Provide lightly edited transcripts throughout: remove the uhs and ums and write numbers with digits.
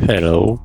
Hello.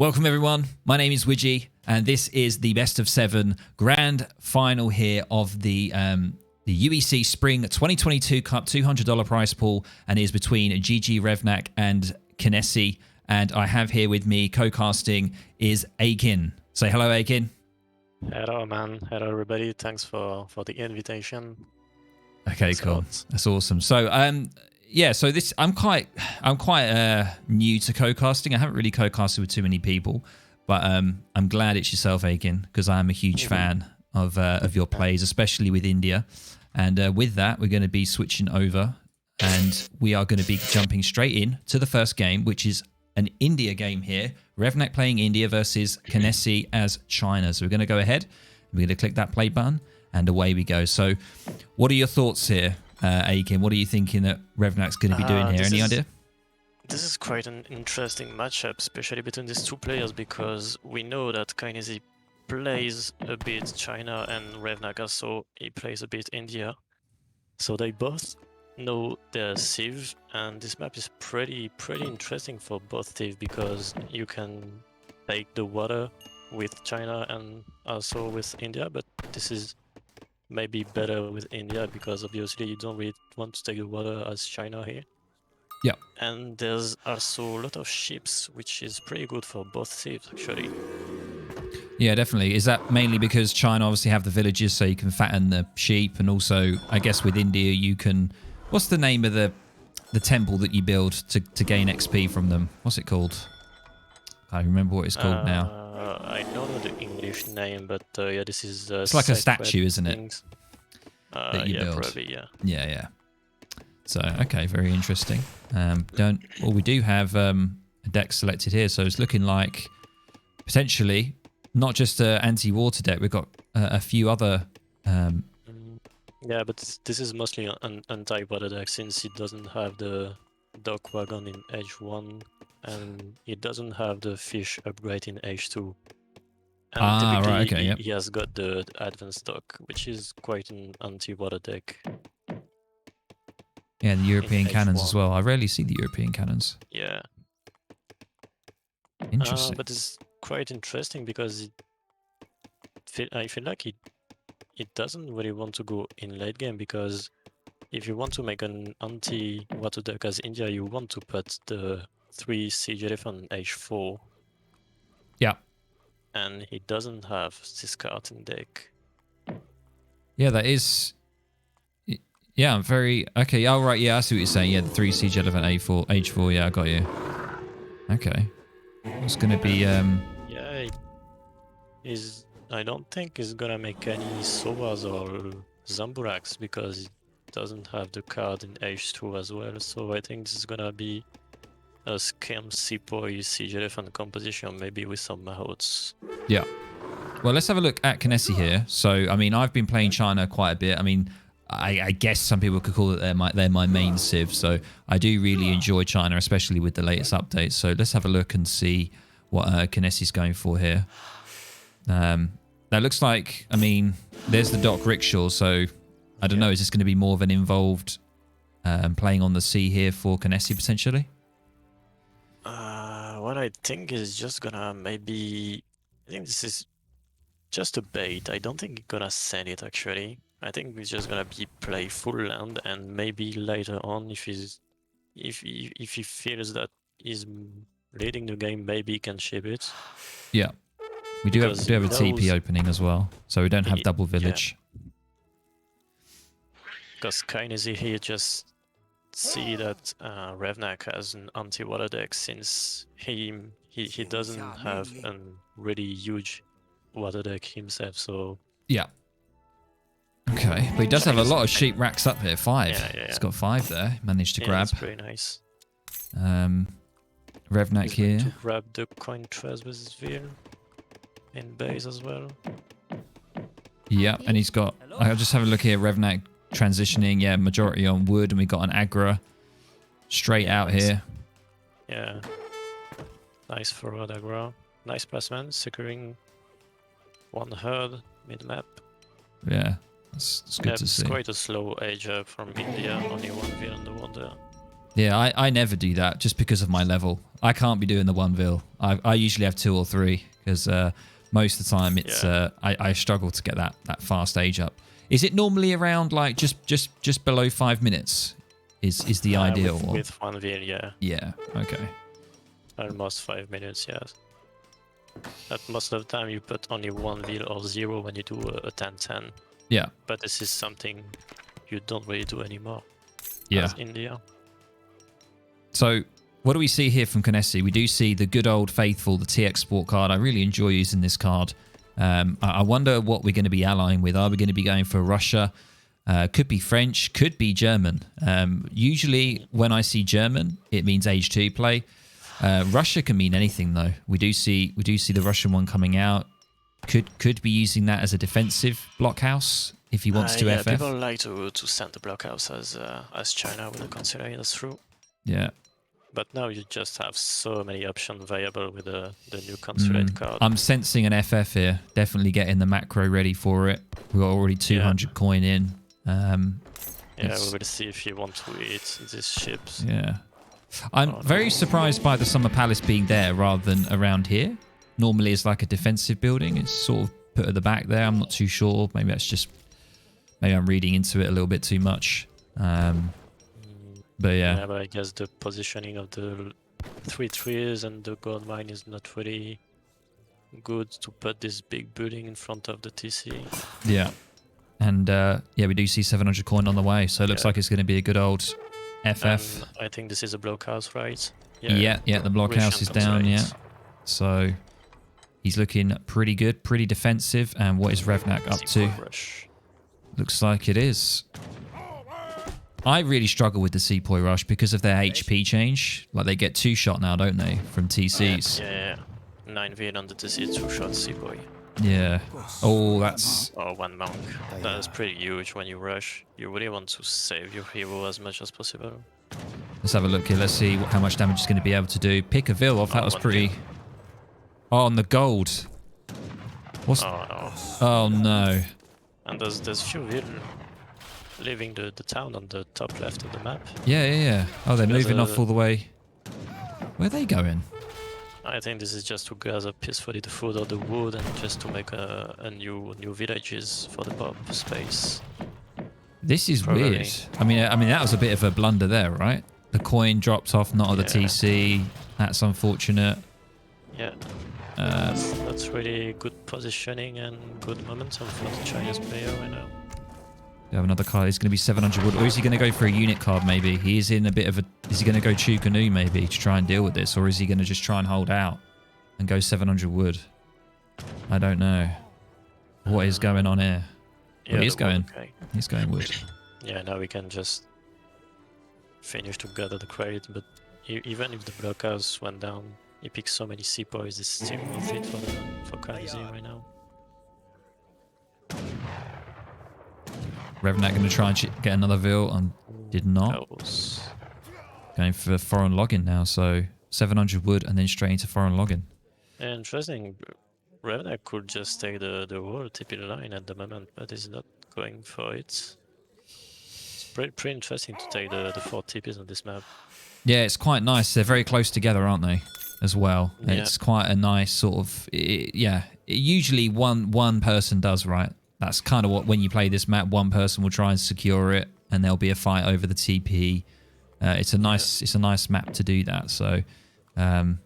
Welcome everyone, my name is Widgie and this is the best of 7 grand final here of the UEC Spring 2022 Cup $200 prize pool, and is between GG Revnak and Kynesie. And I have here with me co-casting is Aykin. Say hello, Aykin. Hello man, hello everybody, thanks for the invitation. Okay, cool. That's awesome. So yeah, so this I'm quite new to co-casting. I haven't really co-casted with too many people, but I'm glad it's yourself, Aykin, because I am a huge fan of your plays, especially with India. And with that, we're going to be switching over, and we are going to be jumping straight in to the first game, which is an India game here. Revnak playing India versus Kynesie as China. So we're going to go ahead. We're going to click that play button, and away we go. So, what are your thoughts here, Aykin? What are you thinking that Revnak's going to be doing here? Any idea? This is quite an interesting matchup, especially between these two players, because we know that Kynesie plays a bit China and Revnak also he plays a bit India. So they both know their sieve, and this map is pretty interesting for both teams because you can take the water with China and also with India, but this is maybe better with India because obviously you don't really want to take the water as China here. Yeah. And there's also a lot of ships, which is pretty good for both teams actually. Yeah, definitely. Is that mainly because China obviously have the villages, so you can fatten the sheep, and also I guess with India you can... What's the name of the temple that you build to gain XP from them? What's it called? I remember what it's called now. I don't know the English name, but yeah, this is... it's like a statue, isn't it? That you build. Probably, yeah. Yeah. So, okay, very interesting. Well, we do have a deck selected here, so it's looking like potentially not just an anti-water deck. We've got a few other... yeah, but this is mostly an anti-water deck since it doesn't have the dock wagon in H1 and it doesn't have the fish upgrade in H2. And typically right, okay, he has got the advanced dock, which is quite an anti-water deck. Yeah, the European cannons as well. I rarely see the European cannons. Yeah. Interesting. But it's quite interesting because I feel like it doesn't really want to go in late game, because if you want to make an anti-water deck as India, you want to put the 3 Siege Elephant H4. Yeah. And he doesn't have this card in deck. Yeah, that is... Yeah, I'm very... Okay, oh, right, yeah, I see what you're saying. Yeah, the 3 Siege Elephant H4, yeah, I got you. Okay. It's going to be... Yeah, I don't think he's going to make any Sovas or Zamburaks because it doesn't have the card in H2 as well. So I think this is going to be a Scam Sepoy Siege Elephant composition, maybe with some Mahots. Yeah. Well, let's have a look at Kynesie here. So, I mean, I've been playing China quite a bit. I mean... I guess some people could call it they're my main civ, so I do really enjoy China, especially with the latest updates. So let's have a look and see what Kynesie's going for here. That looks like, I mean, there's the dock rickshaw, so I don't know, is this going to be more of an involved playing on the sea here for Kynesie potentially? What I think is just gonna maybe... I think this is just a bait. I don't think he's gonna send it actually. I think he's just gonna be play full land, and maybe later on, if he feels that he's leading the game, maybe he can ship it. Yeah, we do have a TP opening as well, so we don't have double village. Because Kynesie here just see that Revnak has an anti-water deck, since he doesn't have a really huge water deck himself. So yeah. Okay, but he does have a lot of sheep racks up here. 5. Yeah. He's got 5 there. Managed to grab. That's pretty nice. Revnak here. To grab the coin trust with his veil in base as well. Yeah, and he's got... I'll just have a look here. Revnak transitioning. Yeah, majority on wood, and we got an aggro straight out here. Yeah. Nice forward aggro. Nice placement, securing 1 herd mid-map. Yeah. It's good to see. It's quite a slow age up from India, only 1 veil on the water. Yeah, I never do that just because of my level. I can't be doing the 1-vil. I usually have 2 or 3 because most of the time it's I struggle to get that fast age up. Is it normally around like just below 5 minutes? Is the ideal? With 1-vil, yeah. Yeah. Okay. Almost 5 minutes, yes. But most of the time you put only 1-vil or 0 when you do a 10-10. Yeah. But this is something you don't really do anymore. Yeah. As India. So what do we see here from Kynesie? We do see the good old faithful, the TX Sport card. I really enjoy using this card. I wonder what we're going to be allying with. Are we going to be going for Russia? Could be French, could be German. Usually when I see German, it means age 2 play. Russia can mean anything though. We do see the Russian one coming out. Could be using that as a defensive blockhouse if he wants to yeah, FF. People like to send the blockhouse as China with the consider that's true. Yeah. But now you just have so many options viable with the new consulate card. I'm sensing an FF here. Definitely getting the macro ready for it. We're already 200 coin in. Yeah, we will see if you want to eat these ships. Yeah. I'm very surprised by the Summer Palace being there rather than around here. Normally it's like a defensive building. It's sort of put at the back there. I'm not too sure. Maybe that's just... Maybe I'm reading into it a little bit too much. But yeah. Yeah, but I guess the positioning of the 3 trees and the gold mine is not really good to put this big building in front of the TC. Yeah. And yeah, we do see 700 coin on the way. So it looks like it's going to be a good old FF. And I think this is a blockhouse, right? Yeah, the blockhouse is down, yeah. So he's looking pretty good, pretty defensive. And what is Revnak up to? Looks like it is. I really struggle with the Sepoy Rush because of their HP change. Like they get 2 shot now, don't they, from TCs? Yeah. 9-vil on the TC, 2 shot Sepoy. Yeah. Oh, that's... Or 1 monk. That is pretty huge when you rush. You really want to save your hero as much as possible. Let's have a look here. Let's see how much damage it's going to be able to do. Pick a vil off. That was pretty... Oh, on the gold. What's... Oh, no. Oh, no. And there's few vil leaving the town on the top left of the map. Yeah. Oh, they're moving off all the way. Where are they going? I think this is just to gather peacefully the food or the wood and just to make a new villages for the pop space. This is weird. I mean that was a bit of a blunder there, right? The coin dropped off, not on the TC. That's unfortunate. Yeah. That's really good positioning and good momentum for the Chinese player right now. We have another card. He's going to be 700 wood. Or is he going to go for a unit card maybe? He is in a bit of a... Is he going to go Chukanu maybe to try and deal with this? Or is he going to just try and hold out and go 700 wood? I don't know. What is going on here? Yeah, well, he's going. Okay. He's going wood. Yeah, now we can just finish to gather the crate. But even if the blockhouse went down, he picks so many sepoys, it's still worth it for Kynesie right now. Revnak going to try and get another vil and did not. Going for foreign login now, so 700 wood and then straight into foreign login. Yeah, interesting. Revnak could just take the whole TP line at the moment, but he's not going for it. It's pretty interesting to take the 4 TPs on this map. Yeah, it's quite nice. They're very close together, aren't they? As well. Yeah. It's quite a nice sort of... usually one person does, right? That's kind of what, when you play this map, one person will try and secure it and there'll be a fight over the TP. It's a nice map to do that. So, but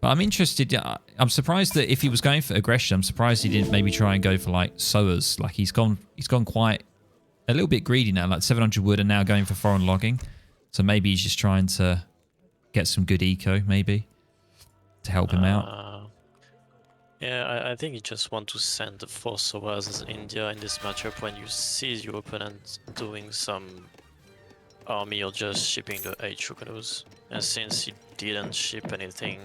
I'm interested. I'm surprised that if he was going for aggression, I'm surprised he didn't maybe try and go for like sowers. Like he's gone quite a little bit greedy now, like 700 wood and now going for foreign logging. So maybe he's just trying to get some good eco maybe to help him out. Yeah, I think you just want to send the 4 sowers as India in this matchup when you see your opponent doing some army or just shipping the 8 Shukanus. And since he didn't ship anything,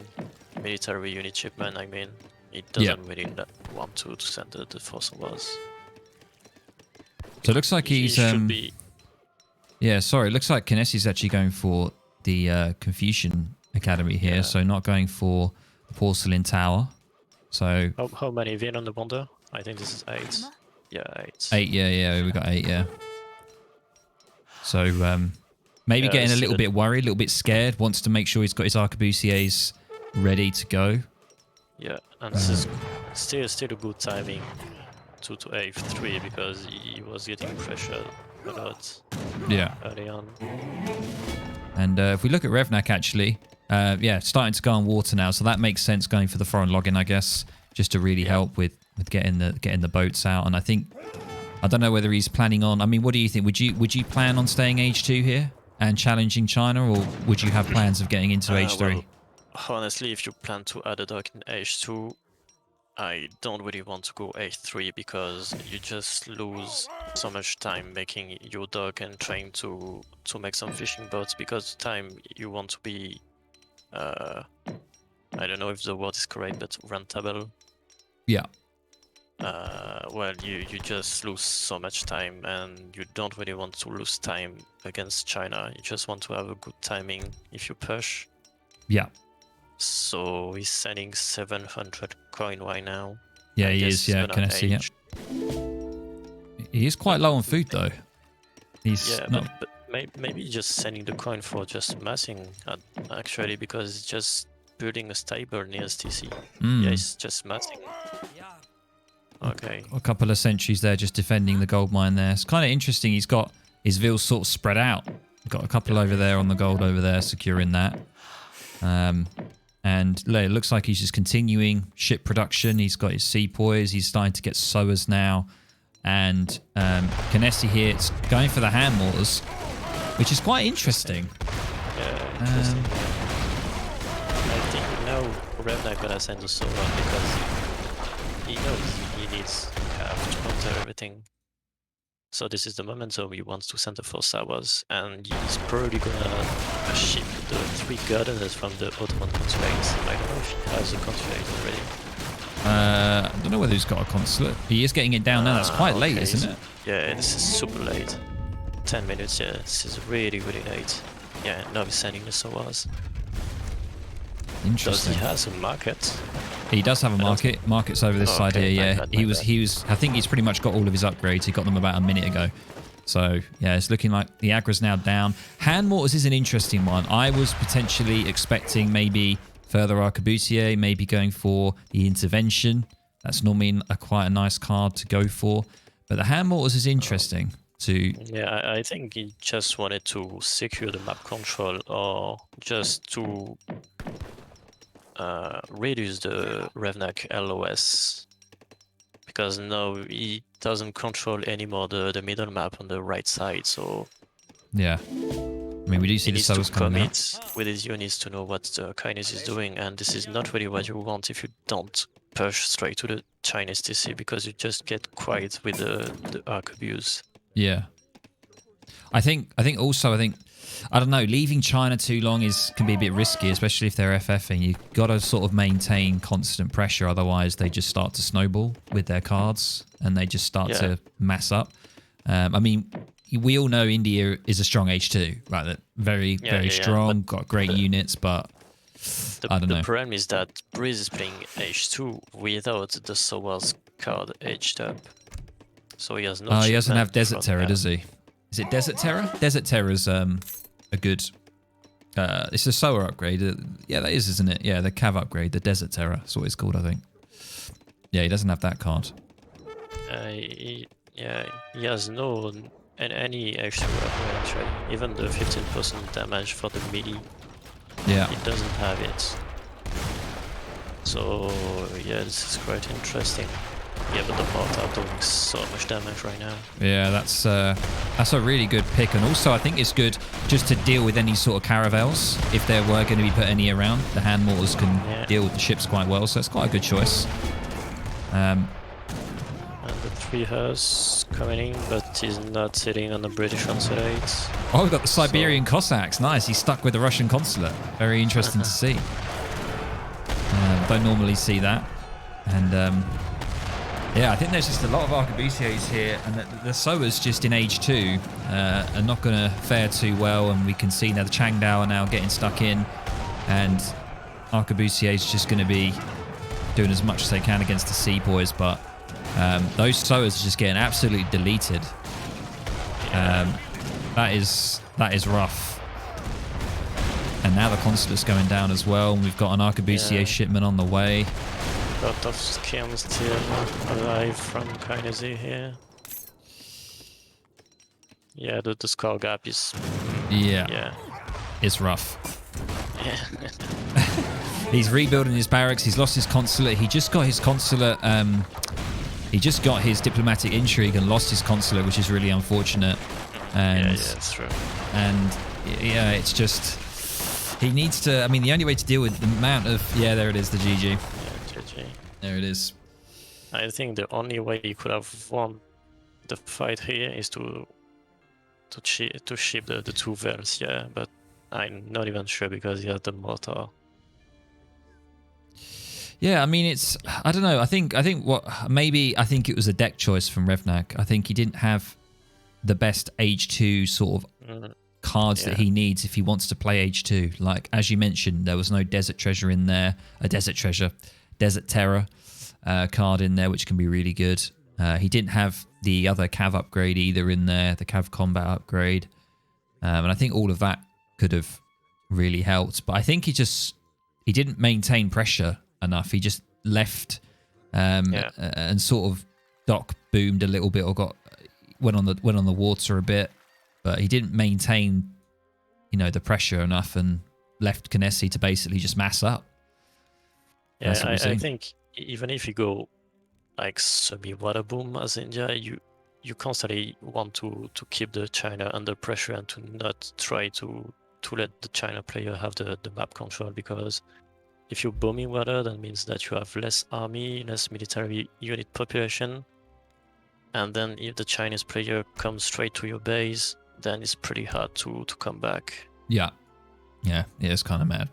military unit shipment, I mean, he doesn't really want to send the 4 sowers. So it looks like he's... Yeah, sorry, it looks like Kynesie's actually going for the Confucian Academy here, so not going for the Porcelain Tower. So how many Vien on the wonder? I think this is 8. Yeah, 8. 8, yeah, we got 8, yeah. So Maybe Yeah, getting a see little that- bit worried, a little bit scared, wants to make sure he's got his arquebusiers ready to go. Yeah, and this is still a good timing to F3 because he was getting pressured a lot Yeah. early on. And if we look at Revnak, actually, yeah, starting to go on water now, so that makes sense going for the foreign login, I guess, just to really help with getting the boats out. And I don't know whether he's planning on. I mean, what do you think? Would you plan on staying H2 here and challenging China, or would you have plans of getting into H3? Well, honestly, if you plan to add a dock in H2, I don't really want to go H3 because you just lose so much time making your dock and trying to make some fishing boats, because the time you want to be, I don't know if the word is correct, but rentable. Yeah. Well, you just lose so much time, and you don't really want to lose time against China. You just want to have a good timing if you push. Yeah. So he's sending 700 coin right now. Yeah, I he guess is. he's Yeah, gonna Kynesie. Yeah. age. He is quite low on food, though. He's Yeah, not. but maybe just sending the coin for just massing, actually, because it's just building a stable near STC. Yeah, it's just massing. Okay. A couple of sentries there just defending the gold mine there. It's kind of interesting. He's got his vills sort of spread out. Got a couple over there on the gold over there, securing that. And it looks like he's just continuing ship production. He's got his sepoys. He's starting to get sowers now. And Kynesie here, it's going for the hand mortars, which is quite interesting. Yeah, interesting. I think now Revnak gonna send a solar because he knows he needs to counter everything. So this is the momentum he wants to send the 4 Sawas, and he's probably gonna ship the 3 gardeners from the Ottoman consulate. I don't know if he has a consulate already. I don't know whether he's got a consulate. He is getting it down now. That's quite late, isn't it? Yeah, this is super late. 10 minutes, yeah. This is really, really late. Yeah, now he's sending the Sawas. Does Interesting. he has a market? He does have a market. Market's over this side here. Yeah, my he was. I think he's pretty much got all of his upgrades. He got them about a minute ago. So yeah, it's looking like the aggro's now down. Hand mortars is an interesting one. I was potentially expecting maybe further arquebusier, maybe going for the intervention. That's normally quite a nice card to go for. But the hand mortars is interesting. Yeah, I think he just wanted to secure the map control, or just to reduce the Revnak LOS, because now he doesn't control anymore the middle map on the right side. So yeah, I mean, we do see the sowers coming out. with his units to know what the Kynesie is doing, and this is not really what you want if you don't push straight to the Chinese TC, because you just get quiet with the arquebus. Yeah, I think I don't know, leaving China too long can be a bit risky, especially if they're FFing. You've got to sort of maintain constant pressure, otherwise they just start to snowball with their cards and they just start to mass up. I mean, we all know India is a strong H2, right? That very strong, got great units, but I don't know. The problem is that Breeze is playing H2 without the Sowa's card H up. So he has no. He doesn't have Desert Terror, does he? Is it Desert Terror? Desert Terror's a good. It's a Sower upgrade. Yeah, that is, isn't it? Yeah, the Cav upgrade, the Desert Terror. That's what it's called, I think. Yeah, he doesn't have that card. He has no any extra upgrade actually. Even the 15% damage for the melee. Yeah. It doesn't have it. So yeah, this is quite interesting. Yeah, but the bots are doing so much damage right now. Yeah, that's a really good pick, and also I think it's good just to deal with any sort of caravels if there were going to be put any around. The hand mortars can deal with the ships quite well, so it's quite a good choice. And the 3 Hearths coming in, but he's not sitting on the British consulate. Oh, we've got the Siberian Cossacks. Nice, he's stuck with the Russian consulate. Very interesting to see. Don't normally see that. And yeah, I think there's just a lot of arquebusiers here, and the Sowers just in age 2 are not going to fare too well. And we can see now the Changdao are now getting stuck in, and arquebusier is just going to be doing as much as they can against the Sepoys, but those Sowers are just getting absolutely deleted. That is rough. And now the consulate's going down as well. And we've got an Arquebusier shipment on the way. Lot of skins still alive from Kynesie here. Yeah, the score gap is... Yeah. It's rough. Yeah. He's rebuilding his barracks. He's lost his consulate. He just got his consulate... he just got his diplomatic intrigue and lost his consulate, which is really unfortunate. And, yeah, that's true. And yeah, it's just... He needs to... I mean, the only way to deal with the amount of... Yeah, there it is, the GG. Yeah, GG. There it is. I think the only way you could have won the fight here is to ship the two Vels, yeah, but I'm not even sure because he has the mortar. Yeah, I mean, it's... I don't know. I think it was a deck choice from Revnak. I think he didn't have the best Age 2 sort of cards that he needs if he wants to play Age 2. Like, as you mentioned, there was no Desert Treasure in there. Desert Terror card in there, which can be really good. He didn't have the other Cav upgrade either in there, the Cav combat upgrade. And I think all of that could have really helped. But I think he didn't maintain pressure enough. He just left and sort of dock boomed a little bit or went on the water a bit. But he didn't maintain, the pressure enough and left Kynesie to basically just mass up. Yeah, I think even if you go like semi-water boom as India, you constantly want to keep the China under pressure and to not try to let the China player have the map control, because if you're booming water, that means that you have less army, less military unit population, and then if the Chinese player comes straight to your base, then it's pretty hard to come back. Yeah, it's kind of mad.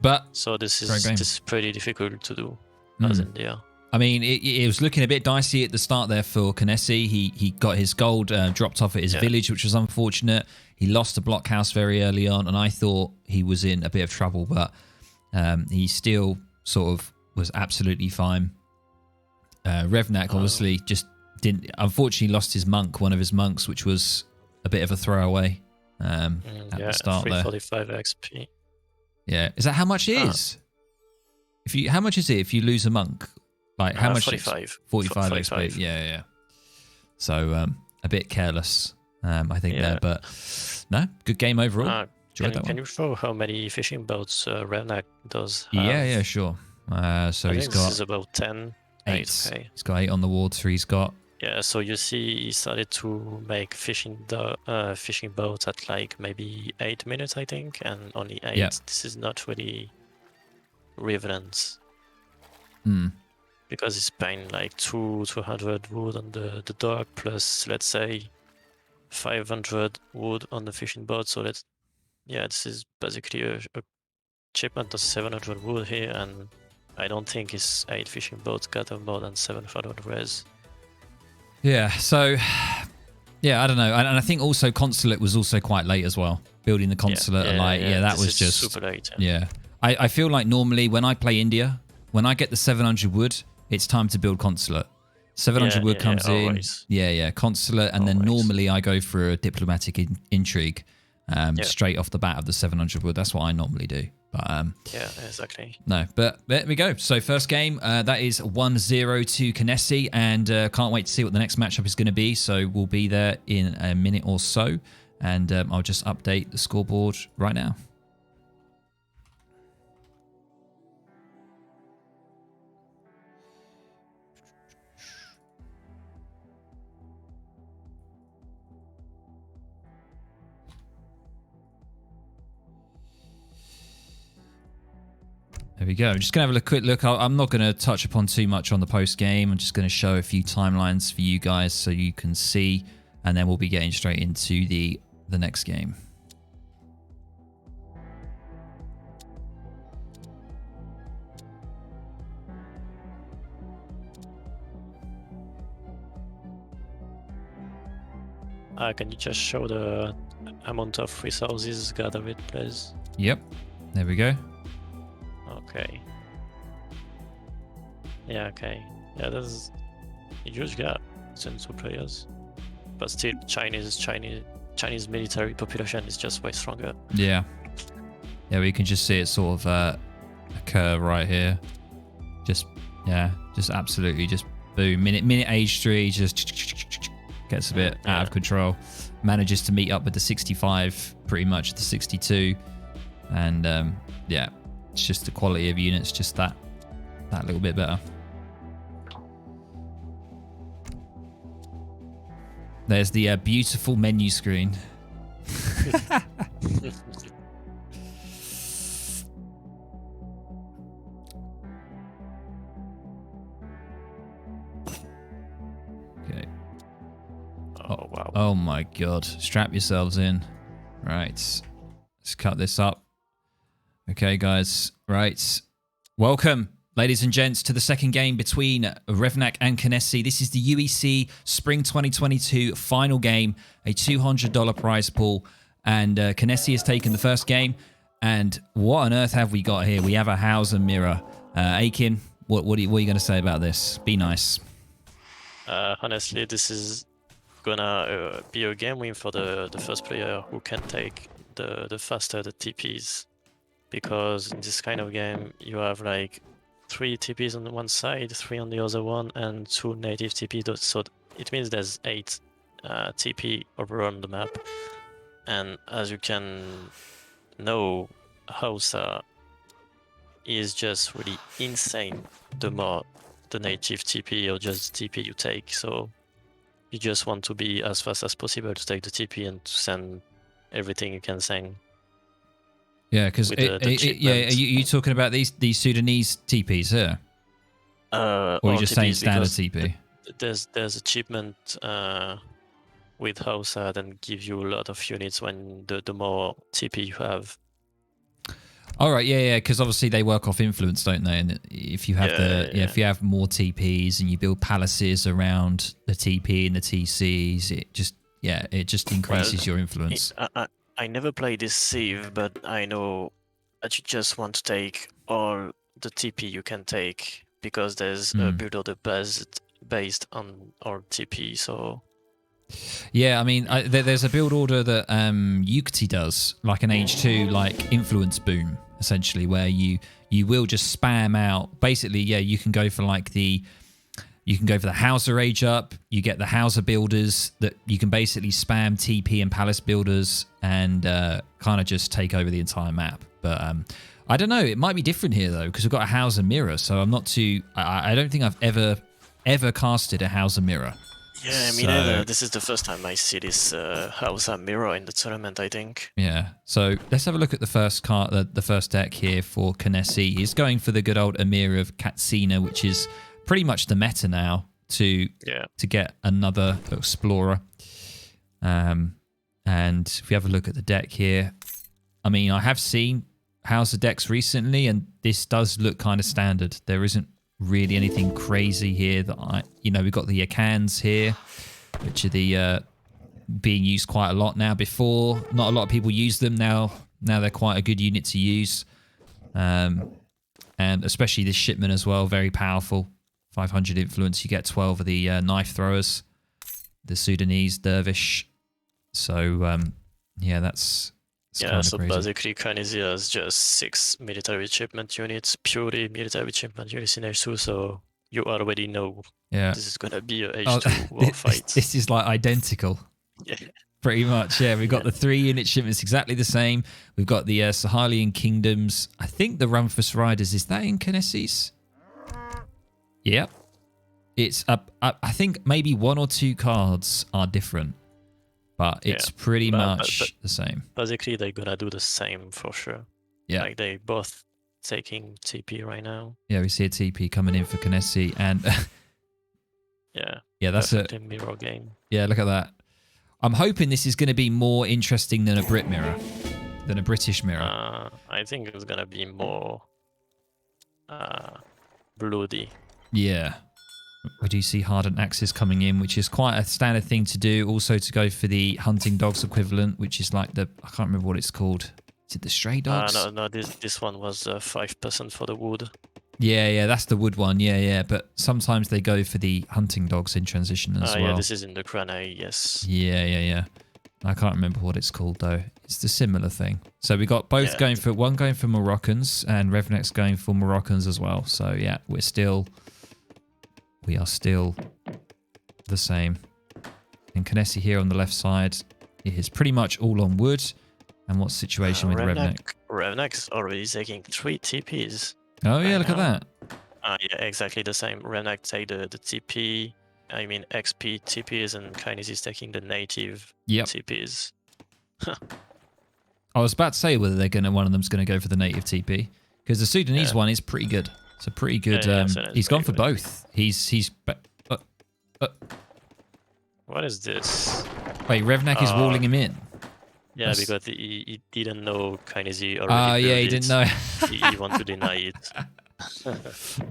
But so this is pretty difficult to do as India. I mean, it was looking a bit dicey at the start there for Kynesie. He got his gold dropped off at his village, which was unfortunate. He lost a blockhouse very early on, and I thought he was in a bit of trouble, but he still sort of was absolutely fine. Revnak obviously just unfortunately lost his monk, one of his monks, which was a bit of a throwaway at the start 345 XP. Yeah, is that how much it is? How much is it if you lose a monk? Like how much? 45. 45 XP. Yeah. So a bit careless, I think there, but no, good game overall. Can you show how many fishing boats Revnak does have? Yeah, sure. So he's got. This is about 10. 8. Okay. He's got 8 on the water. He's got. Yeah, so you see, he started to make fishing boats at like maybe 8 minutes, I think, and only 8. Yeah. This is not really relevant. Because he's paying like 200 wood on the dock, plus let's say 500 wood on the fishing boat. So this is basically a shipment of 700 wood here, and I don't think his 8 fishing boats got more than 700 res. Yeah, so I don't know, and I think also consulate was also quite late as well. Building the consulate, that was just super late. Yeah, I feel like normally when I play India, when I get the 700 wood, it's time to build consulate. 700 wood comes in. Always. Yeah, consulate, and then normally I go for a diplomatic intrigue straight off the bat of the 700 wood. That's what I normally do. But yeah, exactly. No, but there we go. So first game, that is 1-0 to Kynesie, and can't wait to see what the next matchup is going to be. So we'll be there in a minute or so, and I'll just update the scoreboard right now. There we go. I'm just going to have a quick look. I'm not going to touch upon too much on the post game. I'm just going to show a few timelines for you guys so you can see, and then we'll be getting straight into the next game. Can you just show the amount of resources gathered, please? Yep. There we go. Okay. Yeah, okay. Yeah, there's a huge gap between 2 players. But still, Chinese Chinese military population is just way stronger. Yeah. Yeah, we can just see it sort of occur right here. Just absolutely just boom. Minute age 3 just gets a bit out of control. Manages to meet up with the 65, pretty much the 62. And yeah, it's just the quality of units, just that little bit better. There's the beautiful menu screen. Okay. Oh, wow. Oh my god. Strap yourselves in. Right. Let's cut this up. Okay, guys. Right. Welcome, ladies and gents, to the second game between Revnak and Kynesie. This is the UEC Spring 2022 final game, a $200 prize pool. And Kynesie has taken the first game. And what on earth have we got here? We have a Hauser mirror. Aykin, what are you going to say about this? Be nice. Honestly, this is gonna be a game win for the first player who can take the faster the TPs. Because in this kind of game, you have like 3 TPs on the one side, 3 on the other one, and 2 native TPs. So it means there's 8 TP overall on the map. And as you can know, Hausa is just really insane the more the native TP or just TP you take. So you just want to be as fast as possible to take the TP and to send everything you can send. Yeah, because are you talking about these Sudanese TPs here? Or are you just saying standard TP? There's achievement with Hausa that gives you a lot of units when the more TP you have. All right, yeah, because obviously they work off influence, don't they? And if you have if you have more TPs and you build palaces around the TP and the TCs, it just increases your influence. I never played this Civ, but I know that you just want to take all the TP you can take because there's a build order based on all TP. So yeah, I mean, there's a build order that UEC does, like an Age 2, like influence boom, essentially, where you will just spam out. Basically, yeah, you can go for like you can go for the Hauser Age Up. You get the Hauser builders that you can basically spam TP and Palace builders and kind of just take over the entire map. But I don't know. It might be different here, though, because we've got a Hauser mirror. So I'm not too... I don't think I've ever casted a Hauser mirror. Yeah, I mean, this is the first time I see this Hauser mirror in the tournament, I think. Yeah. So let's have a look at the first card, the first deck here for Kynesie. He's going for the good old Emir of Katsina, which is pretty much the meta now to get another explorer. And if we have a look at the deck here, I mean, I have seen Hauser decks recently, and this does look kind of standard. There isn't really anything crazy here that we've got the Aykins here, which are the being used quite a lot now. Before, not a lot of people use them. Now they're quite a good unit to use. And especially this shipment as well, very powerful. 500 influence, you get 12 of the knife throwers, the Sudanese dervish. So yeah, that's so crazy. basically Kynesie has just 6 military achievement units, purely military achievement units in H2, so you already know this is gonna be a H2 war fight. This is like identical. Yeah. Pretty much, yeah. We've got the 3 unit shipments exactly the same. We've got the Sahalian kingdoms. I think the Rumfus Riders, is that in Kynesie's? Yep. It's I think maybe 1 or 2 cards are different, but it's pretty much the same. Basically, they're gonna do the same for sure. Yeah. Like they both taking TP right now. Yeah, we see a TP coming in for Kynesie, and yeah, that's a mirror game. Yeah, look at that. I'm hoping this is going to be more interesting than a Brit mirror, than a British mirror. I think it's gonna be more bloody. Yeah. We do see hardened axes coming in, which is quite a standard thing to do. Also to go for the hunting dogs equivalent, which is like I can't remember what it's called. Is it the stray dogs? No, this one was 5% for the wood. Yeah, that's the wood one. Yeah. But sometimes they go for the hunting dogs in transition as well. Yeah, this is in the granite, yes. Yeah. I can't remember what it's called though. It's the similar thing. So we got both going for Moroccans and Revnak's going for Moroccans as well. So yeah, we are still the same. And Kynesie here on the left side is pretty much all on wood. And what's the situation with Revnak? Revnak's already taking 3 TPs. Oh yeah, look at that. Yeah, exactly the same. Revnak take the TP, I mean XP TPs, and Kynesie is taking the native TPs. I was about to say whether one of them's gonna go for the native TP, because the Sudanese one is pretty good. It's a pretty good. He's gone for both. What is this? Wait, Revnak is walling him in. Yeah, because he didn't know Kynesie already. Yeah, he didn't know. he wanted to deny it.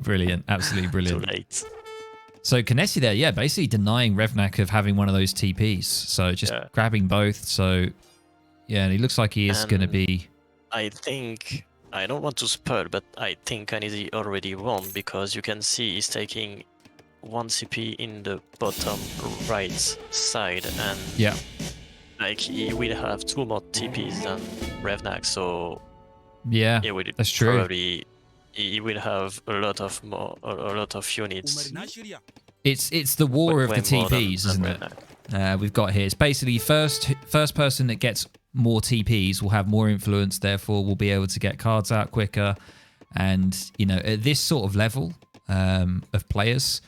Brilliant, absolutely brilliant. Too late. So Kynesie there, yeah, basically denying Revnak of having one of those TPs. So just grabbing both. So yeah, and he looks like he is going to be. I think, I don't want to spoil, but I think Kynesie already won, because you can see he's taking 1 CP in the bottom right side, and like he will have 2 more TPs than Revnak. So yeah, that's true. Probably he will have a lot of units. It's the war of the TPs, isn't it? We've got here. It's basically first person that gets more TPs will have more influence. Therefore, will be able to get cards out quicker. And you know, at this sort of level of players,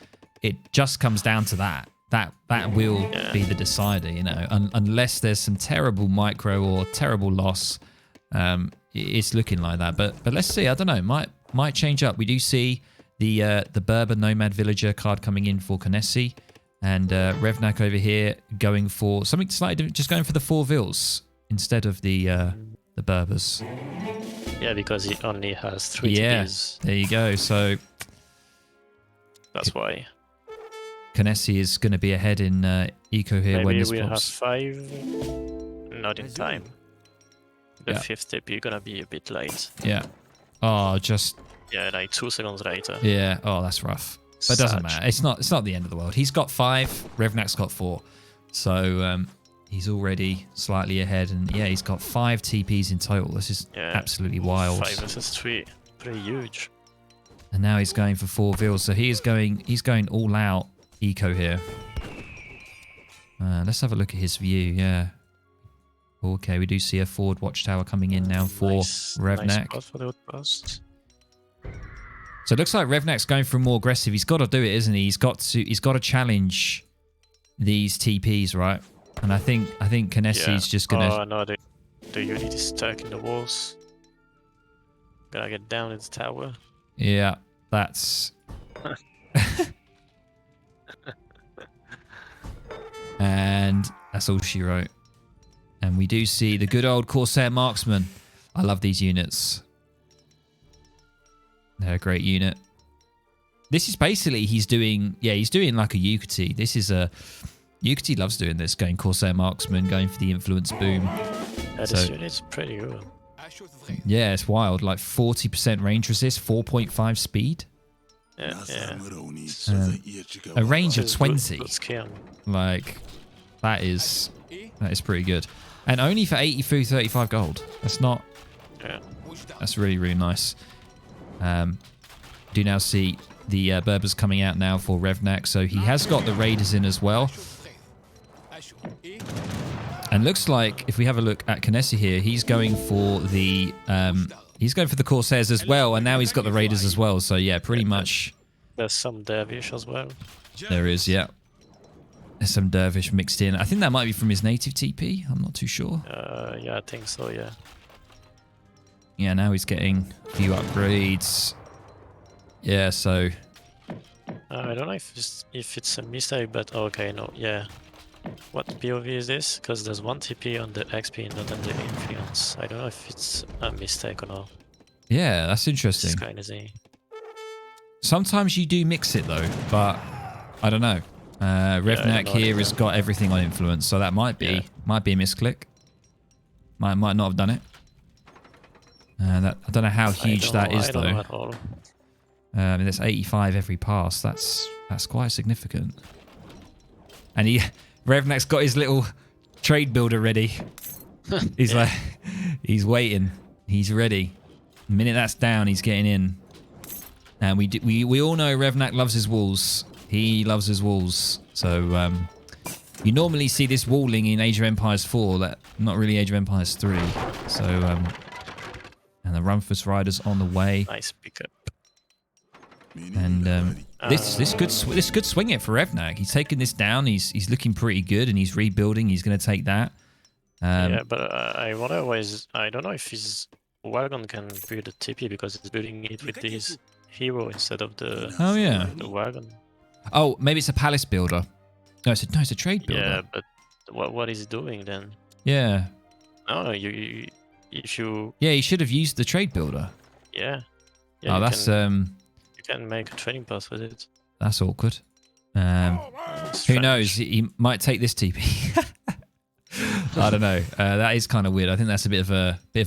it just comes down to that. That will be the decider. You know, unless there's some terrible micro or terrible loss, it's looking like that. But let's see. I don't know. Might change up. We do see the Berber Nomad Villager card coming in for Kynesie, and Revnak over here going for something slightly different, just going for the 4 Vils instead of the Berbers. Yeah, because he only has 3 TPs. There you go. So that's why Kynesie is going to be ahead in eco here. Maybe when this we'll pops. have 5. Not in time. The 5th TP gonna be a bit late. Yeah. Oh, just. Yeah, like 2 seconds later. Yeah. Oh, that's rough. But it doesn't matter. It's not the end of the world. He's got 5. Revnak's got 4. So he's already slightly ahead, and yeah, he's got 5 TPs in total. This is absolutely wild. 5 versus 3, pretty huge. And now he's going for 4 Vils. So he's going all out eco here. Let's have a look at his view. Yeah. Okay, we do see a forward watchtower coming in now for Revnak. Nice spot for the outpost. So it looks like Revnak's going for more aggressive. He's got to do it, isn't he? He's got to challenge these TPs, right? And I think Kynesie's just gonna. Oh no, the unit is stuck in the walls. Gotta get down in the tower. Yeah, that's. And that's all she wrote. And we do see the good old Corsair Marksman. I love these units. They're a great unit. This is basically, he's doing like a UEC. This is a... UEC loves doing this, going Corsair Marksman, going for the influence boom. Yeah, this unit's pretty good. Yeah, it's wild. Like 40% range resist, 4.5 speed. Yeah. A range of 20. Good. Like, that is pretty good. And only for 35 gold. That's not... Yeah. That's really, really nice. Do now see the Berbers coming out now for Revnak. So he has got the Raiders in as well. And looks like, if we have a look at Kynesie here, he's going for the Corsairs as well. And now he's got the Raiders as well. So yeah, pretty much... There's some Dervish as well. There is, yeah. There's some Dervish mixed in. I think that might be from his native TP. I'm not too sure. Yeah, I think so, yeah. Yeah, now he's getting a few upgrades. Yeah, so... I don't know if it's a mistake, but okay, no, yeah. What POV is this? Because there's 1 TP on the XP, not on the influence. I don't know if it's a mistake or not. Yeah, that's interesting. It's kind of easy. Sometimes you do mix it though, but I don't know. Revnak here has got everything on influence, so that might be a misclick. Might not have done it. I don't know how huge that is though. At all. I mean, that's 85 every pass. That's quite significant. And Revnak's got his little Trade builder ready. He's like, he's waiting. He's ready. The minute that's down, he's getting in. And we all know Revnak loves his walls. He loves his walls. So you normally see this walling in Age of Empires 4, not really Age of Empires 3. So and the Rumpus Rider's on the way. Nice pickup. And this could swing it for Revnak. He's taking this down. He's looking pretty good, and he's rebuilding. He's going to take that. Yeah, but I wonder I don't know if his wagon can build a TP because he's building it with his hero instead of the the wagon. Oh, maybe it's a palace builder. No, it's a trade builder. Yeah, but what is he doing then? Yeah. No, if you. Yeah, he should have used the trade builder. Yeah. Oh, that's You can make a trading pass with it. That's awkward. Who knows? He might take this TP. I don't know. That is kind of weird. I think that's a bit of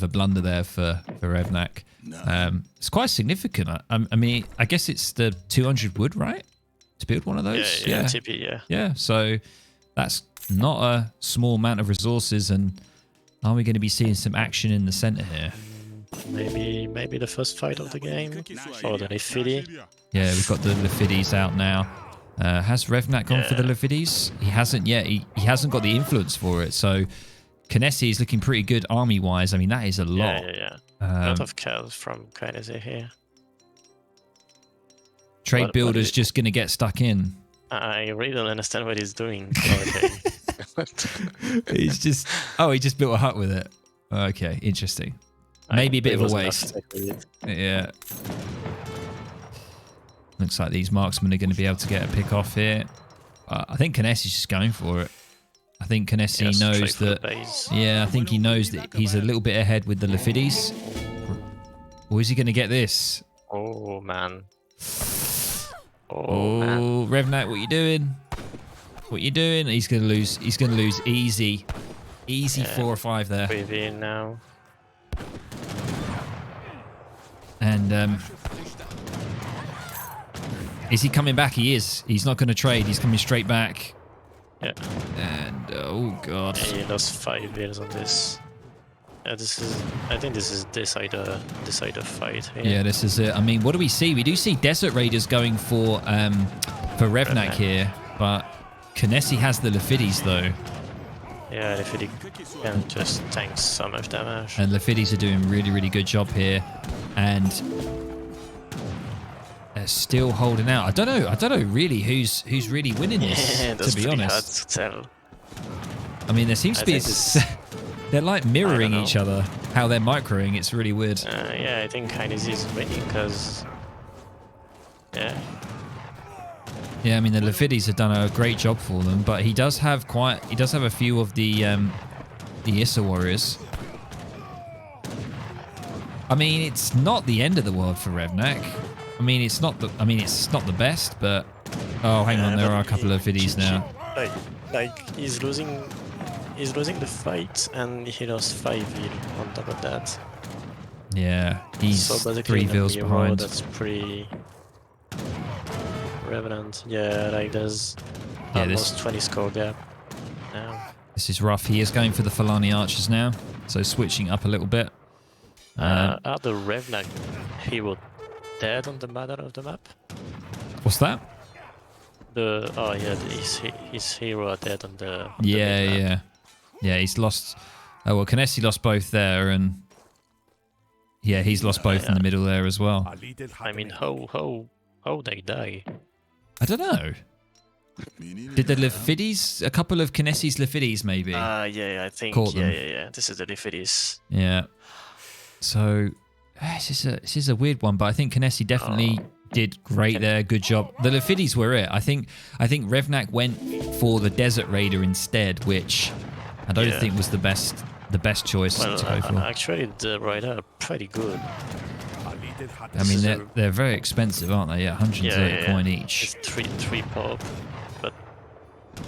a blunder there for Revnak. It's quite significant. I mean, I guess it's the 200 wood, right? To build one of those. Yeah. TP. Yeah. Yeah. So that's not a small amount of resources. And are we going to be seeing some action in the center here? Maybe the first fight of the game or the Lefidi. Yeah, we've got the Lefidis out now. Has Revnak gone for the Lefidis? He hasn't yet. He hasn't got the influence for it. So Kynesie is looking pretty good army-wise. I mean, that is a lot. Yeah. A lot of chaos from Kynesie here. Trade builder's just going to get stuck in. I really don't understand what he's doing. He's just... Oh, he just built a hut with it. Okay, interesting. Maybe a bit of a waste. Yeah. Looks like these marksmen are going to be able to get a pick off here. I think Kynesie's just going for it. I think Kynesie knows that... Yeah, I think he knows that he's a little bit ahead with the Lefidis. Or is he going to get this? Oh, man. Oh, Revnak, what you doing? What you doing? He's going to lose. He's going to lose easy. Easy 4 or 5 there. We're now. And is he coming back? He is. He's not going to trade. He's coming straight back. Yeah. And oh god. Yeah, he lost 5 bills on this. I think this is decider fight here. Yeah, this is it. I mean, what do we see? We do see Desert Raiders going for Revnak here, but Kynesie has the Lefidis though. Yeah, Lefidi can just tank so much damage. And Lefidis are doing really, really good job here, and they're still holding out. I don't know really who's really winning this. Yeah, to be honest, hard to tell. I mean, there seems to be. They're like mirroring each other. How they're microing, it's really weird. Yeah, I think Kynesie is winning because. Yeah. Yeah, I mean the Lefidis have done a great job for them, but he does have a few of the Issa warriors. I mean, it's not the end of the world for Revnak. I mean, it's not the best, but oh, hang on, there are a couple of Lefidis now. Like he's losing the fight, and he lost 5 heal on top of that. Yeah, he's so 3 vills behind. That's pretty. Revenant, yeah, like there's almost 20 score gap now. This is rough. He is going for the Falani archers now, so switching up a little bit. Are the Revnak hero dead on the middle of the map? What's that? His hero are dead on the yeah. He's lost. Oh well, Kynesie lost both there, and yeah, he's lost both in the middle there as well. I mean, how they die? I don't know. Did the Lefidis, a couple of Kynesie's Lefidis maybe? Yeah, I think. Caught them. Yeah. This is the Lefidis. Yeah. So this is a weird one, but I think Kynesie definitely did great there. Good job. The Lefidis were it. I think Revnak went for the Desert Raider instead, which I don't think was the best choice to go for. Actually, the Raider are pretty good. I mean, they're very expensive, aren't they? Yeah, 130 coin each. It's 3 pop, but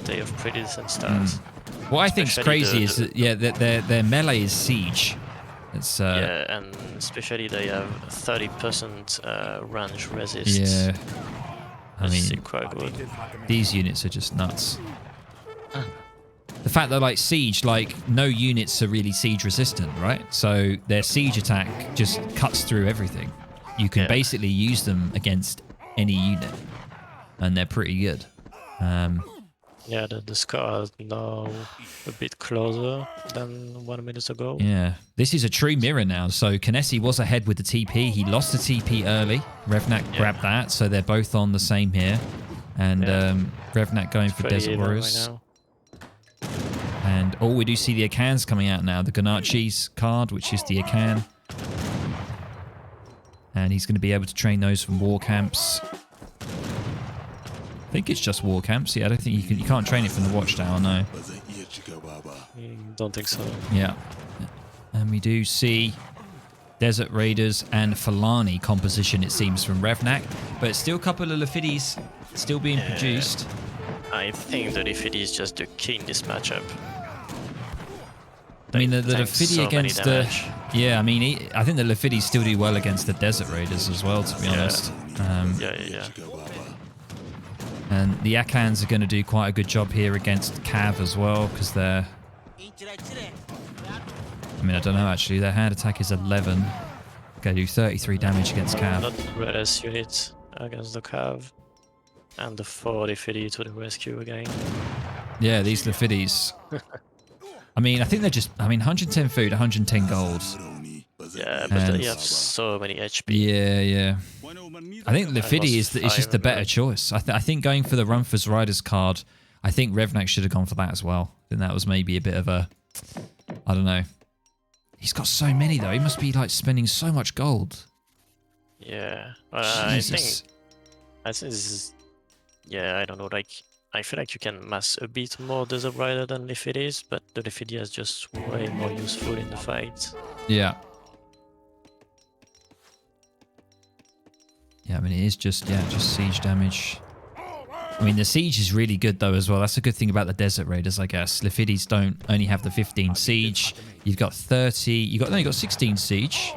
they have pretty decent stats. What I think is crazy is that their melee is siege. It's and especially they have 30% range resist. Yeah, I mean, quite good. These units are just nuts. the fact that like siege, like no units are really siege resistant, right? So their siege attack just cuts through everything. You can basically use them against any unit, and they're pretty good. Yeah, the score is now a bit closer than 1 minute ago. Yeah, this is a true mirror now. So Kynesie was ahead with the TP. He lost the TP early. Revnak grabbed that, so they're both on the same here. And Revnak going for Desert Warriors. Right now. And we do see the Aykans coming out now. The Ganachi's card, which is the Aykin. And he's going to be able to train those from war camps. I think it's just war camps. Yeah, I don't think you can't train it from the watchtower, no. Don't think so. Yeah. And we do see Desert Raiders and Falani composition, it seems, from Revnak. But still a couple of Lafidis still being produced. I think the Lafidi is just the key in this matchup. I mean, the Lafidi against the... Yeah, I mean, I think the Lafidis still do well against the Desert Raiders as well, to be honest. Yeah. And the Aykans are going to do quite a good job here against Cav as well, because they're... I mean, I don't know, actually. Their hand attack is 11. Going to do 33 damage against Cav. Not the greatest unit against the Cav. And the 4 Lafidi to the rescue again. Yeah, these Lafidis. I mean, I think they're just... I mean, 110 food, 110 gold. Yeah, but they have so many HP. Yeah. I think Lafidi is just the better choice. I think going for the Rumford's Riders card, I think Revnak should have gone for that as well. I think that was maybe a bit of a... I don't know. He's got so many, though. He must be, like, spending so much gold. Yeah. I think this is... Yeah, I don't know, like... I feel like you can mass a bit more Desert Rider than Lafidis, but the Lafidi is just way more useful in the fight. Yeah. Yeah, I mean, it is just siege damage. I mean, the siege is really good, though, as well. That's a good thing about the Desert Raiders, I guess. Lafidis don't only have the 15 siege. You've got 30... You've got 16 siege.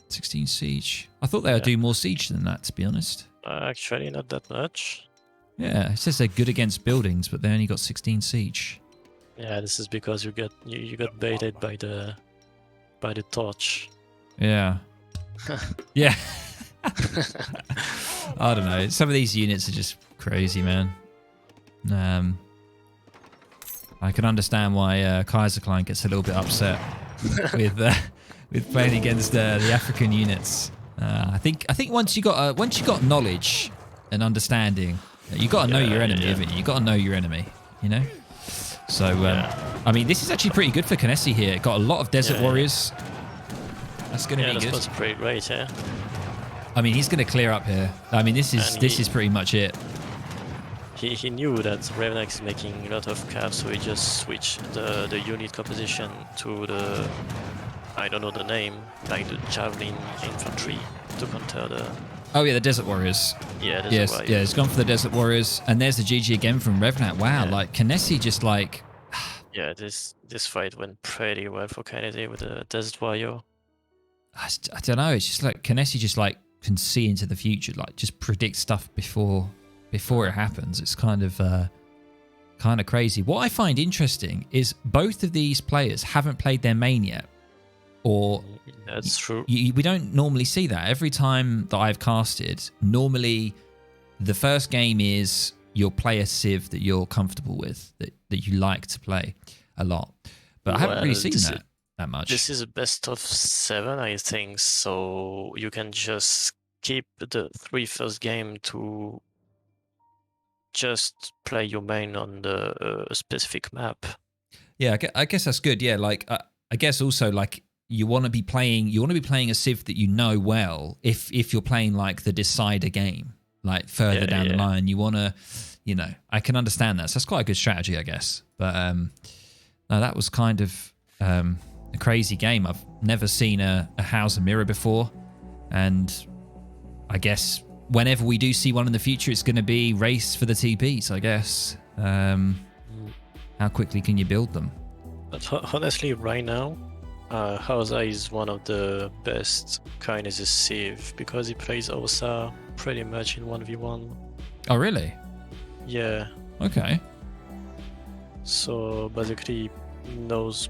16 siege. I thought they would do more siege than that, to be honest. Actually, not that much. Yeah, it says they're good against buildings, but they only got 16 siege. Yeah, this is because you got baited by the torch. Yeah. Yeah. I don't know. Some of these units are just crazy, man. I can understand why Kaiser Klein gets a little bit upset with playing against the African units. I think once you got knowledge and understanding, you got to know your enemy, haven't you? You got to know your enemy, you know. So I mean, this is actually pretty good for Kynesie here. Got a lot of Desert Warriors. That's going to be good. That's pretty great, yeah. I mean, he's going to clear up here. I mean, this is pretty much it. He knew that Revnak is making a lot of caps, so he just switched the unit composition to the, I don't know the name, like the Javelin Infantry to counter the... Oh yeah, the Desert Warriors. Yeah, Warriors. Yeah, it's gone for the Desert Warriors. And there's the GG again from Revnak. Wow, like Kynesie just like... Yeah, this fight went pretty well for Kynesie with the Desert Warrior. I don't know, it's just like Kynesie just like can see into the future, like just predict stuff before it happens. It's kind of crazy. What I find interesting is both of these players haven't played their main yet. Or that's true. We don't normally see that. Every time that I've casted, normally the first game is you'll play a civ that you're comfortable with, that you like to play a lot. But I haven't really seen that much. This is a best of 7, I think, so you can just skip the 3 first game to just play your main on the specific map. Yeah, I guess that's good. Yeah, like I guess also like you want to be playing a civ that you know well. If you're playing like the decider game, like further down the line, you want to, you know, I can understand that. So that's quite a good strategy, I guess. But no, that was kind of a crazy game. I've never seen a House of Mirror before, and I guess whenever we do see one in the future, it's going to be race for the TPs, I guess. How quickly can you build them? But honestly, right now, Hausa is one of the best Kynesie civ because he plays Osa pretty much in 1v1. Oh, really? Yeah. Okay. So basically, he knows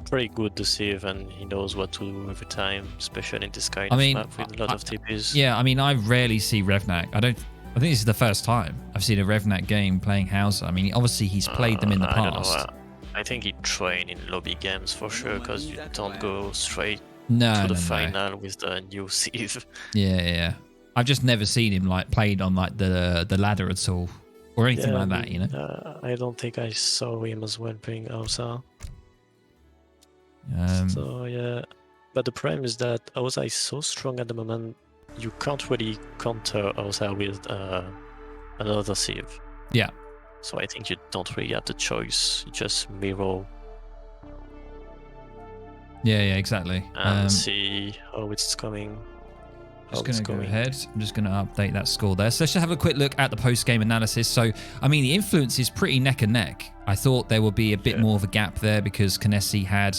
pretty good deceive, and he knows what to do every time, especially in this kind of map with a lot of TPs. Yeah, I mean, I rarely see Revnak. I think this is the first time I've seen a Revnak game playing Hauser. I mean, obviously he's played them in the past. Don't know. I think he trained in lobby games for sure, because you don't go straight to the final with the new sieve. Yeah. I've just never seen him like played on like the ladder at all or anything like that, you know. I don't think I saw him as well playing Hauser. So yeah, but the problem is that Hauser is so strong at the moment, you can't really counter Hauser with another sieve. Yeah. So I think you don't really have the choice. You just mirror. Yeah, exactly. And see how it's coming. Just going to go ahead. I'm just going to update that score there. So let's just have a quick look at the post-game analysis. So, I mean, the influence is pretty neck and neck. I thought there would be a bit more of a gap there because Kynesie had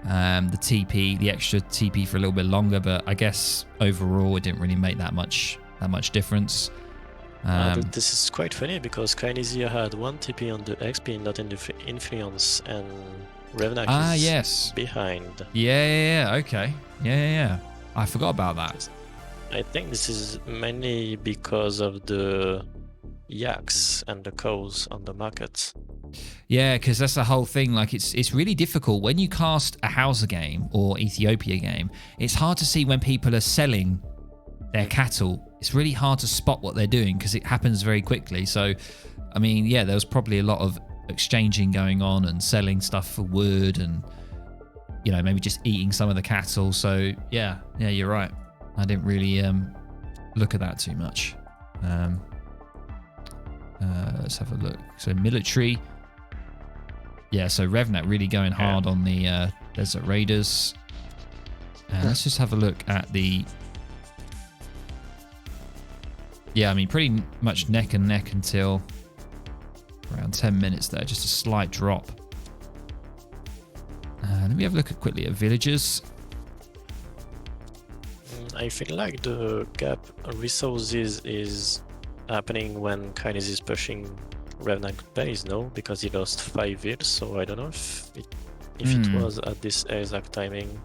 the TP, the extra TP for a little bit longer, but I guess overall it didn't really make that much difference. This is quite funny because Kynesie had one TP on the XP, not in the influence, and Revnak is behind. Yeah. Okay. Yeah. I forgot about that. I think this is mainly because of the yaks and the cows on the market. Yeah, because that's the whole thing. Like, it's really difficult when you cast a Hauser game or Ethiopia game. It's hard to see when people are selling their cattle. It's really hard to spot what they're doing because it happens very quickly. So, I mean, yeah, there was probably a lot of exchanging going on and selling stuff for wood and, you know, maybe just eating some of the cattle. So, yeah, you're right. I didn't really look at that too much. Let's have a look. So, military. Yeah, so Revnak really going hard on the Desert Raiders. Let's just have a look at the... Yeah, I mean, pretty much neck and neck until around 10 minutes there. Just a slight drop. Let me have a look quickly at villagers. I feel like the gap resources is happening when Kynesie is pushing Revnak base, no? Because he lost 5 vills, so I don't know if it was at this exact timing.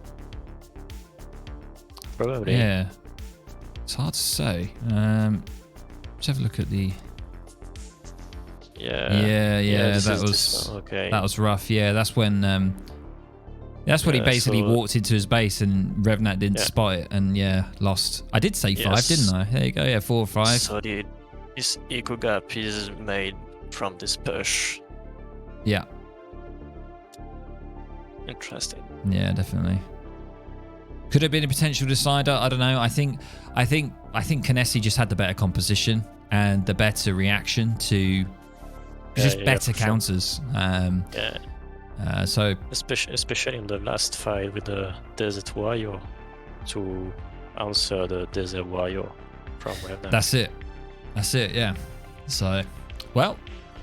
Probably. Yeah. It's hard to say. Let's have a look at the... Yeah, that was rough. Yeah, that's when he basically walked into his base and Revnak didn't spot it and lost. I did say 5, didn't I? There you go. Yeah, 4 or 5. So this eco gap is made from this push. Yeah. Interesting. Yeah, definitely. Could have been a potential decider. I don't know. I think Kynesie just had the better composition and the better reaction to just better counters. So especially in the last fight with the Desert Warrior to answer the Desert Warrior from Revnak. That's it. Yeah. So, well,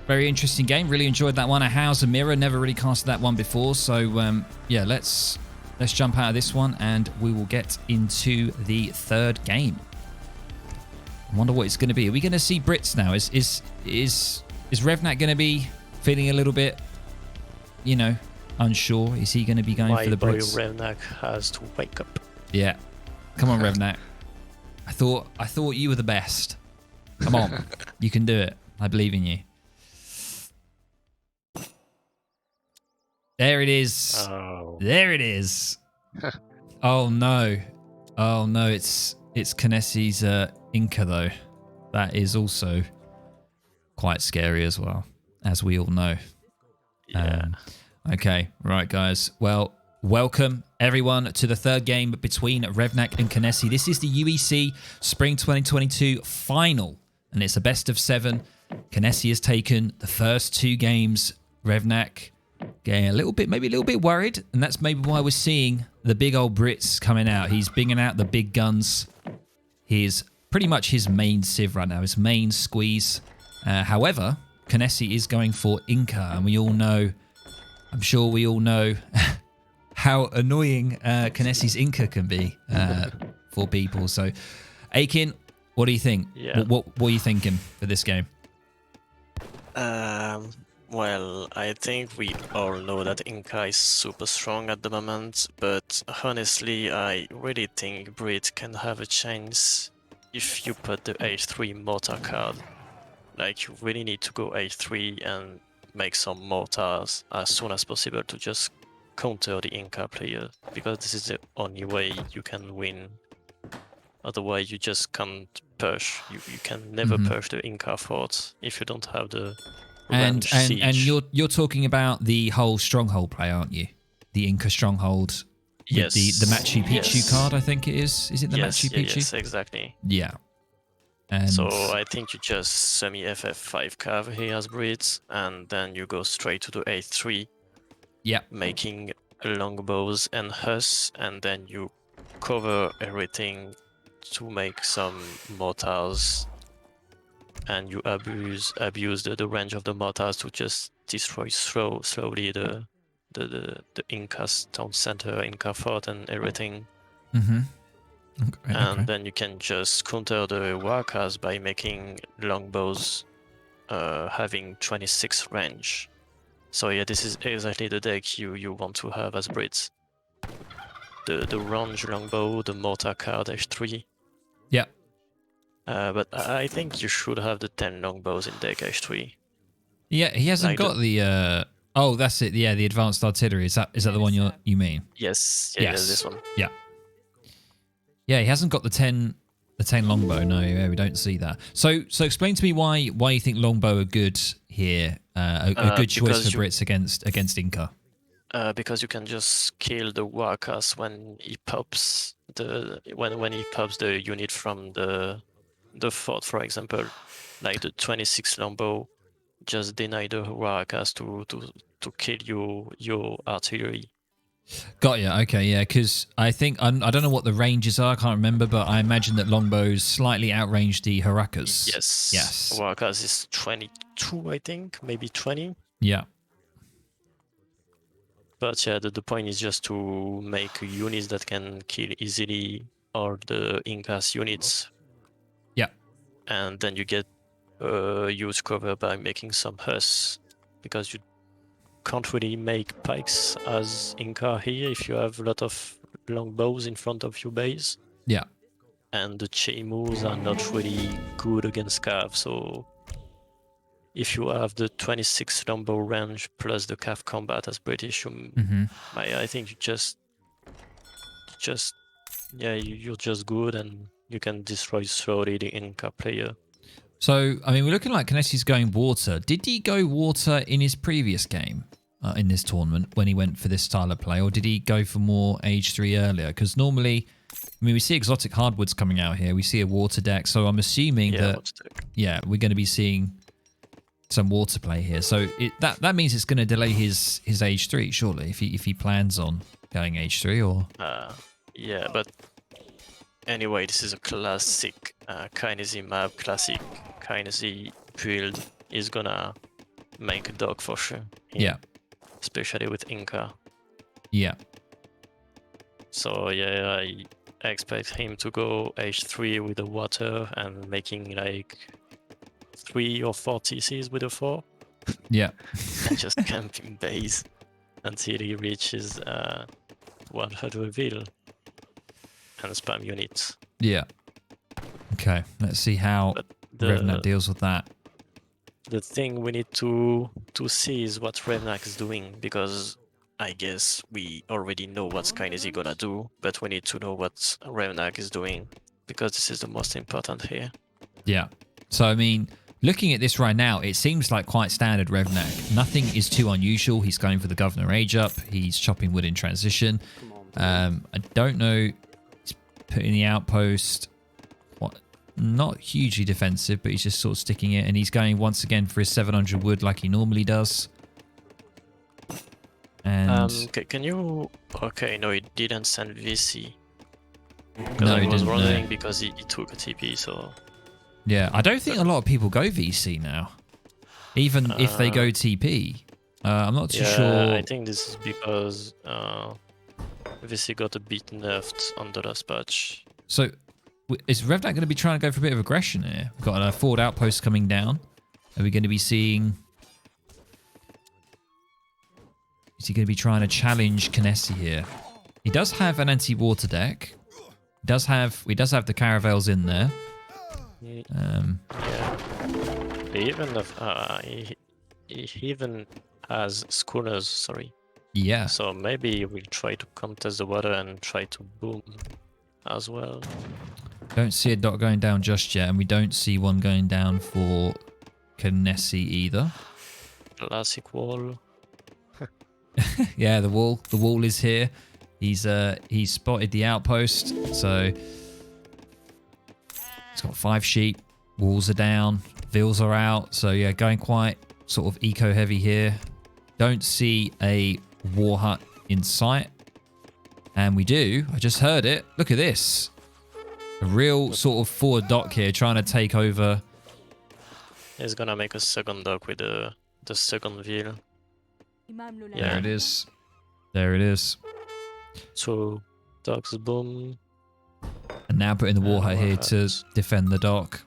very interesting game. Really enjoyed that one. A Hauser Mirror. Never really casted that one before. So, yeah, let's jump out of this one and we will get into the third game. I wonder what it's going to be. Are we going to see Brits now? Is Revnak going to be feeling a little bit, you know, unsure? Is he going to be going for the Brits? Revnak has to wake up. Yeah. Come on, Revnak. I thought you were the best. Come on. You can do it. I believe in you. There it is. Oh. There it is. Oh no. It's Kynesie's Inca though. That is also quite scary as well, as we all know. Yeah. Okay, right, guys. Well, welcome everyone to the third game between Revnak and Kynesie. This is the UEC Spring 2022 final, and it's a best of 7. Kynesie has taken the first 2 games. Revnak getting maybe a little bit worried, and that's maybe why we're seeing the big old Brits coming out. He's bringing out the big guns. He's pretty much his main civ right now, his main squeeze. However, Kynesie is going for Inca, and we all know, I'm sure we all know how annoying Kynesie's Inca can be for people. So, Aykin, what do you think? Yeah. What are you thinking for this game? Um, well, I think we all know that Inca is super strong at the moment, but honestly, I really think Brit can have a chance if you put the H3 mortar card. Like, you really need to go H3 and make some mortars as soon as possible to just counter the Inca player, because this is the only way you can win. Otherwise, you just can't push. You can never push the Inca fort if you don't have the And range and and siege. you're talking about the whole stronghold play, aren't you? The Inca stronghold with the Machu Picchu card, I think it is. Is it the Machu Picchu? Yes, exactly. Yeah. And So I think you just semi FF5 cover here as Brits, and then you go straight to the A3, yeah, making longbows and hus, and then you cover everything to make some mortars, and you abuse the range of the mortars to just destroy slowly the Inca town center, Inca fort, and everything. And then you can just counter the workers by making longbows having 26 range. So yeah, this is exactly the deck you want to have as Brits. The range longbow, the mortar card H3. Yeah. But I think you should have the 10 longbows in deck H3. Yeah, he hasn't Like got the oh, that's it. Yeah, the advanced artillery. Is that the one you mean? Yes, yeah, Yes. this one. Yeah. Yeah, he hasn't got the 10 longbow. No, yeah, we don't see that. So explain to me why you think longbow are good here. A good choice for Brits against Inca. Because you can just kill the workers when he pops when he pops the unit from the fort, for example, like the 26 longbow just deny the workers to kill your artillery. Got you. Okay, yeah, because I think I don't know what the ranges are. I can't remember, but I imagine that longbows slightly outrange the harakas. Yes. Workers is 22, I think, maybe 20. Yeah. But yeah, the point is just to make units that can kill easily all the Incas units. Yeah. And then you get huge cover by making some hus, because you can't really make pikes as Inca here if you have a lot of longbows in front of your base. Yeah. And the Cheimus are not really good against Cav, so if you have the 26 longbow range plus the Cav combat as British, I think you you're just good and you can destroy slowly the Inca player. So, I mean, we're looking like Kynesie's going water. Did he go water in his previous game, in this tournament, when he went for this style of play? Or did he go for more Age 3 earlier? Because normally, I mean, we see exotic hardwoods coming out here. We see a water deck. So I'm assuming that, we're going to be seeing some water play here. So that means it's going to delay his Age 3, surely, if he plans on going Age 3 or... Yeah, but anyway, this is a classic Kynesie map, classic Kynesie build is gonna make a dog for sure. Yeah. Especially with Inca. Yeah. So yeah, I expect him to go H3 with the water and making like 3 or 4 TCs with a 4. Yeah. And just camping base until he reaches 100 reveal and spam units. Yeah. Okay, let's see how Revnak deals with that. The thing we need to see is what Revnak is doing, because I guess we already know what Kynesie gonna do, but we need to know what Revnak is doing, because this is the most important here. Yeah. So, I mean, looking at this right now, it seems like quite standard Revnak. Nothing is too unusual. He's going for the Governor Age up. He's chopping wood in transition. I don't know. He's putting the outpost. Not hugely defensive, but he's just sort of sticking it. And he's going once again for his 700 wood like he normally does. And can you... Okay, no, he didn't send VC. No, I was wondering because he took a TP, so... Yeah, I don't think a lot of people go VC now. Even if they go TP. I'm not too sure. I think this is because VC got a bit nerfed on the last patch. So, is Revnak going to be trying to go for a bit of aggression here? We've got a forward outpost coming down. Are we going to be seeing Is he going to be trying to challenge Kynesie here? He does have an anti-water deck. He does have the caravels in there. Yeah. He even has schooners, sorry. Yeah. So maybe we'll try to contest the water and try to boom as well. Don't see a dot going down just yet, and we don't see one going down for Kynesie either. Classic wall. Yeah, the wall is here. He's spotted the outpost, so he's got 5 sheep. Walls are down, vills are out, so yeah, going quite sort of eco heavy here. Don't see a war hut in sight, and we do. I just heard it. Look at this, a real sort of forward dock here, trying to take over. He's gonna make a second dock with the second ville. Yeah. There it is. There it is. 2 docks, boom. And now putting the war hut here to defend the dock.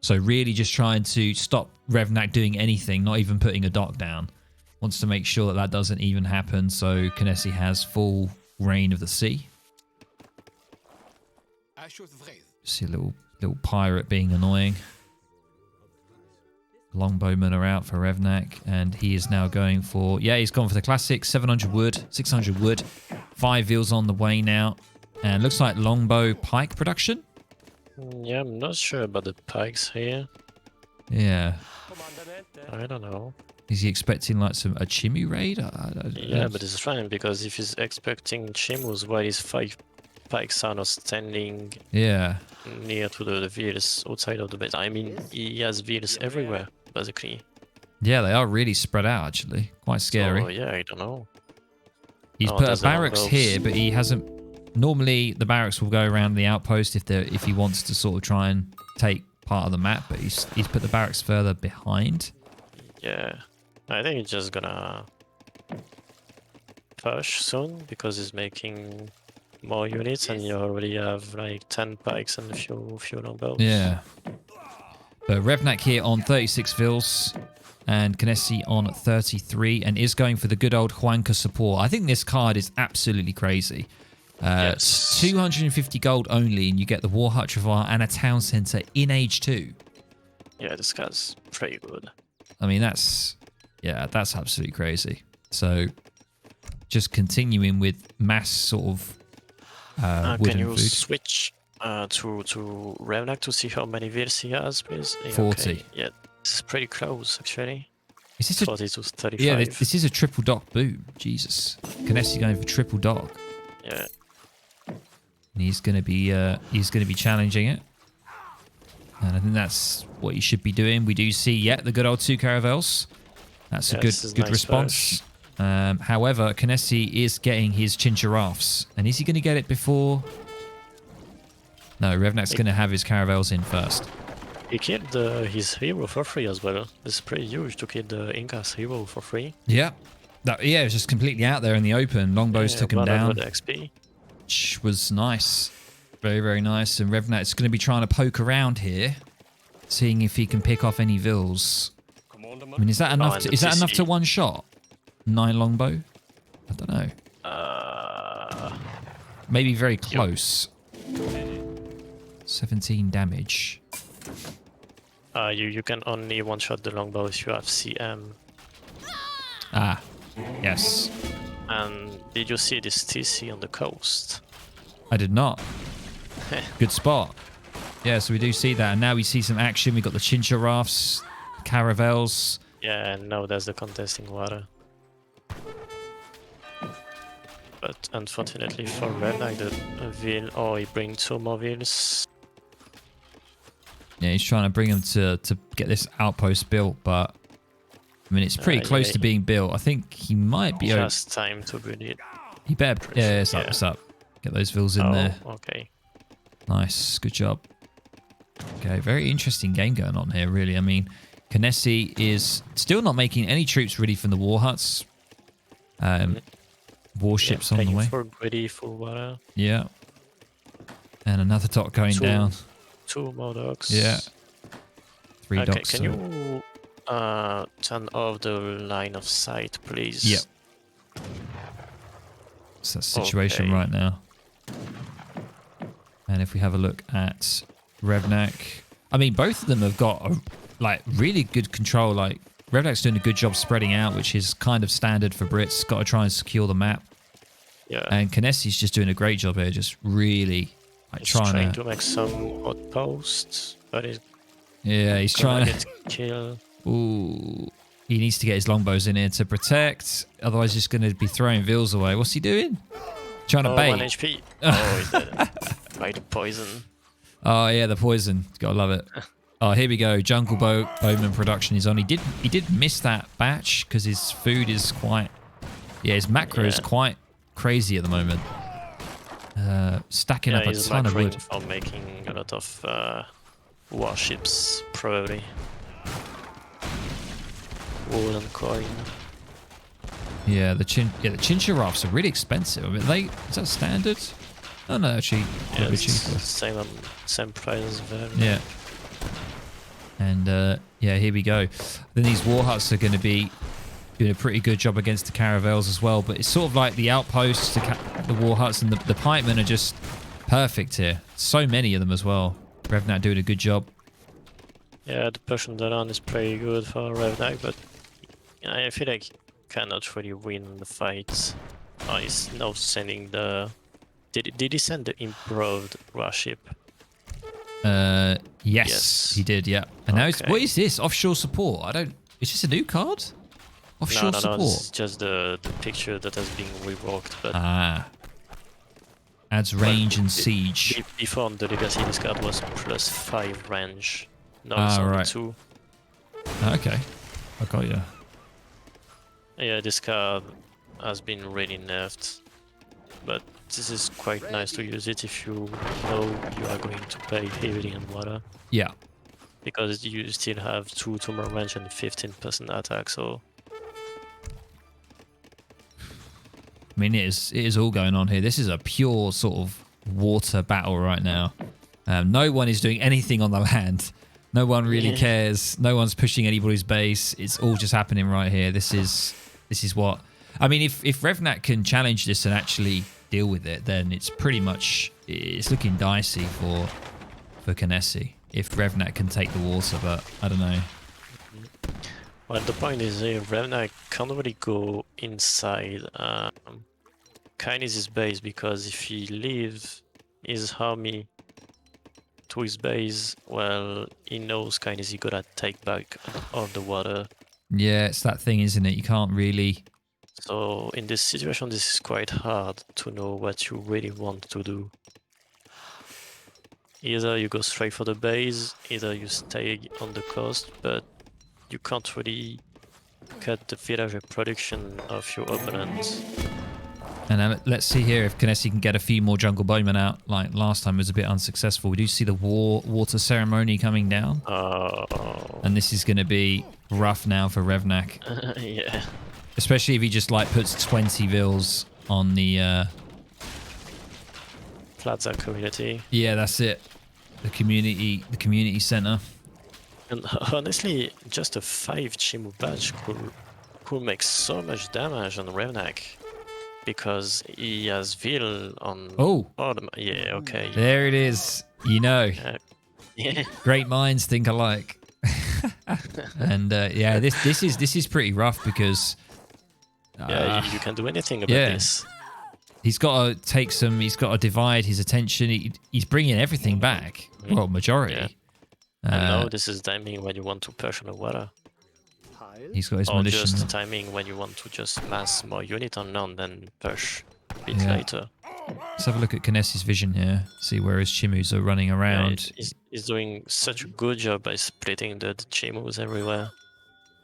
So really just trying to stop Revnak doing anything, not even putting a dock down. Wants to make sure that that doesn't even happen, so Kynesie has full reign of the sea. See a little pirate being annoying. Longbowmen are out for Revnak, and he is now going for... Yeah, he's gone for the classic 700 wood, 600 wood. 5 veals on the way now. And looks like longbow pike production. Yeah, I'm not sure about the pikes here. Yeah. I don't know. Is he expecting like a Chimu raid? Yeah, but it's fine, because if he's expecting Chimus, why is 5 pikes are not standing near to the veals outside of the base? I mean, he has veals everywhere, basically. Yeah, they are really spread out, actually. Quite scary. So, yeah, I don't know. He's put a barracks here, but he hasn't... Normally, the barracks will go around the outpost if he wants to sort of try and take part of the map, but he's put the barracks further behind. Yeah, I think he's just gonna push soon, because he's making more units, and you already have like 10 pikes and a few longbows. Yeah. But Revnak here on 36 vills, and Kynesie on 33, and is going for the good old Huanca support. I think this card is absolutely crazy. Yes. 250 gold only, and you get the War Hut Travail and a town centre in Age 2. Yeah, this guy's pretty good. I mean, that's absolutely crazy. So, just continuing with mass sort of wood can and you food. switch to Revnak to see how many vills he has, please? Yeah, 40. Okay. Yeah, this is pretty close, actually. Is this 40 to 35. Yeah, this is a triple dock boom. Jesus. Kynesie going for triple dock. Yeah. And he's going to be challenging it. And I think that's what he should be doing. We do see the good old 2 caravels. That's a good nice response. However, Kynesie is getting his Chincharaffs. And is he going to get it before? No, Revnak's going to have his caravels in first. He killed his hero for free as well. This is pretty huge to kill the Inca's hero for free. Yeah. It was just completely out there in the open. Longbows took him down. XP. Which was nice. Very, very nice. And Revnak's going to be trying to poke around here, seeing if he can pick off any vills. I mean, is that enough? Is that enough to one shot? 9 longbow? I don't know. Maybe very close. 17 damage. You can only one shot the longbow if you have CM. Ah, yes. And did you see this TC on the coast? I did not. Good spot. Yeah, so we do see that. And now we see some action. We got the Chincharaffs, caravels. Yeah, and now there's the contesting water. But unfortunately for Revnak, the Ville, he brings 2 more Villes. Yeah, he's trying to bring them to get this outpost built, but I mean, it's pretty close to being built. I think he might be... Just time to build it. He better... Yeah, it's up, it's up. Get those vills in there. Okay. Nice, good job. Okay, very interesting game going on here, really. I mean, Kynesie is still not making any troops ready from the war huts. Warships on the way. Ready for water. Yeah. And another dock going down. 2 more docks. Yeah. 3 docks. Can you turn off the line of sight, please? Yep. It's that situation Okay. right now. And if we have a look at Revnak, I mean, both of them have got like really good control. Like Revnak's doing a good job spreading out, which is kind of standard for Brits. Got to try and secure the map. Yeah. And Kynesie's just doing a great job here, just really like He's trying to make some outposts, but he's he's gonna trying to get killed. Ooh, he needs to get his longbows in here to protect. Otherwise, he's going to be throwing Vils away. What's he doing? Trying to bait. 1 HP. Oh, he's dead. By the poison. Oh yeah, the poison. Gotta love it. Oh, here we go. Jungle Bowman production is on. He did miss that batch because his food is quite. Yeah, his macro is quite crazy at the moment. Stacking up a ton of wood. For making a lot of warships, probably. Wool and coin. Yeah, the chincha rafts are really expensive. I mean, is that standard? Oh no, actually, Yeah, it's it's cheaper. same price as Revnak. Yeah. And yeah, here we go. Then these war huts are going to be doing a pretty good job against the caravels as well. But it's sort of like the outposts, the war huts, and the pikemen are just perfect here. So many of them as well. Revnak doing a good job. Yeah, the Persian Dalan is pretty good for Revnak, but I feel like he cannot really win the fight. Oh, he's now sending the... Did he send the improved warship? Yes, he did, yeah. And now what is this? Offshore support? Is this a new card? Offshore support? No, this is just the picture that has been reworked, but... Adds range and siege. Before on the Legacy, this card was +5 range. Now it's only 2. Okay, I got you. Yeah, this card has been really nerfed, but this is quite nice to use it if you know you are going to play heavily in water. Yeah. Because you still have 2 tumor range and 15% attack, so... I mean, it is all going on here. This is a pure sort of water battle right now. No one is doing anything on the land. No one really cares. No one's pushing anybody's base. It's all just happening right here. This is what... I mean, if Revnak can challenge this and actually deal with it, then it's pretty much... It's looking dicey for Kynesie. If Revnak can take the water, but I don't know. Well, the point is here, Revnak can't really go inside Kynesie's base, because if he leaves his army to his base, well, he knows Kynesie gonna take back all the water. Yeah, it's that thing, isn't it? You can't really... So in this situation, this is quite hard to know what you really want to do. Either you go straight for the base, either you stay on the coast, but you can't really cut the villager production of your opponents. And let's see here if Kynesie can get a few more jungle bowmen out. Like last time, it was a bit unsuccessful. We do see the water ceremony coming down. Oh. And this is going to be rough now for Revnak. Yeah. Especially if he just like puts 20 Vils on the... Plaza community. Yeah, that's it. The community center. And honestly, just a 5 Chimu badge could make so much damage on Revnak. Because he has Vil on... Oh! Yeah, okay. There it is. You know. Yeah. Great minds think alike. And yeah, this is pretty rough because... yeah, you can't do anything about this. He's got to divide his attention. He's bringing everything back. Well, majority. Yeah. And now this is timing when you want to push on the water. He's got his or militia. just timing when you want to just mass more unit on land and push a bit later. Let's have a look at Kynesie's vision here. See where his Chimus are running around. Yeah, he's doing such a good job by splitting the Chimus everywhere.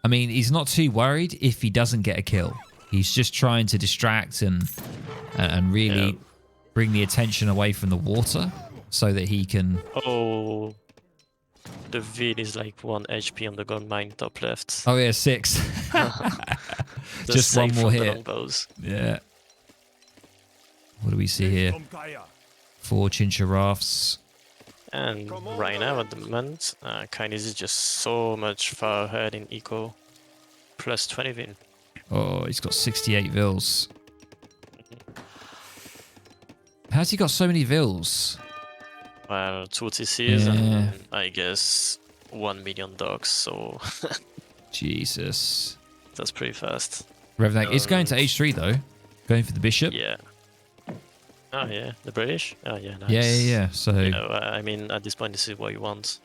I mean, he's not too worried if he doesn't get a kill. He's just trying to distract and really bring the attention away from the water so that he can... Oh, the Vil is like 1 HP on the gold mine top left. Oh yeah, 6. Just one more hit. Yeah. What do we see here? 4 Chincha rafts. And right now at the moment, Kynesie is just so much far ahead in eco. Plus 20 Vil. Oh, he's got 68 Vils. How's he got so many vills? Well, 2 TCs and I guess 1 million dogs, so Jesus. that's pretty fast. Revnak is going to H3 though. Going for the bishop. Yeah. Oh yeah, the British? Oh yeah, nice. Yeah. So I mean, at this point, this is what you want.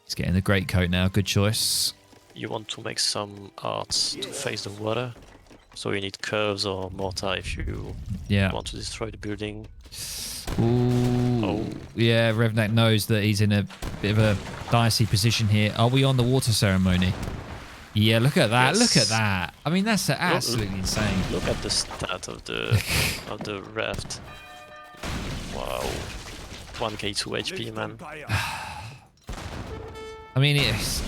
he's getting the great coat now. Good choice. You want to make some arts to face the water. So you need curves or mortar if you want to destroy the building. Ooh. Oh. Yeah, Revnak knows that he's in a bit of a dicey position here. Are we on the water ceremony? Yeah, look at that. Yes. Look at that. I mean, that's absolutely insane. Look at the stat of the of the raft. Wow. 1k 2 HP, man. I mean, it's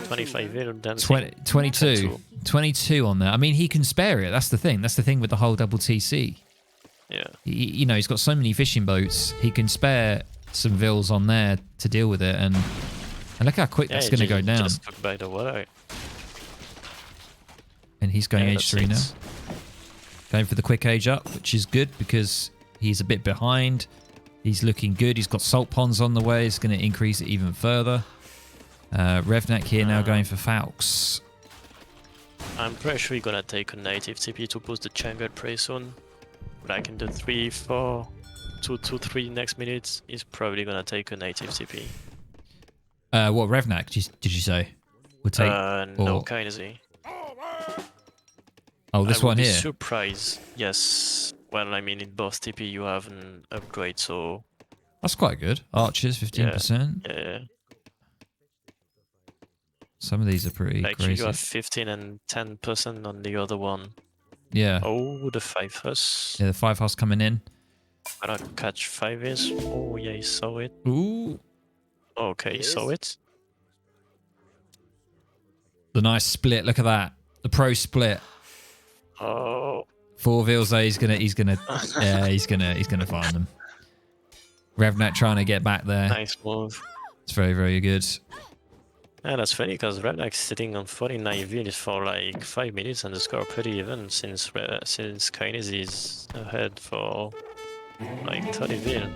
25 vil, then 22 on there. I mean, he can spare it. That's the thing. That's the thing with the whole double TC. Yeah. You know, he's got so many fishing boats. He can spare some vills on there to deal with it. And look how quick that's going to go down. Just took by the water. And he's going H3 now. Going for the quick age up, which is good because he's a bit behind. He's looking good. He's got salt ponds on the way. It's going to increase it even further. Revnak here now going for Falx. I'm pretty sure you're going to take a native TP to boost the jungle pretty soon. Like in the 3, 4, 2, 2, 3 next minutes, he's probably going to take a native TP. What, Revnak, did you say? Would take, no, Kynesie. Oh, this one here? Surprise. Yes. Well, I mean, in both TP you have an upgrade, so... That's quite good. Archers, 15%. Yeah. Some of these are pretty Actually, crazy. you have 15 and 10% on the other one. Yeah. Oh, the 5 huss. Yeah, the 5 huss coming in. Gonna catch 5 is. Oh, yeah, he saw it. Ooh. Okay, he saw it. The nice split. Look at that. The pro split. Oh. 4 vills though. He's gonna find them. Revnak trying to get back there. Nice move. It's very, very good. Yeah, that's funny because Revnak's sitting on 49 vills for like 5 minutes and the score pretty even since Kynesie is ahead for like 30 vil.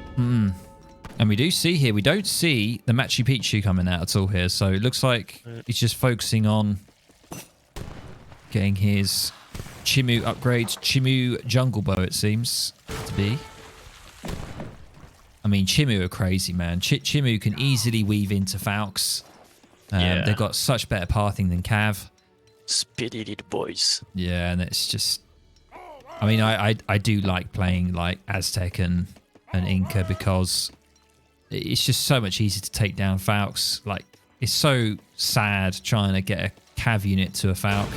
And we do see here, we don't see the Machu Picchu coming out at all here. So it looks like he's just focusing on getting his Chimu upgrades. Chimu jungle bow, it seems to be. I mean, Chimu are crazy, man. Chimu can easily weave into Falx. They've got such better pathing than Cav. Speedy little boys. Yeah, and it's just... I mean, I do like playing like Aztec and Inca because it's just so much easier to take down Falx. Like, it's so sad trying to get a Cav unit to a Falc.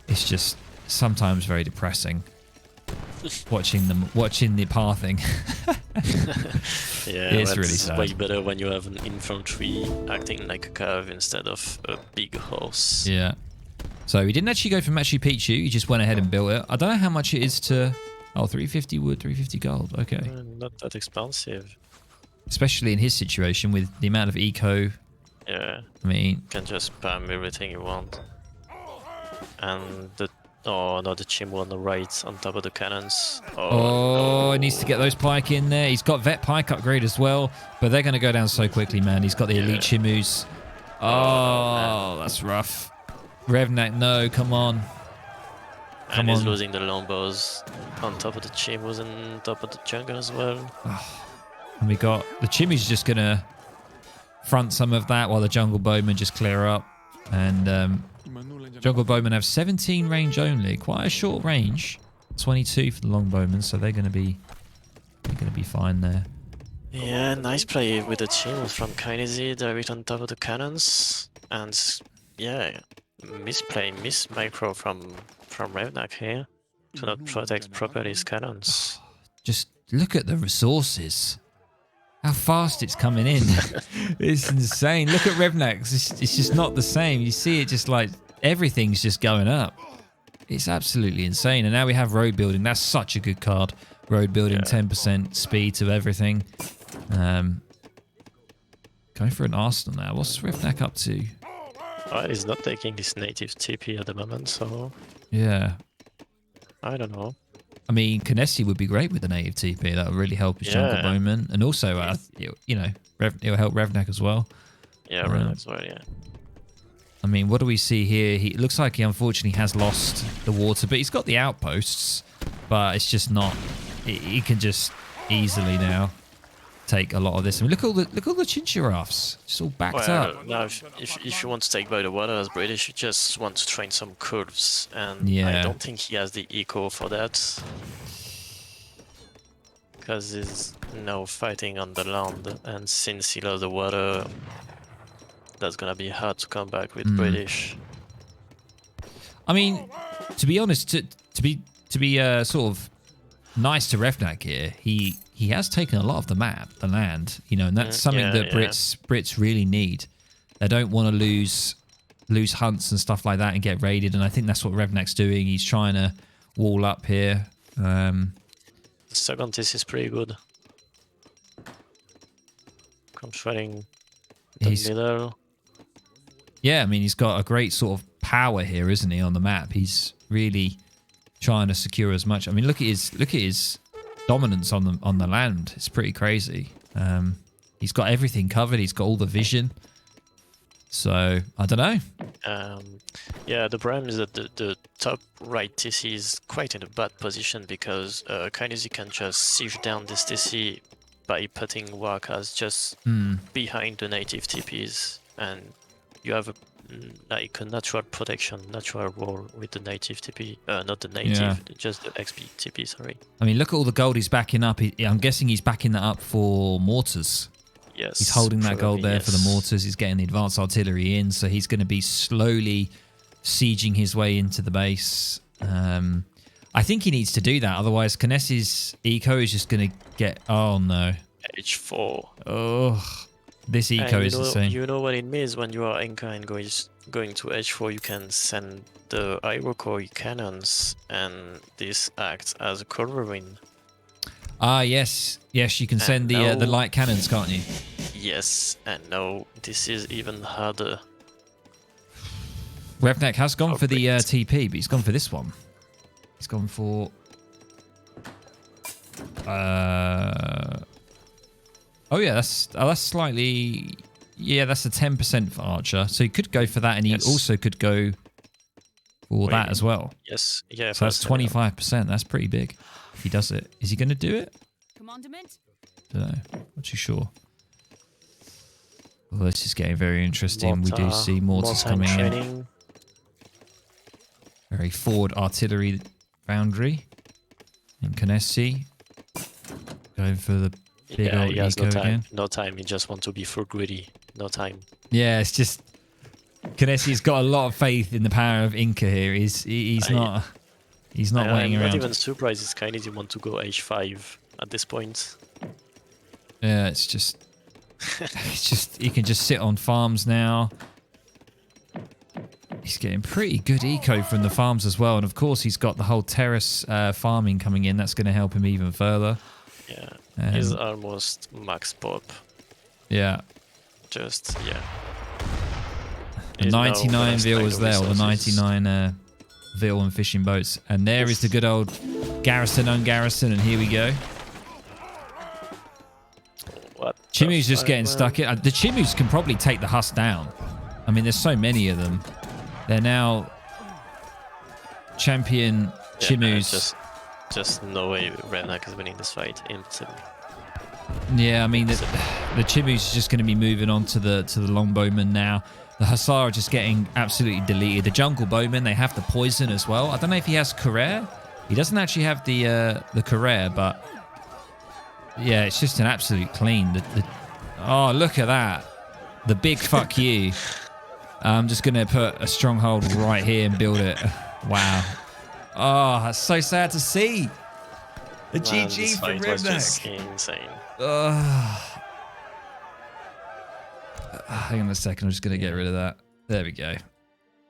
It's just sometimes very depressing watching the pathing. Yeah, it's really sad. Way better when you have an infantry acting like a Cav instead of a big horse. Yeah. So he didn't actually go for Machu Picchu. He just went ahead and built it. I don't know how much it is to... Oh, 350 wood, 350 gold. Okay. Not that expensive. Especially in his situation with the amount of eco. Yeah. I mean... You can just spam everything you want. And the... Oh, no, the Chimu on the right on top of the cannons. Oh, he needs to get those pike in there. He's got vet pike upgrade as well, but they're going to go down so quickly, man. He's got the elite Chimus. Oh, that's rough. Revnak, no, come on. And he's losing the longbows on top of the Chimus and top of the jungle as well. And we got the Chimu's just going to front some of that while the jungle bowmen just clear up. And jungle bowmen have 17 range only, quite a short range. 22 for the long bowmen, so they're going to be fine there. Yeah, nice play with the Chimus from Kynesie, direct on top of the cannons, and yeah, miss micro from Revnak here to not protect properly his cannons. Just look at the resources. How fast it's coming in. It's insane. Look at Revnak. It's just not the same. You see it just like everything's just going up. It's absolutely insane. And now we have road building. That's such a good card. Road building, 10% speed to everything. Going for an Arsenal now. What's Revnak up to? Well, he's not taking this native TP at the moment, so... Yeah. I don't know. I mean, Kynesie would be great with the native TP. That would really help his jungle bowman, and also, you know, it'll help Revnak as well. Yeah, Revnak as well. Yeah. I mean, what do we see here? It looks like he unfortunately has lost the water, but he's got the outposts. But it's just not. He can just easily now take a lot of this. I mean, look all the chinchiraffes, just all backed up. Now, if you want to take by the water as British, you just want to train some curves, and Yeah. I don't think he has the eco for that, because he's now fighting on the land, and since he lost the water, that's gonna be hard to come back with British. I mean, to be honest, to be sort of nice to Revnak here, he has taken a lot of the map, the land, you know, and that's something that Brits really need. They don't want to lose hunts and stuff like that and get raided, and I think that's what Revnak's doing. He's trying to wall up here. The second is pretty good. Controlling the middle. Yeah, I mean, he's got a great sort of power here, isn't he, on the map? He's really trying to secure as much. I mean, look at his dominance on the land. It's pretty crazy. He's got everything covered. He's got all the vision. So I don't know. Yeah, the problem is that the top right TC is quite in a bad position because Kynesie can just siege down this TC by putting Wakas just behind the native TPs, and you have like a natural protection, natural wall with the native TP, not the native, just the XP TP, sorry. I mean, look at all the gold he's backing up. I'm guessing he's backing that up for mortars. Yes. He's holding that gold there for the mortars. He's getting the advanced artillery in, so he's going to be slowly sieging his way into the base. I think he needs to do that, otherwise Kynesie's eco is just going to get... Oh, no. H4. Oh, this eco is insane. You know what it means when you are Aykin and going to H4, you can send the Iroquois cannons, and this acts as a covering. Ah, yes. Yes, you can send the light cannons, can't you? Yes, and now this is even harder. Revnak has gone for the TP, but he's gone for this one. He's gone for... Oh, yeah, that's slightly... Yeah, that's a 10% for Archer. So he could go for that, and he also could go for that as well. Yes, yeah. So that's 25%. That's pretty big if he does it. Is he going to do it? Commandment? Don't know. Not too sure. Well, this is getting very interesting. We do see mortars coming in. Very forward artillery foundry. And Kynesie going for the big old he has eco again. No time. He just wants to be full greedy. No time. Yeah, it's just Kynesie's got a lot of faith in the power of Inca here. He's not waiting around. I'm not even surprised this Kynesie want to go H5 at this point. Yeah, it's just he can just sit on farms now. He's getting pretty good eco from the farms as well, and of course he's got the whole terrace farming coming in. That's going to help him even further. Yeah, he's almost max pop. Yeah. Just, yeah. The 99 veal was there, or the 99 veal and fishing boats. And there is the good old garrison, ungarrison, and here we go. What? Chimu's just getting stuck in. The Chimus can probably take the husk down. I mean, there's so many of them. They're now champion Chimus. Just no way Revnak is winning this fight. Impossible. Yeah, I mean, the Chimu's just going to be moving on to the longbowmen now. The Hussar are just getting absolutely deleted. The jungle bowmen, they have the poison as well. I don't know if he has career. He doesn't actually have the career, but yeah, it's just an absolute clean. Oh, look at that. The big fuck you. I'm just going to put a stronghold right here and build it. Wow. Oh, that's so sad to see. The GG for Revnak. Insane. Hang on a second. I'm just going to get rid of that. There we go.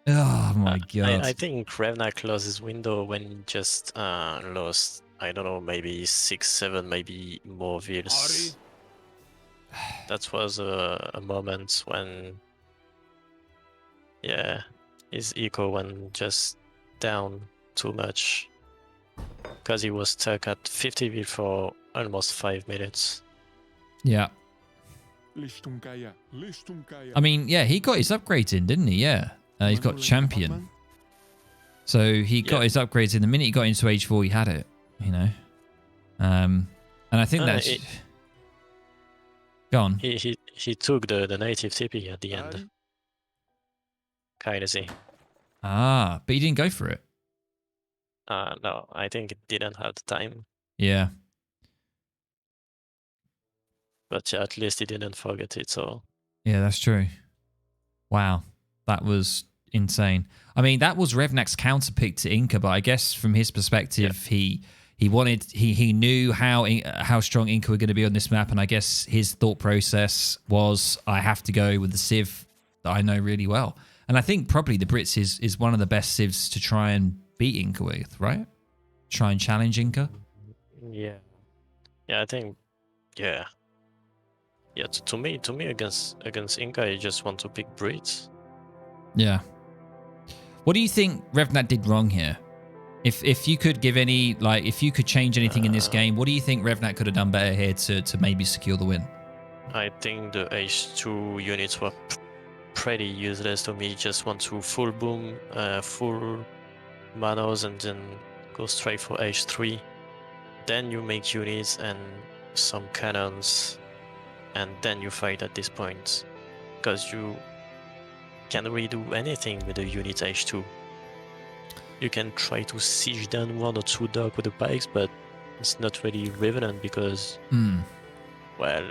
Oh, my God. I think Revnak lost his window when he just lost, I don't know, maybe 6, 7, maybe more vills. That was a moment when, yeah, his eco went just down too much. because he was stuck at 50 vil for almost 5 minutes. Yeah. I mean, yeah, he got his upgrades in, didn't he? Yeah. He's got champion. So he got his upgrades in. The minute he got into H4, he had it, you know. And I think that's... Go on. He took the native TP at the end. Kynesie. Ah, but he didn't go for it. No, I think it didn't have the time. Yeah. But yeah, at least he didn't forget it, so... Yeah, that's true. Wow. That was insane. I mean, that was Revnak's counter pick to Inca, but I guess from his perspective, he knew how strong Inca were going to be on this map, and I guess his thought process was, I have to go with the Civ that I know really well. And I think probably the Brits is one of the best Civs to try and beat Inca with, right? Try and challenge Inca. Yeah. Yeah, I think, yeah. Yeah, to me against Inca, you just want to pick Brits. Yeah. What do you think Revnak did wrong here? If you could give any, like, if you could change anything in this game, what do you think Revnak could have done better here to maybe secure the win? I think the H2 units were pretty useless to me. Just want to full boom, full manos, and then go straight for H3. Then you make units and some cannons, and then you fight at this point, because you can't really do anything with the unit H2. You can try to siege down 1 or 2 dock with the pikes, but it's not really relevant because, well,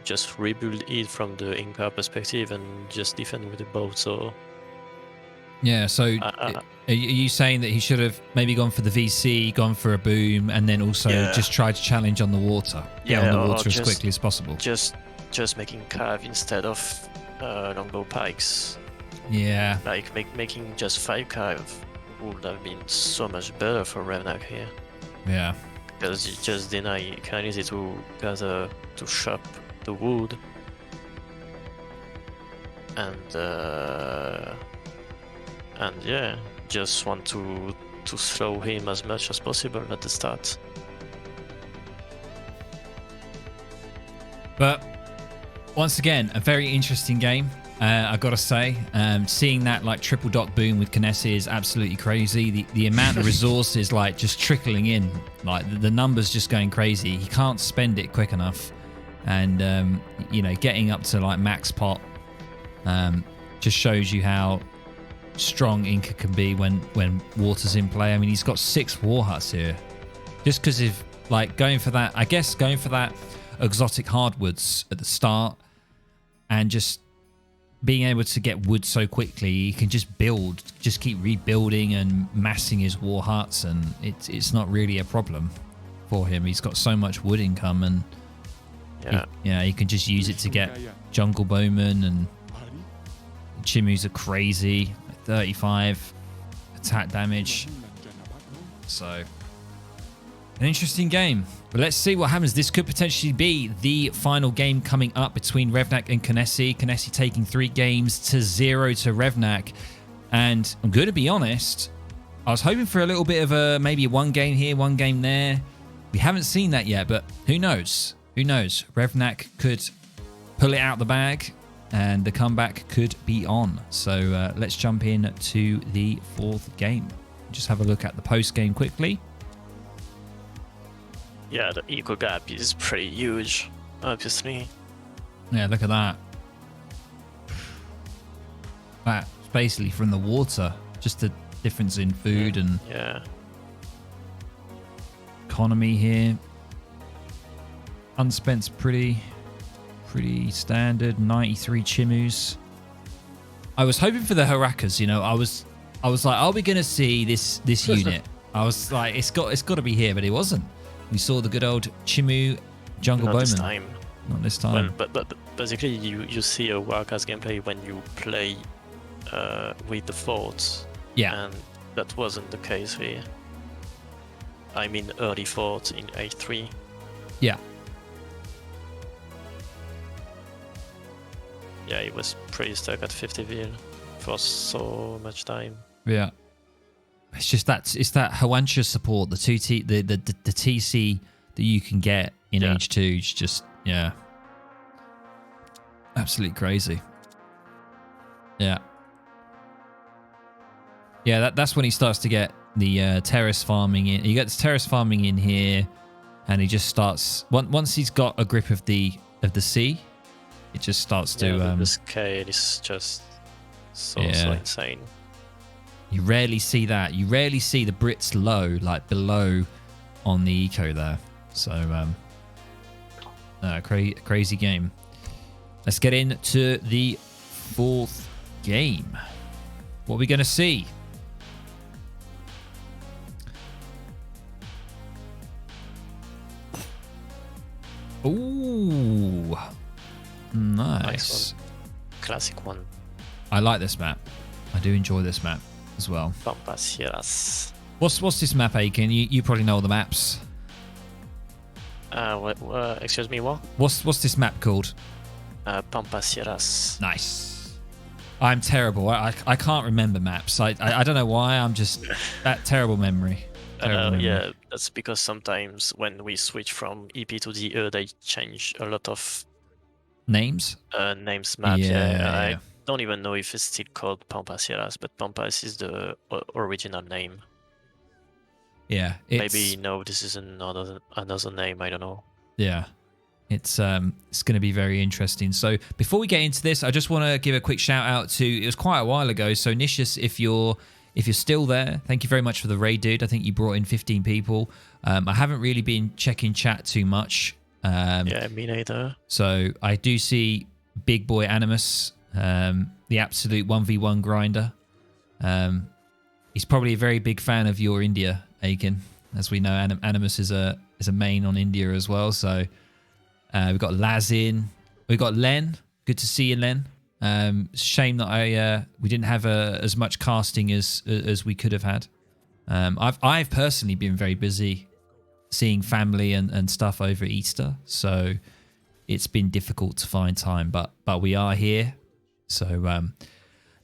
just rebuild it from the Inca perspective and just defend with the boat. So yeah, so are you saying that he should have maybe gone for the VC, gone for a boom, and then also just tried to challenge on the water, get on the water as quickly as possible? Just making cav instead of longbow pikes. Yeah, like making just 5 cav would have been so much better for Revnak here. Yeah, because you just deny Kynesie to gather, to shop the wood, and yeah, just want to slow him as much as possible at the start. But once again, a very interesting game. I gotta say, seeing that like triple dock boom with Kynesie is absolutely crazy. The amount of resources like just trickling in, like the numbers just going crazy. He can't spend it quick enough, and you know, getting up to like max pot just shows you how strong Inca can be when water's in play. I mean, he's got 6 war huts here, just because of like going for that. I guess going for that exotic hardwoods at the start, and just being able to get wood so quickly, he can just keep rebuilding and massing his war huts, and it's not really a problem for him. He's got so much wood income, and he can just use it to get jungle bowmen, and Chimus are crazy, 35 attack damage. So an interesting game. But let's see what happens. This could potentially be the final game coming up between Revnak and Kynesie. Kynesie taking 3-0 to Revnak. And I'm going to be honest, I was hoping for a little bit of maybe 1 game here, 1 game there. We haven't seen that yet, but who knows? Who knows? Revnak could pull it out the bag, and the comeback could be on. So let's jump in to the 4th game. Just have a look at the post game quickly. Yeah, the eco gap is pretty huge, obviously. Yeah, look at that. That's basically from the water. Just the difference in food and economy here. Unspent's pretty standard. 93 Chimus. I was hoping for the Harakas. You know, I was like, are we going to see this unit? I was like, it's got to be here, but it wasn't. We saw the good old Chimu jungle bowman. Not this time. Well, but basically, you see a Warcast gameplay when you play with the forts. Yeah. And that wasn't the case here. I mean, early forts in H3. Yeah. Yeah, he was pretty stuck at 50 vil for so much time. Yeah. It's just it's that Hwansha support, the the TC that you can get in H2. It's just absolutely crazy. Yeah. Yeah, that's when he starts to get the terrace farming in. He gets terrace farming in here, and he just starts once he's got a grip of the sea, it just starts to. The scale is just so insane. You rarely see that. You rarely see the Brits low, like below, on the eco there. So, crazy game. Let's get into the fourth game. What are we going to see? Ooh, nice one. Classic one. I like this map. I do enjoy this map as well. Pampas Sierras. What's this map, Aykin? You probably know all the maps. Excuse me, what? What's this map called? Pampas Sierras. Nice. I'm terrible. I can't remember maps. I don't know why. I'm just that terrible memory. Yeah, that's because sometimes when we switch from EP to DE, they change a lot of names. Names map. I don't even know if it's still called Pampas Sierras, but Pampas is the original name. Yeah. Maybe this is another name. I don't know. Yeah. It's going to be very interesting. So before we get into this, I just want to give a quick shout out to, it was quite a while ago. So Nicious, if you're still there, thank you very much for the raid, dude. I think you brought in 15 people. I haven't really been checking chat too much. Yeah, me neither. So I do see Big Boy Animus, the absolute 1v1 grinder. He's probably a very big fan of your India, Aykin. As we know, Animus is a main on India as well. So we've got Laz in. We've got Len. Good to see you, Len. Shame that we didn't have as much casting as we could have had. I've personally been very busy seeing family and stuff over Easter, so it's been difficult to find time. But we are here, so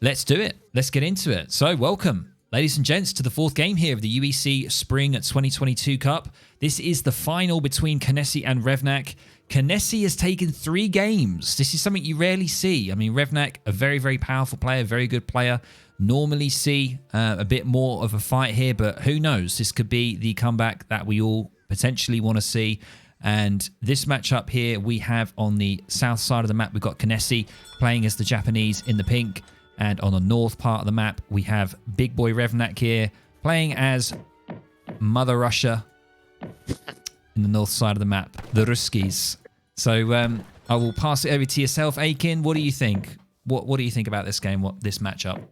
let's do it. Let's get into it. So welcome, ladies and gents, to the fourth game here of the UEC Spring 2022 Cup. This is the final between Kynesie and Revnak. Kynesie has taken 3 games. This is something you rarely see. I mean, Revnak, a very, very powerful player, very good player. Normally see a bit more of a fight here, but who knows? This could be the comeback that we all potentially want to see. And this matchup here, we have on the south side of the map, we've got Kynesie playing as the Japanese in the pink. And on the north part of the map, we have Big Boy Revnak here playing as Mother Russia in the north side of the map, the Ruskies. So I will pass it over to yourself, Aykin. What do you think? What do you think about this game? This matchup?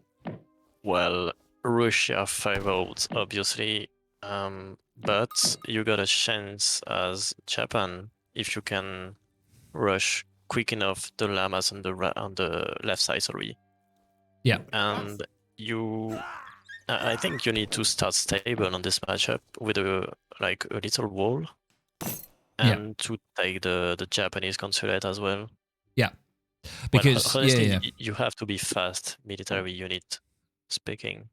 Well, Russia favored, obviously, but you got a chance as Japan if you can rush quick enough the llamas on the left side, sorry. Yeah. And I think you need to start stable on this matchup with a little wall. And to take the Japanese consulate as well. Yeah. Because honestly, you have to be fast, military unit speaking.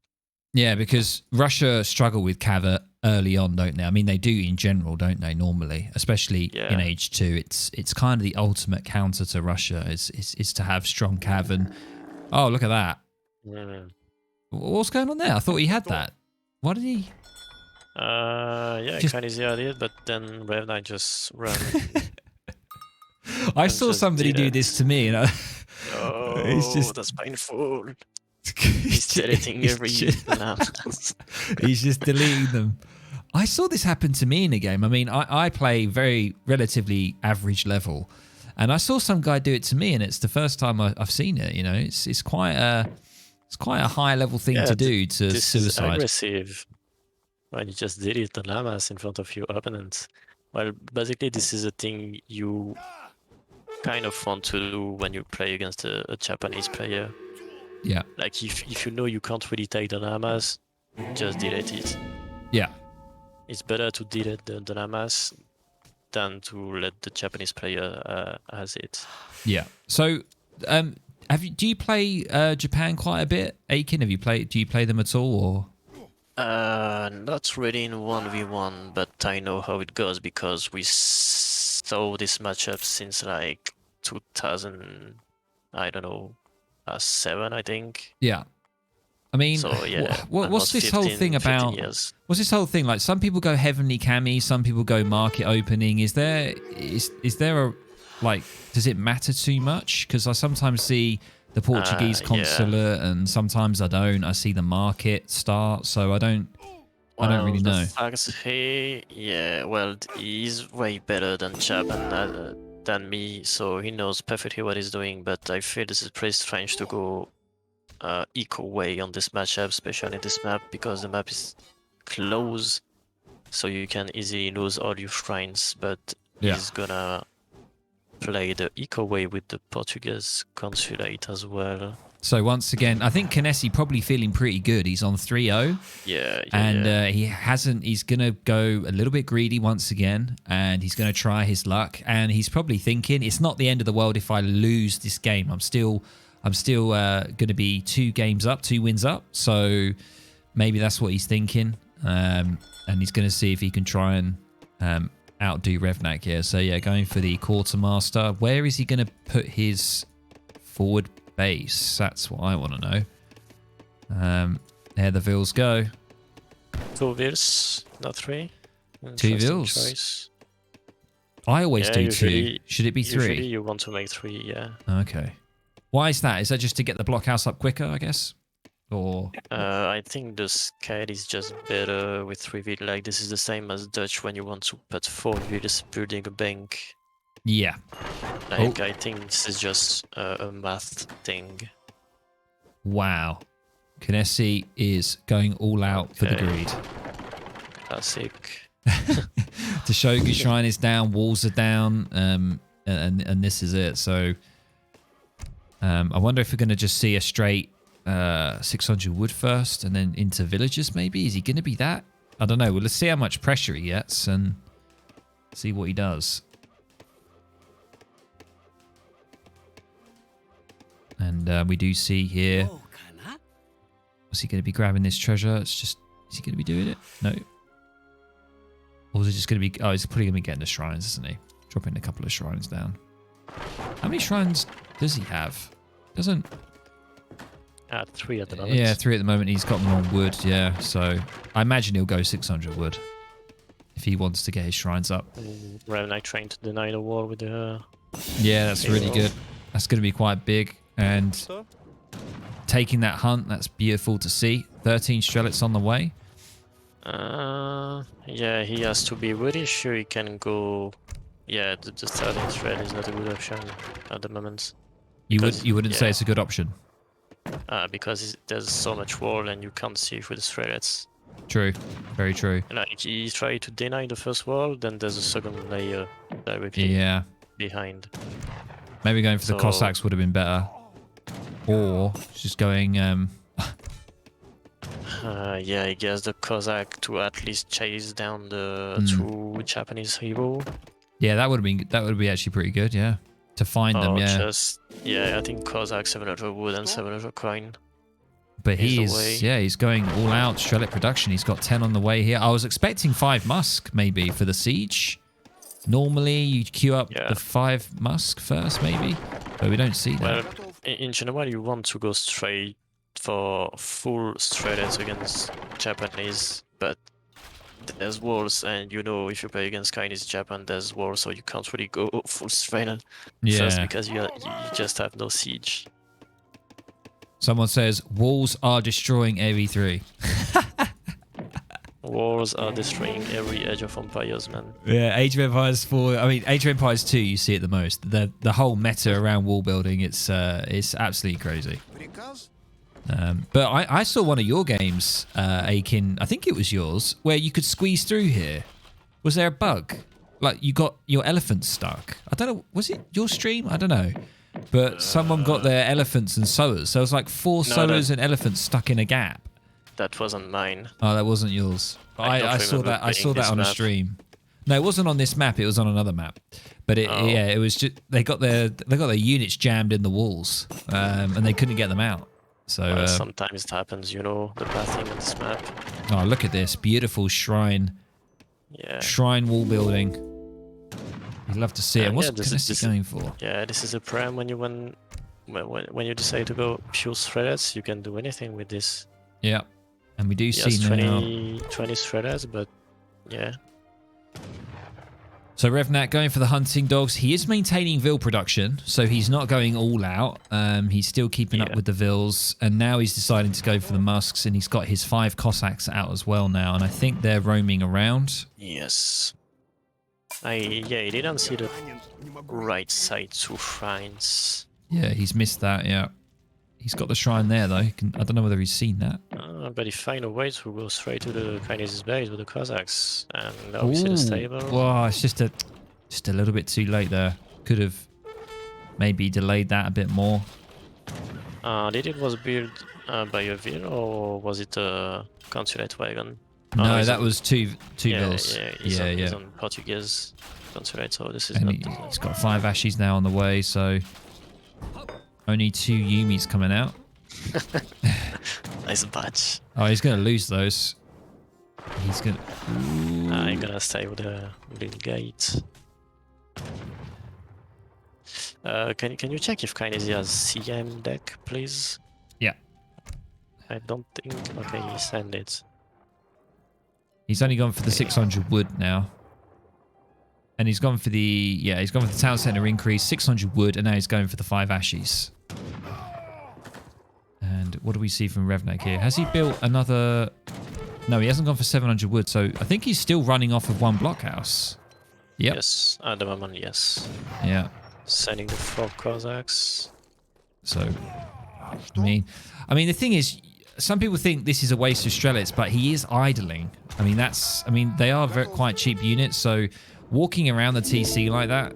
Yeah, because Russia struggle with Cav early on, don't they? I mean, they do in general, don't they, normally? Especially in H2. It's kind of the ultimate counter to Russia is to have strong Cav. And oh, look at that. What's going on there? I thought he had that. Why did he... Kynesie had it, but then Revnak just ran. I saw somebody do this to me, and that's painful. He's deleting every He's just deleting them. I saw this happen to me in a game. I mean, I play very relatively average level, and I saw some guy do it to me, and it's the first time I've seen it. You know, it's quite a high level thing to do to suicide. Aggressive. When you just delete the llamas in front of your opponents. Well, basically, this is a thing you kind of want to do when you play against a Japanese player. Yeah. Like, if you know you can't really take the llamas, just delete it. Yeah. It's better to delete the llamas than to let the Japanese player has it. Yeah. So, do you play Japan quite a bit, Aykin? Do you play them at all, or? Not really in 1v1, but I know how it goes because we saw this matchup since like 2000, I don't know, 7, I think. Yeah. I mean, So yeah, what's almost this whole 15, thing 15 about? years. What's this whole thing like? Some people go heavenly cami, some people go market opening. Is there a like? Does it matter too much? Because I sometimes see the Portuguese Yeah. consulate, and sometimes I don't. I see the market start, so I don't really The know. fact well, he's way better than Chab and than me, so he knows perfectly what he's doing. But I feel this is pretty strange to go equal way on this matchup, especially this map, because the map is close, so you can easily lose all your shrines. But Yeah. he's gonna play the eco way with the Portuguese consulate as well. So once again, I think Kynesie probably feeling pretty good. He's on 3-0. Yeah. He's going to go a little bit greedy once again, and he's going to try his luck. And he's probably thinking, it's not the end of the world if I lose this game. I'm still going to be 2 wins up. So maybe that's what he's thinking. And he's going to see if he can try and outdo Revnak here. So yeah, going for the quartermaster. Where is he going to put his forward base? That's what I want to know. There the Vils go. 2 Vils, not 3. 2 Vils. Choice. I always do usually, 2. Should it be 3? Usually you want to make 3, yeah. Okay. Why is that? Is that just to get the blockhouse up quicker, I guess? Or I think the scale is just better with 3 Vils. Like, this is the same as Dutch when you want to put 4 Vils building a bank. yeah. Like, I think this is just a math thing. Wow. Kynesie is going all out for the greed. Classic. The Shogu Shrine is down, walls are down, and this is it. So I wonder if we're going to just see a straight 600 wood first and then into villages maybe. Is he going to be that? I don't know. Well, let's see how much pressure he gets and see what he does. And we do see here. Was he going to be grabbing this treasure? It's just, is he going to be doing it? No. Or is it just going to be, oh, he's probably going to be getting the shrines, isn't he? Dropping a couple of shrines down. How many shrines does he have? Doesn't... 3 at the moment. Yeah, 3 at the moment. He's got them on wood, yeah. So I imagine he'll go 600 wood if he wants to get his shrines up. Revnak trying to deny the wall with the... Yeah, that's really good. That's going to be quite big. And taking that hunt, that's beautiful to see. 13 strelets on the way. Yeah, he has to be really sure he can go... Yeah, the 13 strel is not a good option at the moment. You wouldn't say it's a good option? Because there's so much wall and you can't see with the strelets. True. Very true. Like, he tried to deny the first wall, then there's a second layer directly behind. Maybe going for the Cossacks would have been better. Or just going... yeah, I guess the Cossack to at least chase down the 2 Japanese hero. Yeah, that would be actually pretty good, yeah. To find them, yeah. Yeah, I think Cossack 700 wood and 700 coin. But he's going all out Strellet production. He's got 10 on the way here. I was expecting 5 Musk maybe for the siege. Normally you queue up the 5 Musk first maybe, but we don't see that. Well, in general you want to go straight for full Strelets against Japanese, but there's walls, and you know if you play against Kynesie Japan, there's walls, so you can't really go full Strellet first because you just have no siege. Someone says walls are destroying AV3. Walls are destroying every Age of Empires, man. Yeah, Age of Empires 4. I mean, Age of Empires 2. You see it the most. The whole meta around wall building. It's absolutely crazy. But I saw one of your games, Aykin. I think it was yours, where you could squeeze through here. Was there a bug? Like you got your elephant stuck. I don't know. Was it your stream? I don't know. But someone got their elephants and sowers. So it was like 4 sowers and elephants stuck in a gap. That wasn't mine. Oh, that wasn't yours. I saw that. I saw that on a stream. No, it wasn't on this map. It was on another map. But it was just they got their units jammed in the walls, and they couldn't get them out. So sometimes it happens, you know, the pathing on this map. oh, look at this beautiful shrine. Yeah. Shrine wall building. You'd love to see it. What's Kynesie going for? Yeah, this is a prem when you decide to go pure threads, you can do anything with this. Yeah. And we do see Yes, now 20 threads, but yeah. So Revnak going for the hunting dogs. He is maintaining veal production, so he's not going all out. He's still keeping up with the veals, and now he's deciding to go for the musks, and he's got his 5 Cossacks out as well now, and I think they're roaming around. Yes. He didn't see the right side 2 shrines. Yeah, he's missed that, yeah. He's got the shrine there, though. I don't know whether he's seen that. But he found a way to go straight to the Kynesie's base with the Cossacks. And now we see the stable. Wow, it's just a little bit too late there. Could have maybe delayed that a bit more. Did it was built by a veal, or was it a consulate wagon? No, that was two veals. Yeah, he's on Portuguese consulate, so this is not... He's got 5 Ashies now on the way, so... Only 2 Yumis coming out. Nice batch. Oh, he's going to lose those. He's going to... I'm going to stay with the little gate. Can you check if Kynesie has CM deck, please? Yeah. I don't think... Okay, he sent it. He's only gone for the 600 wood now. And he's gone for the... Yeah, he's gone for the town centre increase, 600 wood, and now he's going for the 5 Ashies. And what do we see from Revnak here? Has he built another... No, he hasn't gone for 700 wood, so I think he's still running off of 1 blockhouse. Yep. Yes, at the moment, yes. Yeah. Sending the 4 Cossacks. So, I mean, the thing is, some people think this is a waste of Strelets, but he is idling. They are quite cheap units, so walking around the TC like that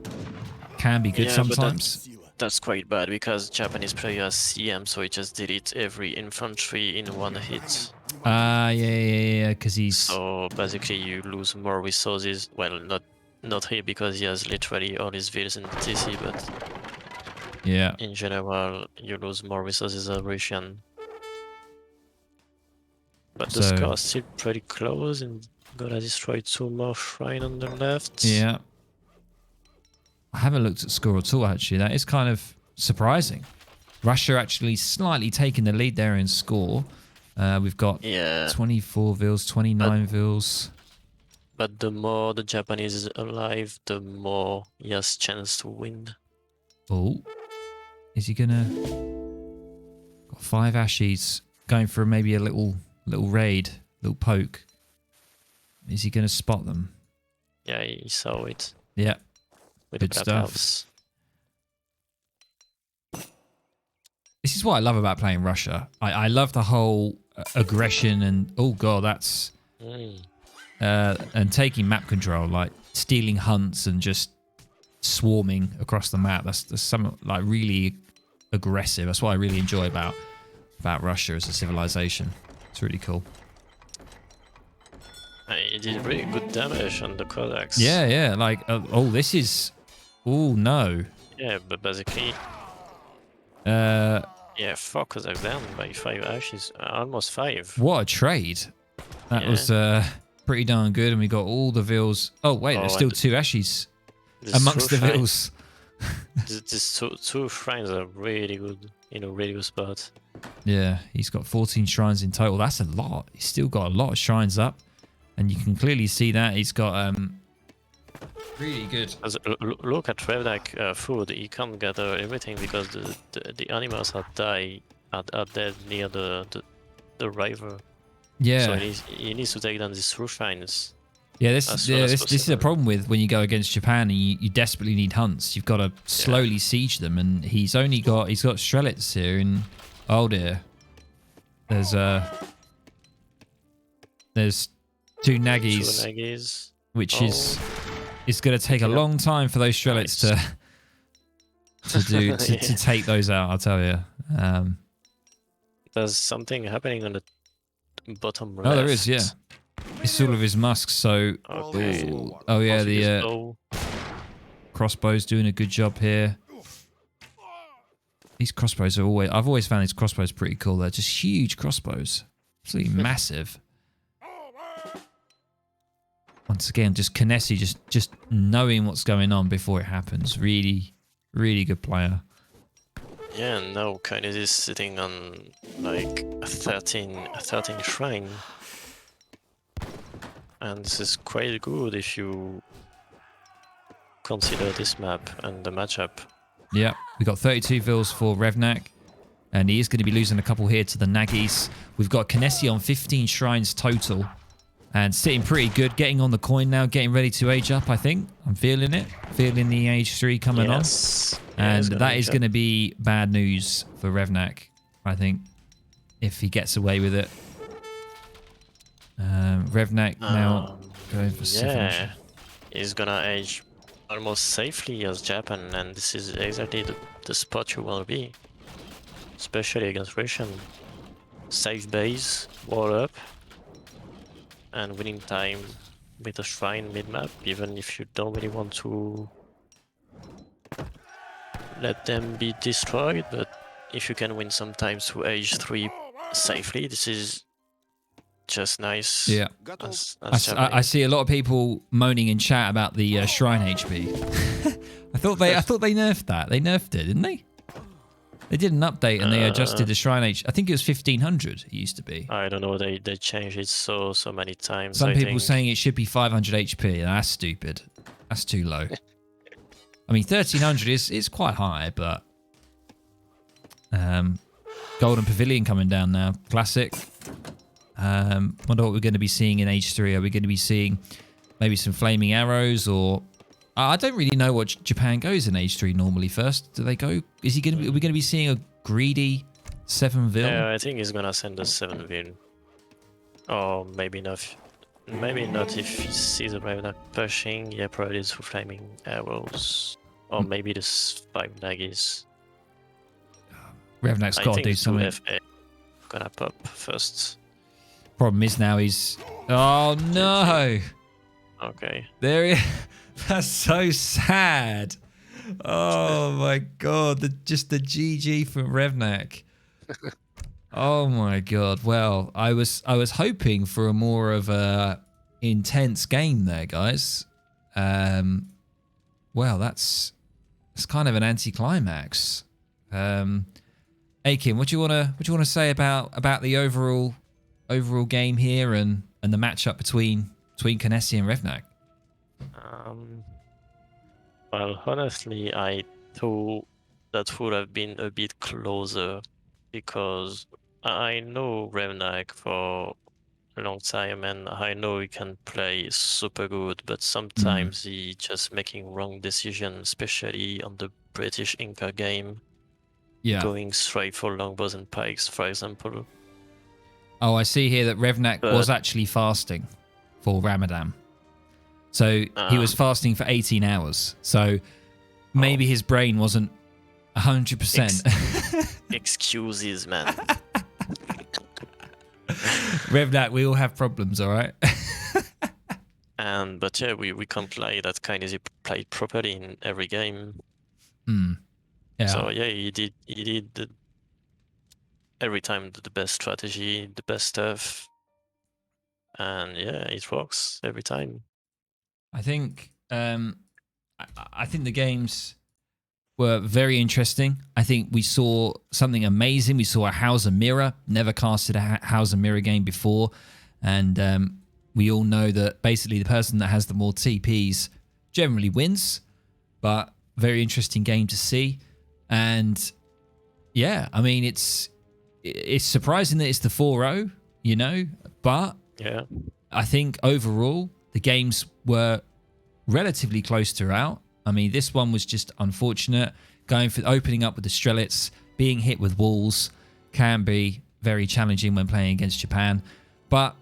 can be good sometimes. That's quite bad because Japanese player has CM, so he just delete every infantry in 1 hit. Yeah, because he's... So basically you lose more resources. Well, not here because he has literally all his villas in the TC, but yeah, in general you lose more resources as Russian. But the score is still pretty close, and gonna destroy 2 more shrine on the left. Yeah. I haven't looked at score at all, actually. That is kind of surprising. Russia actually slightly taking the lead there in score. We've got 24 vils, 29 vils. But the more the Japanese is alive, the more he has chance to win. Oh. Is he gonna... Got 5 Ashies going for maybe a little raid, little poke. Is he gonna spot them? Yeah, he saw it. Yeah. With good the stuff. House. This is what I love about playing Russia. I love the whole aggression and oh god, that's and taking map control, like stealing hunts and just swarming across the map. That's some like really aggressive. That's what I really enjoy about Russia as a civilization. It's really cool. He did really good damage on the Cossacks. Yeah. Like this is. Oh no. Yeah, but basically. 4 Cossacks down by 5 Ashes, almost 5. What a trade! That was pretty darn good, and we got all the vils. Oh wait, there's still 2 Ashes amongst the vils. These two shrines are really good in a really good spot. Yeah, he's got 14 shrines in total. That's a lot. He's still got a lot of shrines up, and you can clearly see that he's got really good. Look at Revnak food. He can't gather everything because the animals are dead near the river. Yeah. So he needs to take down these shrines. Yeah, this is a problem with when you go against Japan and you desperately need hunts. You've got to slowly siege them, and he's got Strelets here. And oh dear, there's 2 Naggies, which is. It's going to take a long time for those Strelets to take those out, I'll tell you. There's something happening on the bottom left. Oh, there is, yeah. It's all of his musks, so... Okay. Oh, yeah, the crossbow's doing a good job here. These crossbows are always... I've always found these crossbows pretty cool. They're just huge crossbows. Absolutely massive. Once again, just Kynesie just knowing what's going on before it happens. Really, really good player. Yeah, and now Kynesie is sitting on like a 13 shrine. And this is quite good if you consider this map and the matchup. Yeah, we got 32 vills for Revnak, and he is going to be losing a couple here to the Naggies. We've got Kynesie on 15 shrines total, and sitting pretty good, getting on the coin now, getting ready to age up, I think. I'm feeling it, feeling the age 3 coming on. And that is going to be bad news for Revnak, I think, if he gets away with it. Revnak now going for 7. Yeah, he's gonna age almost safely as Japan, and this is exactly the spot you want to be, especially against Russian. Safe base, wall up, and winning time with a shrine mid-map, even if you don't really want to let them be destroyed. But if you can win sometimes to age 3 safely, this is just nice. Yeah, I see a lot of people moaning in chat about the shrine HP. I thought they nerfed that. They nerfed it, didn't they? They did an update and they adjusted the shrine HP. I think it was 1500. It used to be. I don't know. They changed it so many times. Some people saying it should be 500 HP. That's stupid. That's too low. I mean, 1300 is quite high, but Golden Pavilion coming down now. Classic. Wonder what we're going to be seeing in Age 3. Are we going to be seeing maybe some flaming arrows, or I don't really know what Japan goes in Age 3 normally first. Do they go? Is he going to be? Are we going to be seeing a greedy 7 vil? Yeah, I think he's gonna send a 7 vil. Or maybe not. Maybe not if he sees the Revnak pushing. Yeah, probably it's for flaming arrows, or maybe the 5 Naggies. Revnak's got to do something. FA gonna pop first. Problem is now he's... Oh, no. Okay. There he... That's so sad. Oh, my God. Just the GG from Revnak. Oh, my God. Well, I was hoping for a more of a intense game there, guys. Well, that's kind of an anticlimax. Aykin, what do you want to say about the overall game here and the matchup between Kynesie and Revnak? Well, honestly, I thought that would have been a bit closer, because I know Revnak for a long time and I know he can play super good, but sometimes he just making wrong decisions, especially on the British Inca game. Yeah. Going straight for longbows and pikes, for example. Oh, I see here that Revnak was actually fasting for Ramadan. So he was fasting for 18 hours. So maybe his brain wasn't 100%. Excuses, man. Revnak, we all have problems, all right? But yeah, we can't lie that Kynesie played properly in every game. Yeah. So yeah, he did every time the best strategy, the best stuff, and yeah, it works every time. I think I think the games were very interesting. I think we saw something amazing. We saw a Hauser Mirror. Never casted a Hauser Mirror game before, and we all know that basically the person that has the more TPs generally wins. But very interesting game to see. And yeah, I mean, it's surprising that it's the 4-0, you know, but yeah, I think overall the games were relatively close throughout. I mean, this one was just unfortunate. Going for opening up with the Strelitz, being hit with walls can be very challenging when playing against Japan. But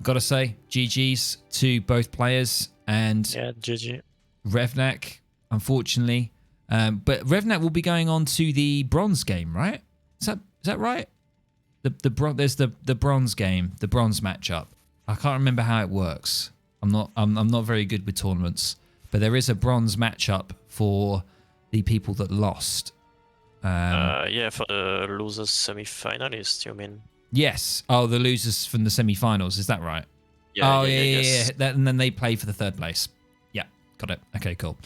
gotta say, GG's to both players, and yeah, GG. Revnak, unfortunately. But Revnak will be going on to the bronze game, right? Is that right? There's the bronze game, the bronze matchup. I can't remember how it works. I'm not very good with tournaments, but there is a bronze matchup for the people that lost. Yeah, for the losers semi-finalists, you mean? Yes. Oh, the losers from the semi-finals. Is that right? Yeah, Oh, yes. And then they play for the third place. Yeah, got it. Okay, cool.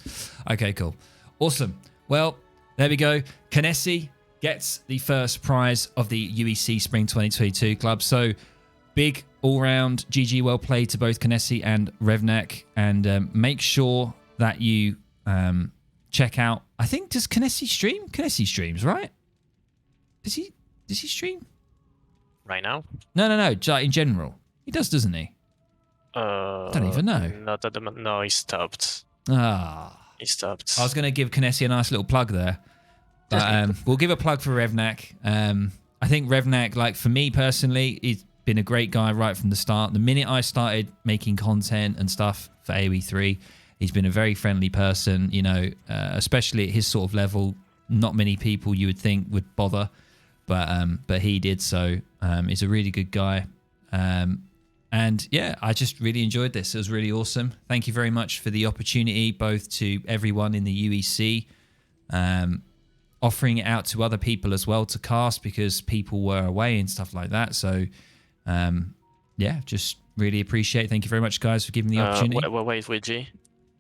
Awesome. Well, there we go. Kynesie gets the first prize of the UEC Spring 2022 Club. So big all-round GG, well played to both Kynesie and Revnak. And make sure that you check out. I think, does Kynesie stream? Kynesie streams, right? Does he stream? Right now? No. In general, he does, doesn't he? Don't even know. Not at the moment. No, he stopped. He stopped. I was going to give Kynesie a nice little plug there. But we'll give a plug for Revnak. I think Revnak, like for me personally, he's been a great guy right from the start. The minute I started making content and stuff for AoE3, he's been a very friendly person, you know, especially at his sort of level. Not many people you would think would bother, but he did. So he's a really good guy. And yeah, I just really enjoyed this. It was really awesome. Thank you very much for the opportunity, both to everyone in the UEC, offering it out to other people as well to cast because people were away and stuff like that. So yeah, just really appreciate it. Thank you very much, guys, for giving me the opportunity. Wait, Widgie.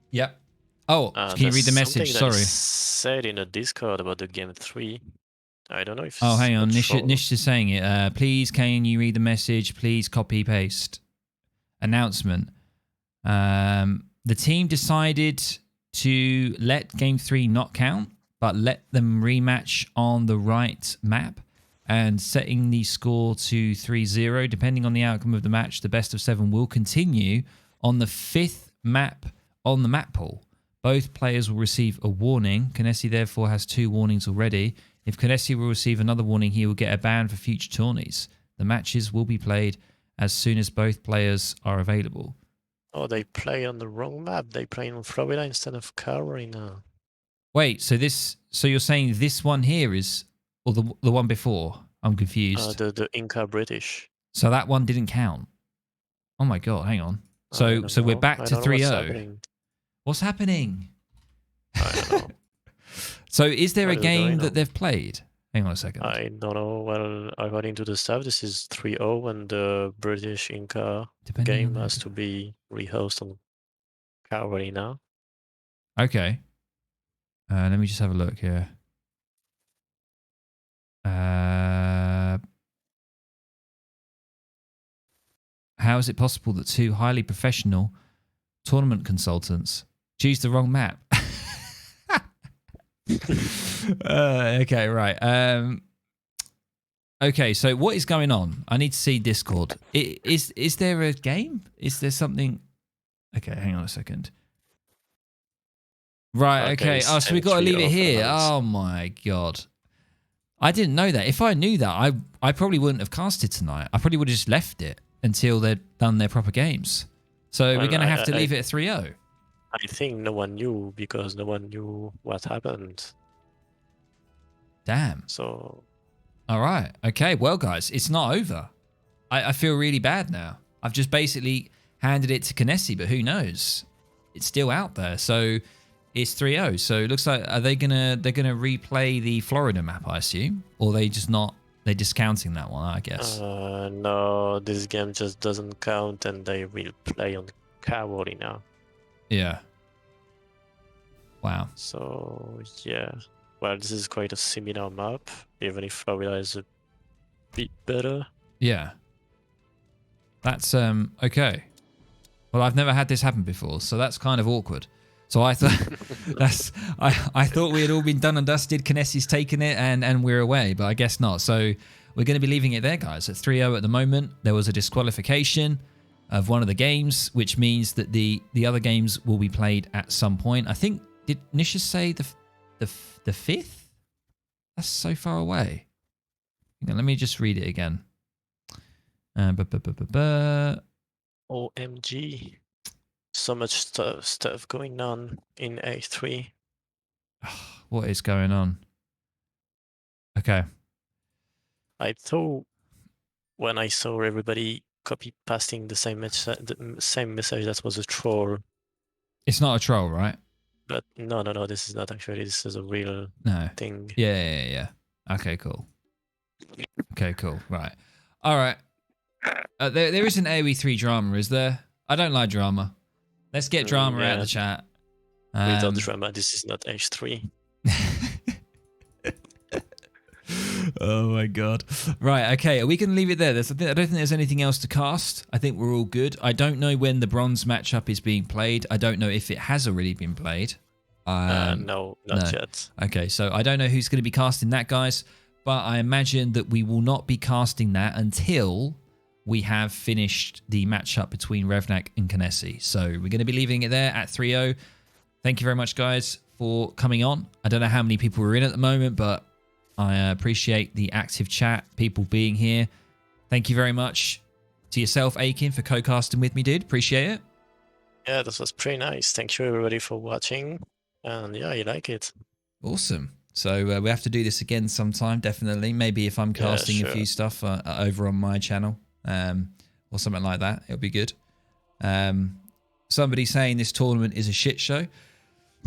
Yep. Oh, can you read the message? Sorry. Said in the Discord about the game 3. I don't know if. Oh, hang on. Nish is saying it. Please, can you read the message? Please copy paste. Announcement. The team decided to let game 3 not count, but let them rematch on the right map, and setting the score to 3-0. Depending on the outcome of the match, the best of 7 will continue on the 5th map on the map pool. Both players will receive a warning. Kynesie therefore has 2 warnings already. If Kynesie will receive another warning, he will get a ban for future tourneys. The matches will be played as soon as both players are available. Oh, they play on the wrong map. They play in Florida instead of Carolina. Wait, so you're saying this one here is, or the one before? I'm confused. The Inca British. So that one didn't count. Oh my god, hang on. So we're back to 3-0. What's happening? I don't know. So is there a game that they've played? Hang on a second. I don't know. Well, according to the staff, this is 3-0, and the British Inca game has to be rehosted on Carolina. Okay. Let me just have a look here. How is it possible that 2 highly professional tournament consultants choose the wrong map? Okay, right. Okay, so what is going on? I need to see Discord. Is there a game? Is there something? Okay, hang on a second. Right, okay. Oh, so we got to leave it here. Oh my god. I didn't know that. If I knew that, I probably wouldn't have casted tonight. I probably would have just left it until they'd done their proper games. So we're going to have to leave it at 3-0. I think no one knew because no one knew what happened. Damn. So. All right. Okay. Well, guys, it's not over. I feel really bad now. I've just basically handed it to Kynesie, but who knows? It's still out there. So it's 3-0. So it looks like they're gonna replay the Florida map, I assume, or they're discounting that one, I guess. No, this game just doesn't count, and they will play on Carolina. Yeah. Wow. So yeah. Well, this is quite a similar map, even if Florida is a bit better. Yeah. That's okay. Well, I've never had this happen before, so that's kind of awkward. So I thought I thought we had all been done and dusted. Kynesie's taken it, and we're away, but I guess not. So we're going to be leaving it there, guys. At 3-0 at the moment. There was a disqualification of one of the games, which means that the other games will be played at some point. I think, did Nisha say the 5th? That's so far away. Let me just read it again. OMG. So much stuff going on in A3. What is going on? Okay. I thought when I saw everybody copy pasting the same message that was a troll. It's not a troll, right? But no, this is not actually. This is a real thing. Yeah. Okay, cool. Right. All right. There isn't AoE3 drama, is there? I don't like drama. Let's get drama out of the chat. Without drama, this is not H3. Oh my god. Right, okay. We can leave it there. I don't think there's anything else to cast. I think we're all good. I don't know when the bronze matchup is being played. I don't know if it has already been played. No, not yet. Okay, so I don't know who's going to be casting that, guys. But I imagine that we will not be casting that until we have finished the matchup between Revnak and Kynesie. So we're going to be leaving it there at 3-0. Thank you very much, guys, for coming on. I don't know how many people are in at the moment, but I appreciate the active chat, people being here. Thank you very much to yourself, Aykin, for co-casting with me, dude. Appreciate it. Yeah, this was pretty nice. Thank you, everybody, for watching. And yeah, you like it. Awesome. So we have to do this again sometime, definitely. Maybe if I'm casting a few stuff over on my channel or something like that, it'll be good. Somebody saying this tournament is a shit show.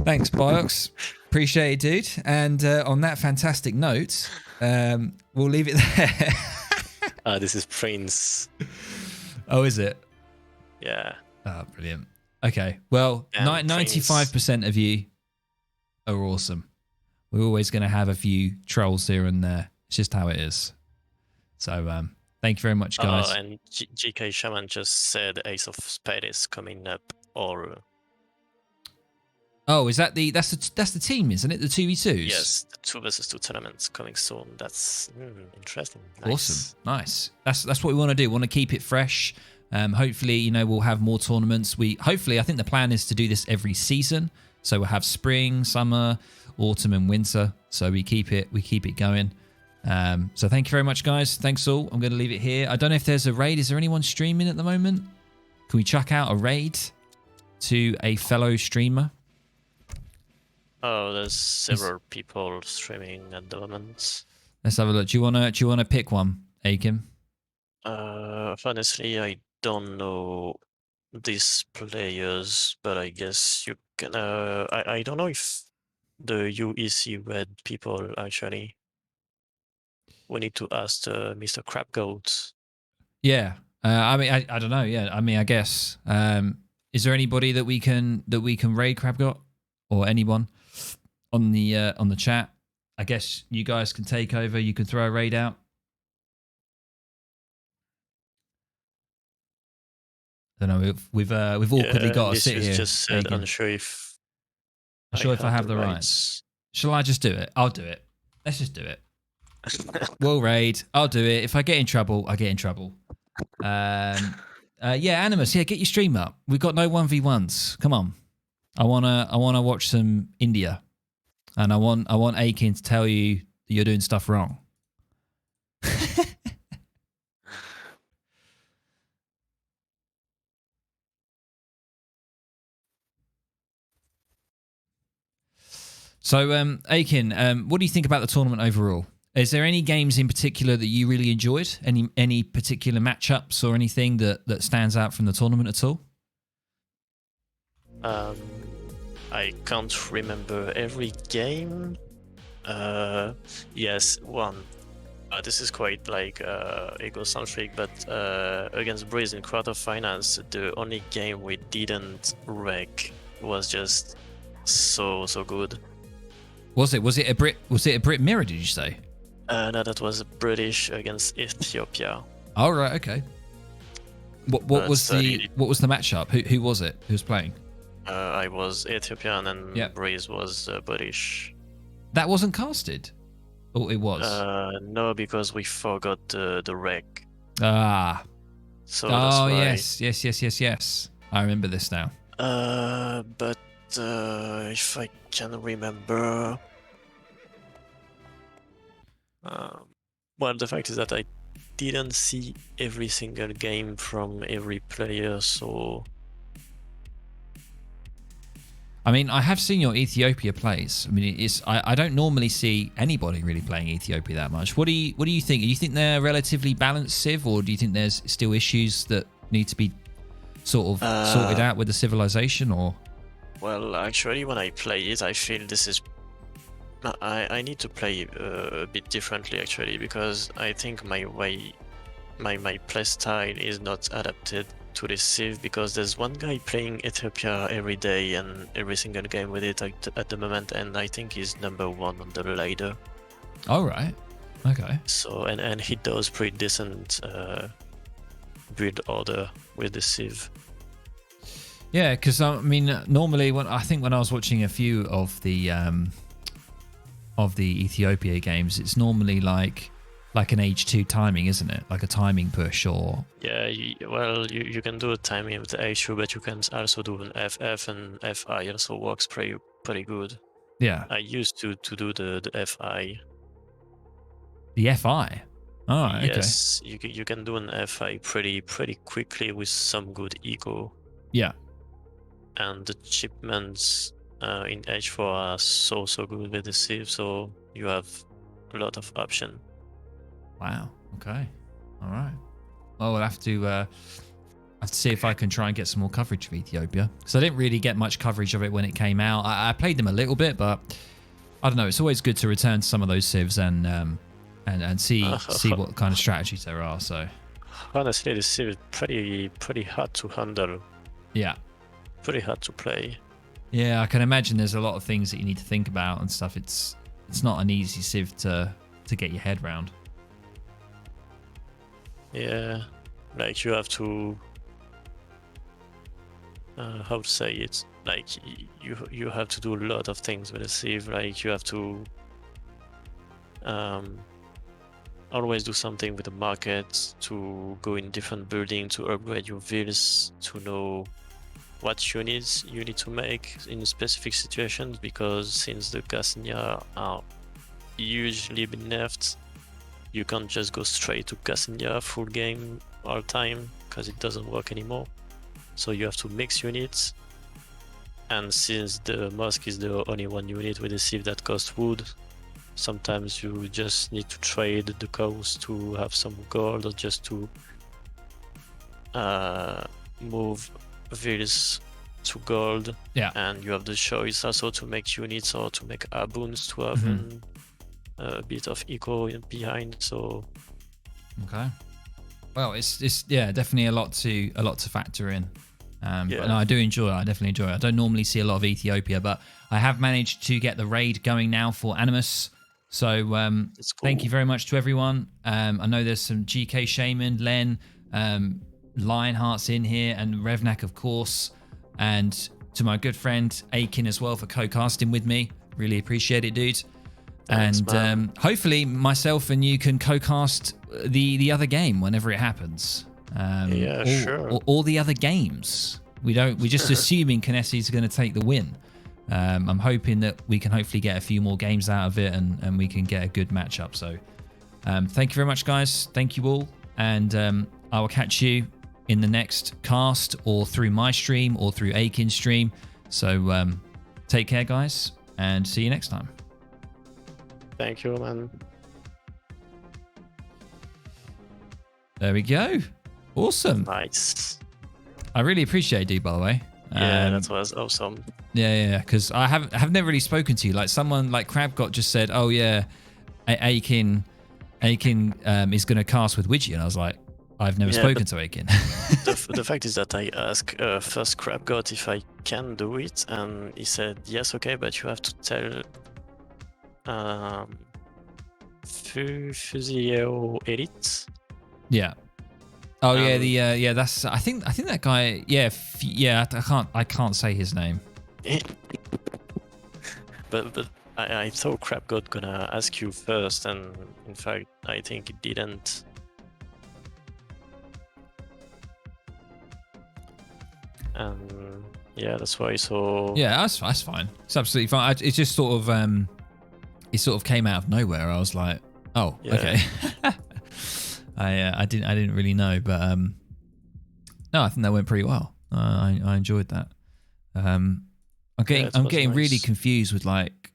Thanks, Biox. Appreciate it, dude. And on that fantastic note, we'll leave it there. This is Prince. Oh, is it? Yeah. Oh, brilliant. Okay. Well, 95% of you are awesome. We're always going to have a few trolls here and there. It's just how it is. So, thank you very much, guys. Oh, and GK Shaman just said Ace of Spades is coming up. Or oh, is that that's the team, isn't it? The 2v2s. Yes, the 2 versus 2 tournaments coming soon. That's interesting. Nice. Awesome, nice. That's what we want to do. We want to keep it fresh. Hopefully, we'll have more tournaments. I think the plan is to do this every season. So we'll have spring, summer, autumn, and winter. So we keep it going. So thank you very much, guys. Thanks all. I'm going to leave it here. I don't know if there's a raid. Is there anyone streaming at the moment? Can we chuck out a raid to a fellow streamer? Oh, there's several people streaming at the moment. Let's have a look. Do you wanna pick one, Aykin? Honestly, I don't know these players, but I guess you can. I don't know if the UEC read people actually. We need to ask Mr. Crabgoat. Yeah. I mean, I don't know. Yeah. I mean, I guess. Is there anybody that we can raid Crabgoat or anyone on the chat? I guess you guys can take over. You can throw a raid out. I don't know. We've awkwardly got to sit here. Just said, unsure if I have the rights. Shall I just do it? I'll do it. Let's just do it. We'll raid. I'll do it. If I get in trouble, I get in trouble. Yeah, Animus. Yeah, get your stream up. We've got no 1v1s. Come on. I wanna watch some India, and I want Aykin to tell you that you're doing stuff wrong. So, Aykin, what do you think about the tournament overall? Is there any games in particular that you really enjoyed? Any particular matchups or anything that stands out from the tournament at all? I can't remember every game. Yes, one. This is quite like egocentric, but against Breeze in quarterfinals, the only game we didn't wreck was just so good. Was it a Brit mirror? Did you say? No, that was British against Ethiopia. Oh right, okay. What was the matchup? Who was it? Who was playing? I was Ethiopian and Breeze was British. That wasn't casted? Oh, it was? No, because we forgot the rec. Ah. So that's why. Yes. I remember this now. But if I can remember... well, the fact is that I didn't see every single game from every player, so... I mean, I have seen your Ethiopia plays. I mean, I don't normally see anybody really playing Ethiopia that much. What do you think? Do you think they're relatively balanced civ, or do you think there's still issues that need to be sort of sorted out with the civilization, or? Well, actually, when I play it, I feel this is. I need to play a bit differently actually, because I think my play style is not adapted to this Civ, because there's one guy playing Ethiopia every day and every single game with it at the moment, and I think he's #1 on the ladder. All right. Okay. So and he does pretty decent build order with the Civ. Yeah, because I mean, normally when I was watching a few of the Ethiopia games, it's normally like an H2 timing, isn't it? Like a timing push or... Yeah, you can do a timing with the H2, but you can also do an FF, and FI also works pretty good. Yeah. I used to do the FI. The FI? Oh, okay. Yes, you can do an FI pretty quickly with some good eco. Yeah. And the shipments in H4 are so good with the Civ, so you have a lot of option. Wow. Okay. All right. Well, we'll have to see if I can try and get some more coverage of Ethiopia, because I didn't really get much coverage of it when it came out. I played them a little bit, but I don't know. It's always good to return to some of those civs and see what kind of strategies there are. So honestly, the Civ is pretty hard to handle. Yeah. Pretty hard to play. Yeah, I can imagine there's a lot of things that you need to think about and stuff. It's not an easy civ to get your head round. Yeah, like you have to how to say it, like you have to do a lot of things with a Civ. Like you have to always do something with the market, to go in different buildings, to upgrade your villas, to know what units you need to make in specific situations, because since the Gassenia are usually been nerfed, you can't just go straight to Gassenia full game all time, because it doesn't work anymore. So you have to mix units, and since the mosque is the only one unit with a Civ that costs wood, sometimes you just need to trade the cows to have some gold, or just to move villas to gold. Yeah. And you have the choice also to make units or to make aboons to have a bit of eco behind. So okay. Well, it's definitely a lot to factor in. But no, I do enjoy it. I definitely enjoy it. I don't normally see a lot of Ethiopia, but I have managed to get the raid going now for Animus. So cool. Thank you very much to everyone. I know there's some GK Shaman, Len, Lionheart's in here, and Revnak, of course, and to my good friend Aykin as well for co-casting with me. Really appreciate it, dude. Thanks, and hopefully myself and you can co-cast the other game whenever it happens. Sure. All the other games. We're just assuming Kynesie's going to take the win. I'm hoping that we can hopefully get a few more games out of it, and we can get a good matchup. So thank you very much, guys. Thank you all. And I will catch you in the next cast, or through my stream, or through Aykin's stream. So take care, guys, and see you next time. Thank you, man. There we go. Awesome. Nice. I really appreciate it, dude, by the way. Yeah, that was awesome. Yeah, because I have never really spoken to you. Like someone like CrabGot just said, "Oh yeah, Aykin is going to cast with Widgie," and I was like, "I've never spoken to Aykin." The fact is that I asked first CrabGot if I can do it, and he said yes, okay, but you have to tell Fusio Elite. Yeah. Oh yeah, that's I think that guy. Yeah, I can't say his name. But I thought CrabGot gonna ask you first, and in fact I think it didn't. And yeah, that's why. So yeah, that's fine. It's absolutely fine. It just sort of came out of nowhere. I was like, oh, okay. I didn't really know, but no, I think that went pretty well. I enjoyed that. I'm getting nice. really confused with like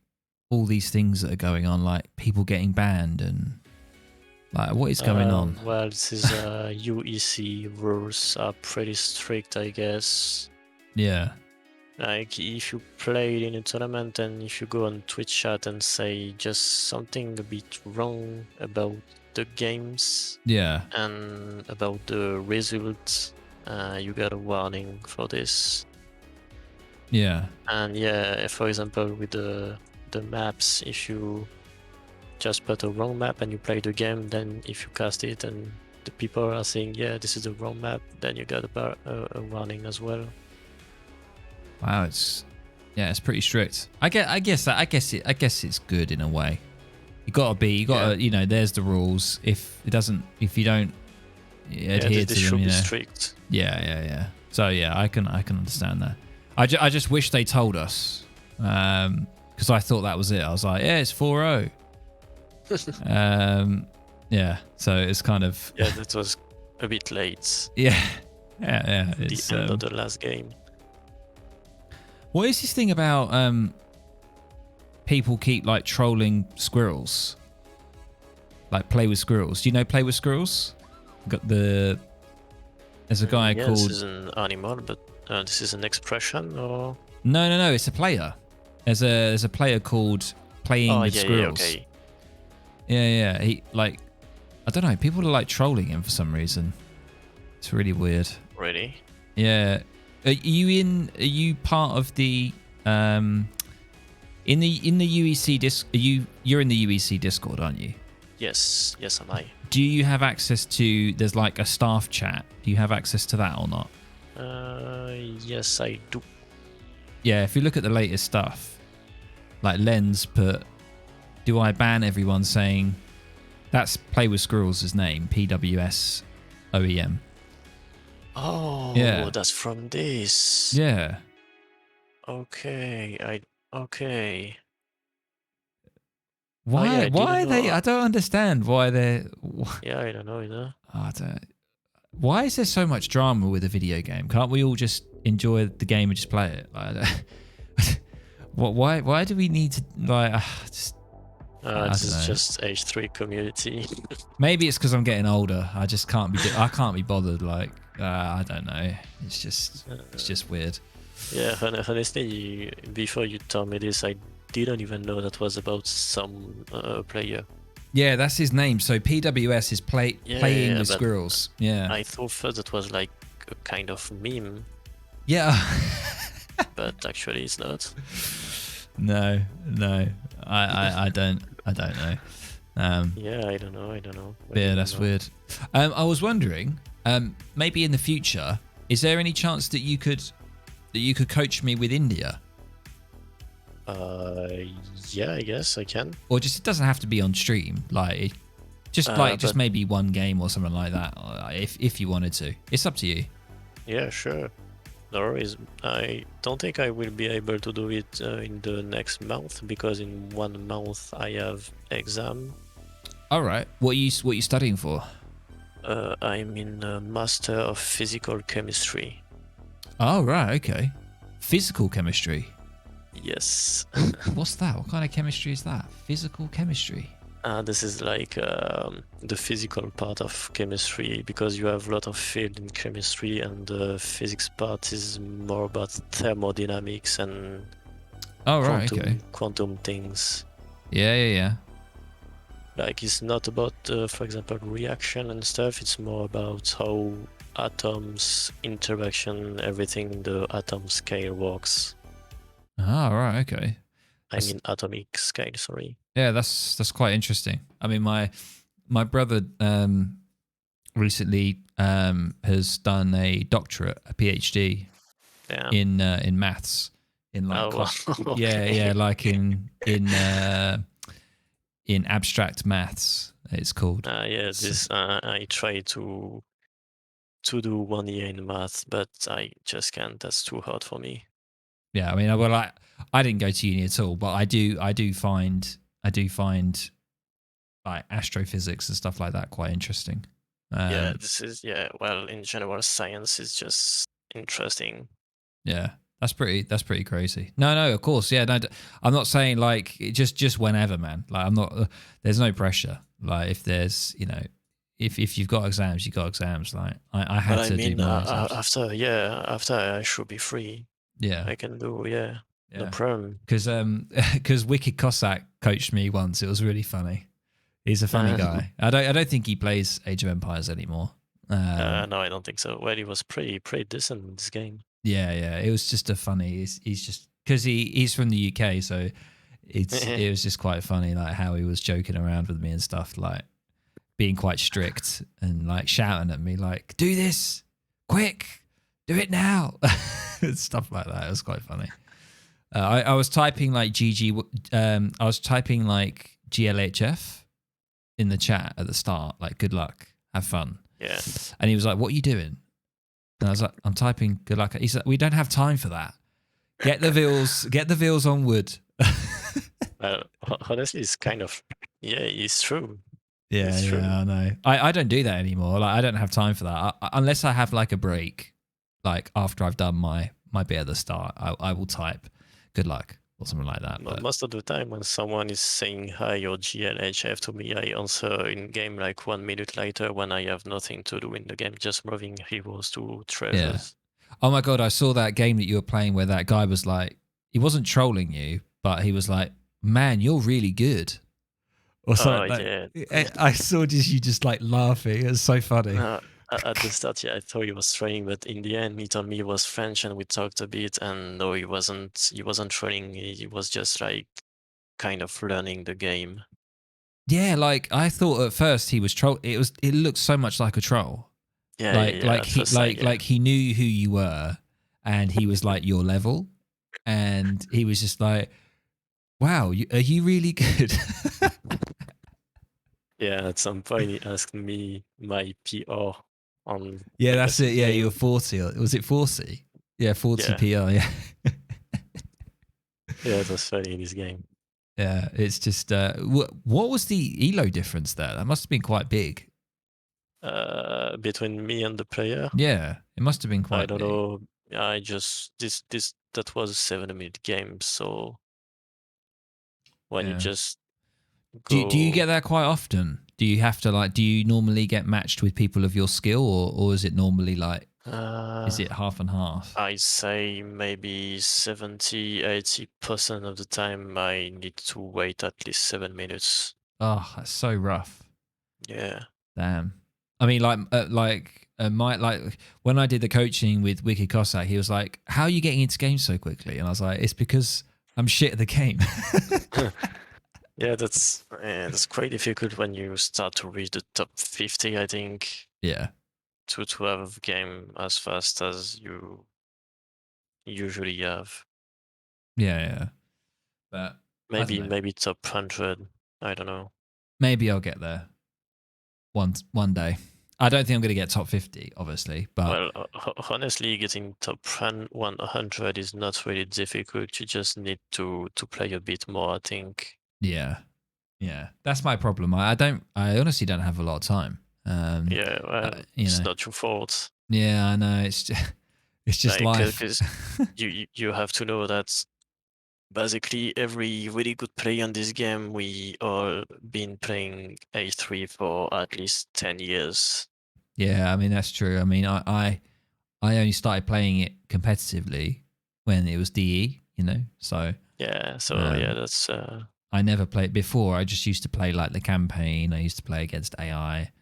all these things that are going on, like people getting banned and like what is going on. Well, this is UEC rules are pretty strict, I guess. Yeah. Like if you played in a tournament and if you go on Twitch chat and say just something a bit wrong about the games Yeah. and about the results, you got a warning for this. Yeah. And yeah, for example, with the maps, if you just put a wrong map and you play the game, then if you cast it and the people are saying, yeah, this is the wrong map, then you got a warning as well. Wow, it's pretty strict. I guess it's good in a way. You gotta, there's the rules. If you don't adhere to this should them, be strict. Yeah. So yeah, I can understand that. I just wish they told us, because I thought that was it. I was like, yeah, it's 4-0. Yeah. So it's kind of that was a bit late. Yeah. It's the end of the last game. What is this thing about people keep like trolling squirrels? Like play with squirrels. Do you know play with squirrels? There's a guy called. This is an animal, but this is an expression, or No. It's a player. There's a player called playing with squirrels. Yeah, okay. Yeah. He I don't know. People are like trolling him for some reason. It's really weird. Really? Yeah. Are you part of the in the UEC you're in the UEC Discord, aren't you? Yes, am I. Do you have access to, there's like a staff chat? Do you have access to that or not? Yes, I do. Yeah, if you look at the latest stuff, like Lens put, do I ban everyone saying, that's Play with Squirrels' name, PWS OEM. Oh, yeah. That's from this. Yeah. Okay, okay. Why I don't understand why they're... Yeah, I don't know. Why is there so much drama with a video game? Can't we all just enjoy the game and just play it? Why do we need to this is just age 3 community. Maybe it's because I'm getting older. I just can't be bothered. I don't know. It's just weird. Yeah, honestly, before you told me this, I didn't even know that was about some player. Yeah, that's his name. So PWS is playing with squirrels. Yeah. I thought first it was like a kind of meme. Yeah. But actually it's not. No. I don't know. Yeah, I don't know. Yeah, that's weird. I was wondering, maybe in the future, is there any chance that you could coach me with India? Yeah, I guess I can. Or just, it doesn't have to be on stream. Just maybe one game or something like that. If you wanted to, it's up to you. Yeah, sure. No worries. I don't think I will be able to do it in the next month, because in 1 month I have exam. All right. What are you studying for? I'm in a Master of Physical Chemistry. Oh, right. Okay. Physical chemistry. Yes. What's that? What kind of chemistry is that? Physical chemistry. This is like the physical part of chemistry, because you have a lot of field in chemistry, and the physics part is more about thermodynamics and quantum things. Yeah. Like, it's not about, for example, reaction and stuff. It's more about how atoms interaction, everything in the atom scale works. Ah, right. Okay. I mean atomic scale, sorry. Yeah, that's quite interesting. I mean, my brother recently has done a doctorate, a PhD in maths, in like okay. like in abstract maths, it's called. I try to do 1 year in math, but I just can't. That's too hard for me. Yeah, I mean, I didn't go to uni at all, but I do find like astrophysics and stuff like that quite interesting. Well, in general, science is just interesting. Yeah, that's pretty crazy. No, of course, yeah. No, I'm not saying like just whenever, man. Like, I'm not. There's no pressure. Like, if there's, if you've got exams, you got exams. Like, I had to do my exams. After I should be free. Yeah. I can do, yeah. No problem. Because Wicked Cossack coached me once. It was really funny. He's a funny guy. I don't think he plays Age of Empires anymore. No, I don't think so. Well, he was pretty decent in this game. Yeah. It was just a funny. He's just because he's from the UK, so it was just quite funny, like how he was joking around with me and stuff, like being quite strict and like shouting at me, like, "Do this quick, do it now," stuff like that. It was quite funny. I was typing like I was typing like GLHF in the chat at the start, like "Good luck, have fun." Yeah. And he was like, "What are you doing?" And I was like, "I'm typing good luck." He said, "We don't have time for that. Get the vills on wood." Well, honestly, it's kind of, yeah, it's true. Yeah, It's true. I know. I don't do that anymore. Like, I don't have time for that. Unless I have like a break, like after I've done my bit at the start, I will type "good luck" or something like that. But Most of the time, when someone is saying hi or GLHF to me, I answer in game like 1 minute later when I have nothing to do in the game, just moving heroes to treasures. Oh my god, I saw that game that you were playing where that guy was like, he wasn't trolling you, but he was like, "Man, you're really good." Or something. Yeah. I saw you just like laughing. It was so funny. At the start, yeah, I thought he was trolling, but in the end, he told me he was French, and we talked a bit. And no, he wasn't. He wasn't trolling. He was just like kind of learning the game. Yeah, like I thought at first he was troll. It looked so much like a troll. Yeah, Like he knew who you were, and he was like your level, and he was just like, "Wow, are you really good?" Yeah, at some point he asked me my PR on. Yeah, like, that's it. Yeah, you were 40. Was it 40? Yeah, 40 PR. Yeah. Yeah, it was funny in this game. Yeah, it's just what was the elo difference there? That must have been quite big. Between me and the player. Yeah, it must have been quite. I don't know. I just that was a 7-minute game, so when you just go. Do you get that quite often? Do you have to like? Do you normally get matched with people of your skill, or is it normally like? Is it half and half? I say maybe 70-80% of the time I need to wait at least 7 minutes. Oh, that's so rough. Yeah. Damn. I mean, like when I did the coaching with Wicked Cossack, he was like, "How are you getting into games so quickly?" And I was like, "It's because I'm shit at the game." Yeah, that's quite difficult when you start to reach the top 50, I think. Yeah. To have a game as fast as you usually have. Yeah. But maybe top 100. I don't know. Maybe I'll get there one day. I don't think I'm going to get top 50, obviously, but well, honestly, getting top 100 is not really difficult. You just need to play a bit more, I think. Yeah, that's my problem. I honestly don't have a lot of time. Yeah, well, it's not your fault. Yeah, I know. It's just like, life. Because you have to know that basically every really good player in this game, we all been playing A3 for at least 10 years. Yeah, I mean that's true. I mean I only started playing it competitively when it was DE, so yeah. So that's. I never played before. I just used to play like the campaign. I used to play against AI.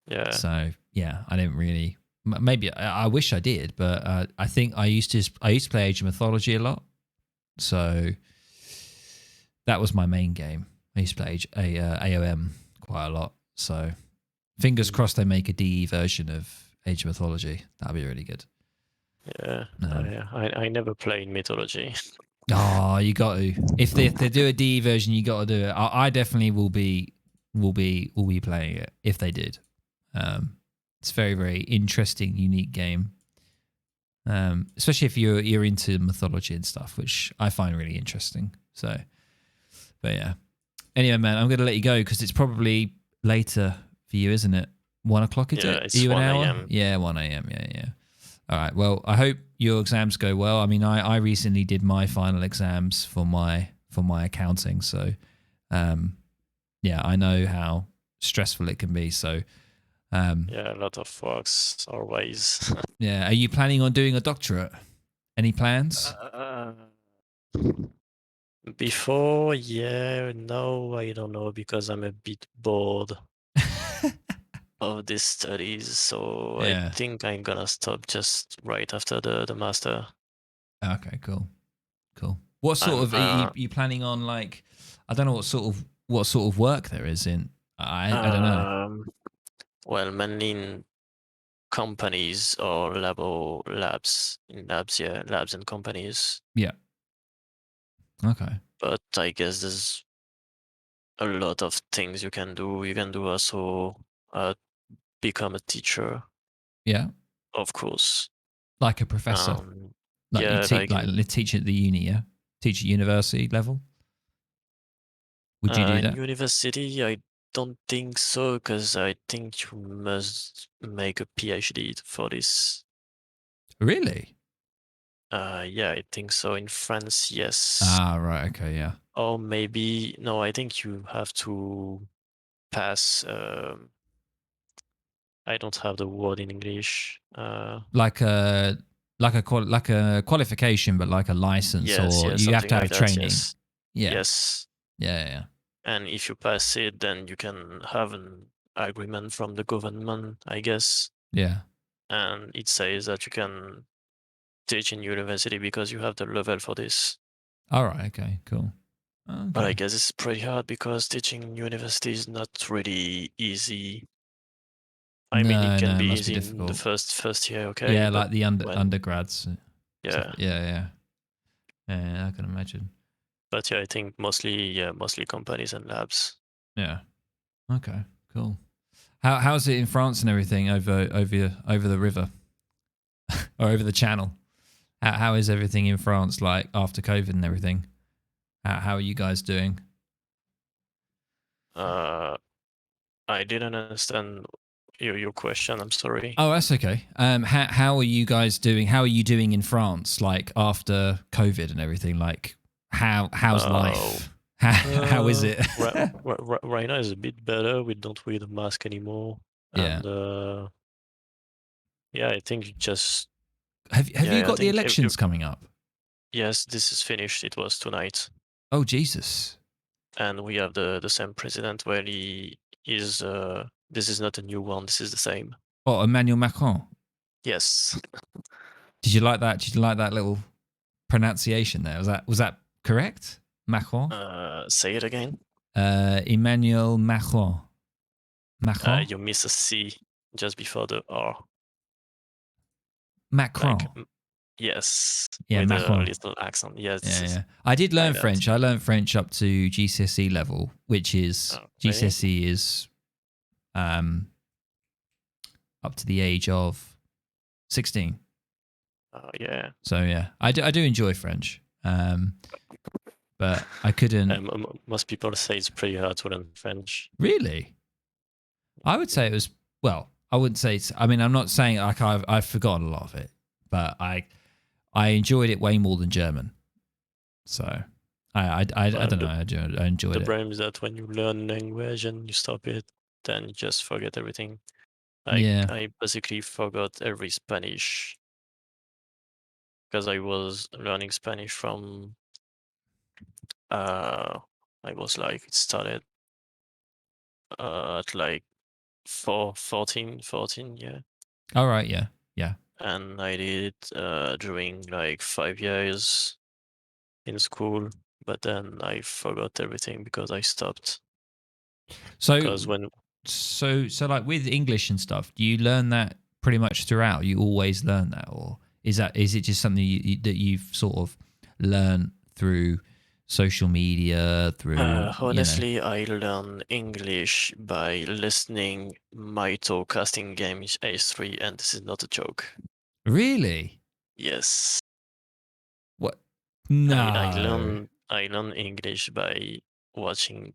Yeah. So yeah, I didn't really. Maybe I wish I did, but I think I used to play Age of Mythology a lot. So that was my main game. I used to play AOM quite a lot. So fingers crossed they make a DE version of Age of Mythology. That'd be really good. Yeah. I never played Mythology. Oh, you got to. If they do a DE version, you got to do it. I definitely will be playing it if they did. It's a very, very interesting, unique game. Especially if you're into mythology and stuff, which I find really interesting. So, but yeah. Anyway, man, I'm going to let you go because it's probably later for you, isn't it? 1 o'clock, is it? It's 1 a.m. Yeah, 1 a.m. Yeah. All right. Well, I hope your exams go well. I mean, I recently did my final exams for my accounting, so yeah, I know how stressful it can be. So yeah, a lot of works always. Yeah. Are you planning on doing a doctorate Any plans? Before, yeah, no, I don't know because I'm a bit bored of these studies, so I Yeah. think I'm gonna stop just right after the master. Okay. Cool. Cool. What sort I'm of are you planning on? Like, I don't know what sort of work there is in. I don't know. well, mainly in companies or labs, yeah, labs and companies. Yeah. Okay. But I guess there's a lot of things you can do. You can do also become a teacher, Yeah. of course. Like a professor. Um, Like you yeah, teach, like teach at the uni. Yeah. Teach at university level. Would you do in that? university, I don't think so, because I think you must make a PhD for this. Really? Yeah, I think so. In France, yes. Ah, right. Okay. Yeah. Or maybe, no, I think you have to pass, I don't have the word in English. Like a like a qualification, but like a license, Yes, or yes, you have something to have like that, training. yes. Yeah. Yes. Yeah. Yeah. And if you pass it, then you can have an agreement from the government, I guess. Yeah. And it says that you can teach in university because you have the level for this. All right. Okay. Cool. But I Okay. guess it's pretty hard because teaching in university is not really easy. I mean, it No. can No. It be must be easy in the difficult. first year, okay, Yeah, but like the when, undergrads stuff. yeah, Yeah. Yeah. Yeah. I can imagine. but yeah, I think mostly companies and labs. Yeah. Okay. Cool. How's it in France and everything over the river or over the channel? How is everything in France like after COVID and everything? How are you guys doing? Uh, I didn't understand your question. I'm sorry. Oh, that's okay. How are you guys doing? How are you doing in France, like after COVID and everything? Like, how's Uh, life? How is it? right now is a bit better. We don't wear the mask anymore, Yeah. and yeah, I think just Have you yeah, I got the think elections coming up? yes, this is finished. It was tonight, Oh Jesus! and we have the same president where he is. This is not a new one. This is the same. Oh, Emmanuel Macron. Yes. Did you like that? Did you like that little pronunciation there? Was that correct? Macron. Say it again. Emmanuel Macron. Macron. You miss a C just before the R. Like Macron. yes, Yeah, with a Macron. little accent. Yes, this Yeah, is yeah. I did learn like that. French. I learned French up to GCSE level, which is Oh, really? GCSE is um up to the age of 16. Oh, yeah. So yeah, I do enjoy French. But I couldn't Most people say it's pretty hard to learn French. really. I would say it was well. I wouldn't say it's. I mean, I'm not saying like I've forgotten a lot of it, but I enjoyed it way more than German. So I Well, don't know. I enjoyed the it. problem is that when you learn language and you stop it, then you just forget everything. Like Yeah. I basically forgot every Spanish because I was learning Spanish from I was like it started at like 14, yeah. All right. Yeah. Yeah. And I did it during like 5 years in school, but then I forgot everything because I stopped. So Because when so like with English and stuff, do you learn that pretty much throughout? You always learn that, or is it just something that you've sort of learned through social media, through honestly, I learned English by listening Maito casting game H3, and this is not a joke. Really? Yes, What? I No. learned English by watching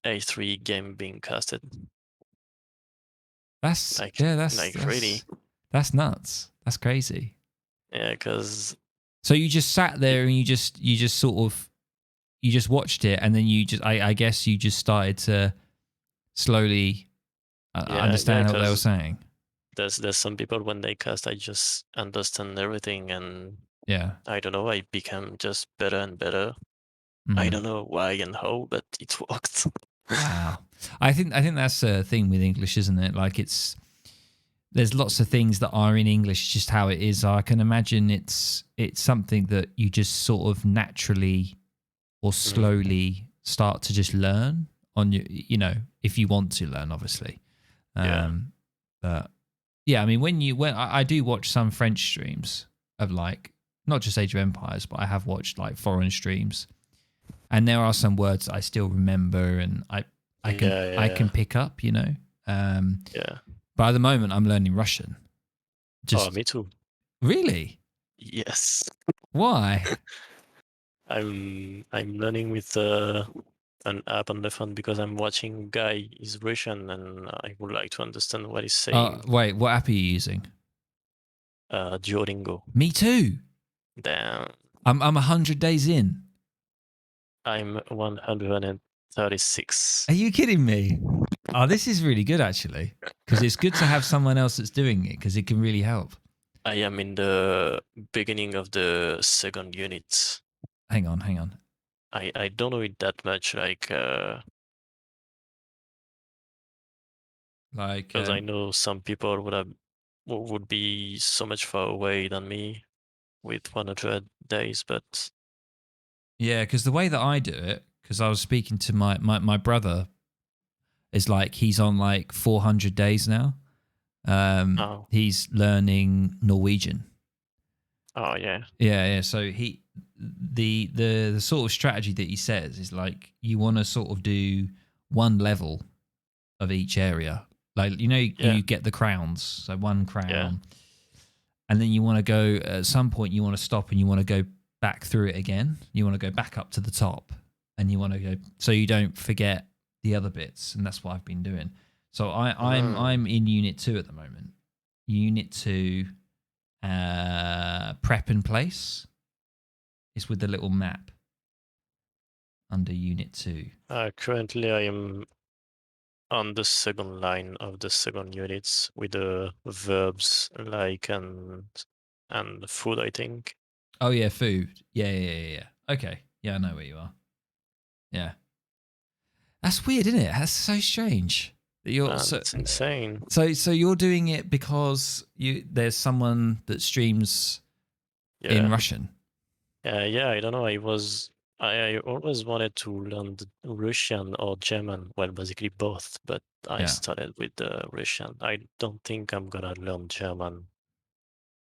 A3 game being casted. That's Like yeah. like really, That's nuts. That's crazy. yeah. Because So you just sat there and you just sort of you just watched it, and then you just I guess you just started to slowly yeah, understand what they were because saying. there's some people when they cast, I just understand everything, and Yeah. I don't know, I became just better and better. I don't know why and how, but it worked. Wow. I think that's a thing with English, isn't it? Like there's lots of things that are in English just how it is. I can imagine it's something that you just sort of naturally or slowly start to just learn on your, if you want to learn, obviously. Yeah. But yeah, I mean, when I do watch some French streams of like not just Age of Empires, but I have watched like foreign streams, and there are some words that I still remember, and I can pick up, Yeah. But at the moment, I'm learning Russian. Oh, Just me too. really, Yes. why? I'm learning with an app on the phone because I'm watching guy is Russian and I would like to understand what he's saying. Wait, what app are you using? Duolingo. Me too. Then I'm 100 days in. I'm 136. Are you kidding me? Oh, this is really good actually, because it's good to have someone else that's doing it because it can really help. I am in the beginning of the second unit. Hang on. I don't know it that much, like Like, because I know some people would be so much far away than me with 100 days, but yeah, because the way that I do it, because I was speaking to my brother, is like he's on like 400 days now. oh, He's learning Norwegian. oh yeah, Yeah. So the sort of strategy that he says is like you want to sort of do one level of each area. Like yeah, you get the crowns, so one yeah. crown, and then you want to go at some point. You want to stop and you want to go back through it again. You want to go back up to the top, and you want to go so you don't forget the other bits. And that's what I've been doing. So I'm in Unit 2 at the moment. Unit 2, prep and place. It's with the little map under Unit 2. Currently, I am on the second line of the second units with the verbs like and food, I think. Oh yeah, food. Yeah. Okay. Yeah, I know where you are. Yeah. That's weird, isn't it? That's so strange. That you're And it's insane. so you're doing it because there's someone that streams in Yeah. Russian. Yeah, I don't know. I always wanted to learn the Russian or German. Well, basically both, but I Yeah. started with the Russian. I don't think I'm gonna learn German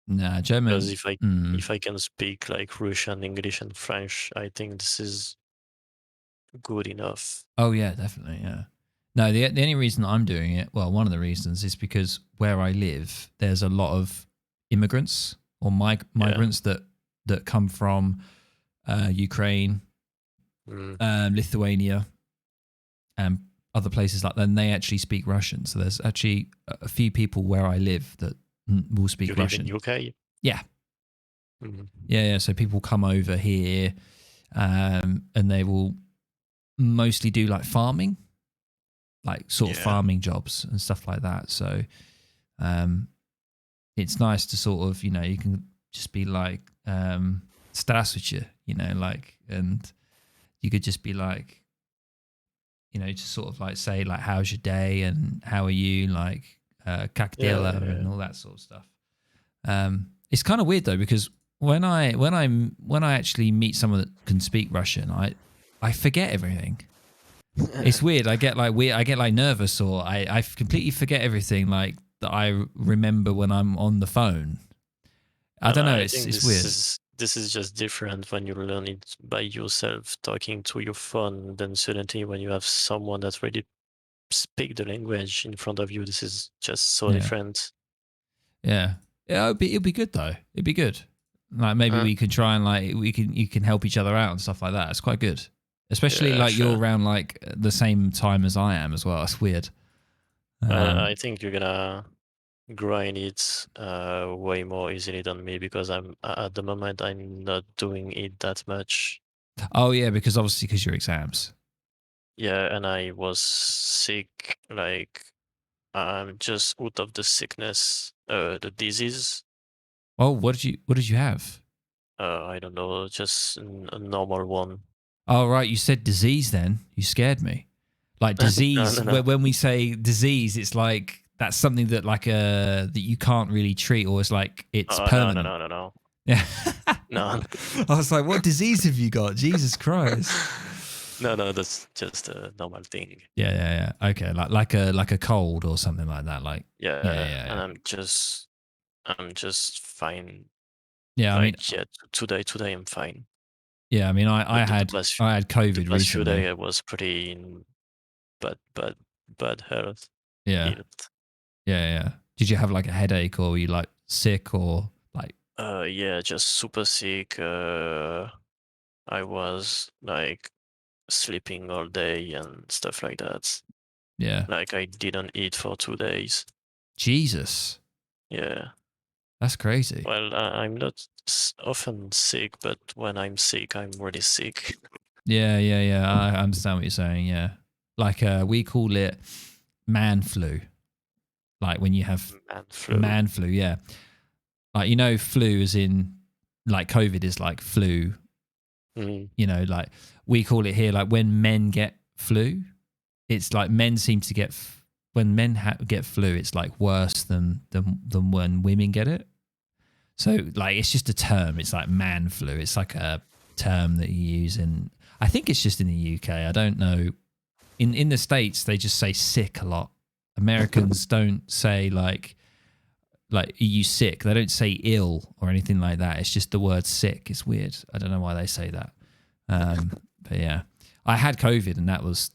Nah, because German. if I can speak like Russian, English, and French, I think this is good enough. Oh yeah, definitely. Yeah. No, the only reason I'm doing it, well, one of the reasons is because where I live, there's a lot of immigrants or Yeah. migrants that come from Ukraine, Mm. Lithuania, and other places like that. And they actually speak Russian. So there's actually a few people where I live that will speak You live in Russian. UK? Yeah. Mm. Yeah. So people come over here, and they will mostly do like farming, like sort of Yeah. farming jobs and stuff like that. So it's nice to sort of, you can just be like, Straswitcher, like, and you could just be like, just sort of like say like, how's your day and how are you, like, как Yeah, дела yeah. and all that sort of stuff. It's kind of weird though, because when I actually meet someone that can speak Russian, I forget everything. It's weird. I get like nervous, or I completely forget everything like that I remember when I'm on the phone. I don't know. I think It's weird. this is just different when you learn it by yourself, talking to your phone. Then suddenly, when you have someone that really speak the language in front of you, this is just so Yeah, different. yeah. It'd be good though. It'd be good. Like maybe Uh, we can try and like you can help each other out and stuff like that. It's quite good. Especially yeah, like you're sure. around like the same time as I am as well. It's weird. I think you're gonna grind it way more easily than me because at the moment I'm not doing it that much. Oh yeah, because obviously because your exams. Yeah, and I was sick, like I'm just out of the sickness, the disease. Oh, what did you have? I don't know, just a normal one. Oh, right. You said disease then. You scared me. Like disease, No. when we say disease, it's like that's something that like that you can't really treat, or it's like it's Oh, permanent. no. Yeah. No. I was like, what disease have you got? Jesus Christ. No, that's just a normal thing. Yeah. Okay, like a cold or something like that. Like Yeah. And I'm just fine. yeah. I mean, Like, yeah, today I'm fine. yeah. I mean, I But had the COVID past few recently. days I was pretty in bad health. Yeah. Health. Yeah. Did you have like a headache, or were you like sick, or like? Yeah, just super sick. I was like sleeping all day and stuff like that. Yeah. Like I didn't eat for 2 days. Jesus, Yeah. that's crazy. Well, I'm not often sick, but when I'm sick, I'm really sick. Yeah. I understand what you're saying. Yeah. Like we call it man flu. Like when you have man flu, yeah. Like flu is in like COVID is like flu. Mm. Like we call it here. Like when men get flu, it's like men seem to get when men get flu, it's like worse than when women get it. So like it's just a term. It's like man flu. It's like a term that you use in. I think it's just in the UK. I don't know. In the States, they just say sick a lot. Americans don't say like are you sick? They don't say ill or anything like that. It's just the word sick. It's weird. I don't know why they say that. But yeah, I had COVID, and that was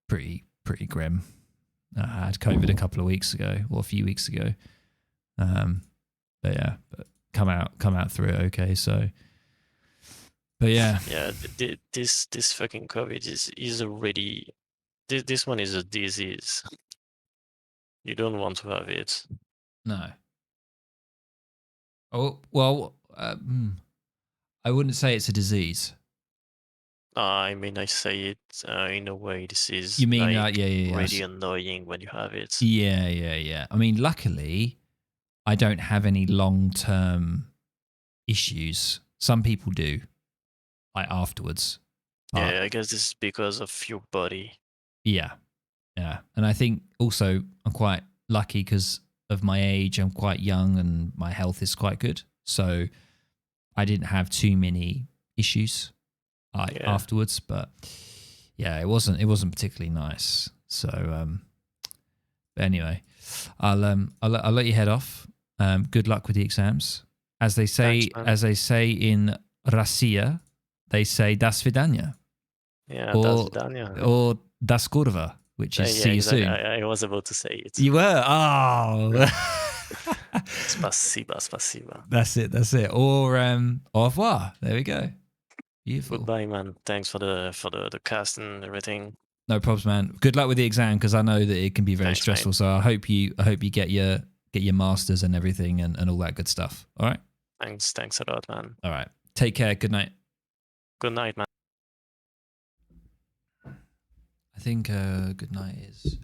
pretty grim. I had COVID a couple of weeks ago, or a few weeks ago. But yeah, but come out through it okay. So, but yeah, This fucking COVID is already this one is a disease. You don't want to have it. no. Oh well, I wouldn't say it's a disease. I mean, I say it in a way. This is You mean like yeah. really annoying when you have it. Yeah. I mean, luckily, I don't have any long-term issues. Some people do, like afterwards. Yeah, I guess this is because of your body. Yeah. And I think also I'm quite lucky because of my age. I'm quite young and my health is quite good. So I didn't have too many issues afterwards. But yeah, it wasn't particularly nice. So but anyway, I'll let you head off. Good luck with the exams. As they say, in Russia, they say "do svidaniya." Yeah, or "do skurva," which is "see you exactly. soon." I was about to say it. You were? Oh. Spasiba. That's it. Or au revoir. There we go. Beautiful. Goodbye, man. Thanks for the cast and everything. No problems, man. Good luck with the exam, because I know that it can be very stressful. Mate. So I hope you get your masters and everything and all that good stuff. All right. Thanks a lot, man. All right. Take care. Good night. Good night, man. I think good night is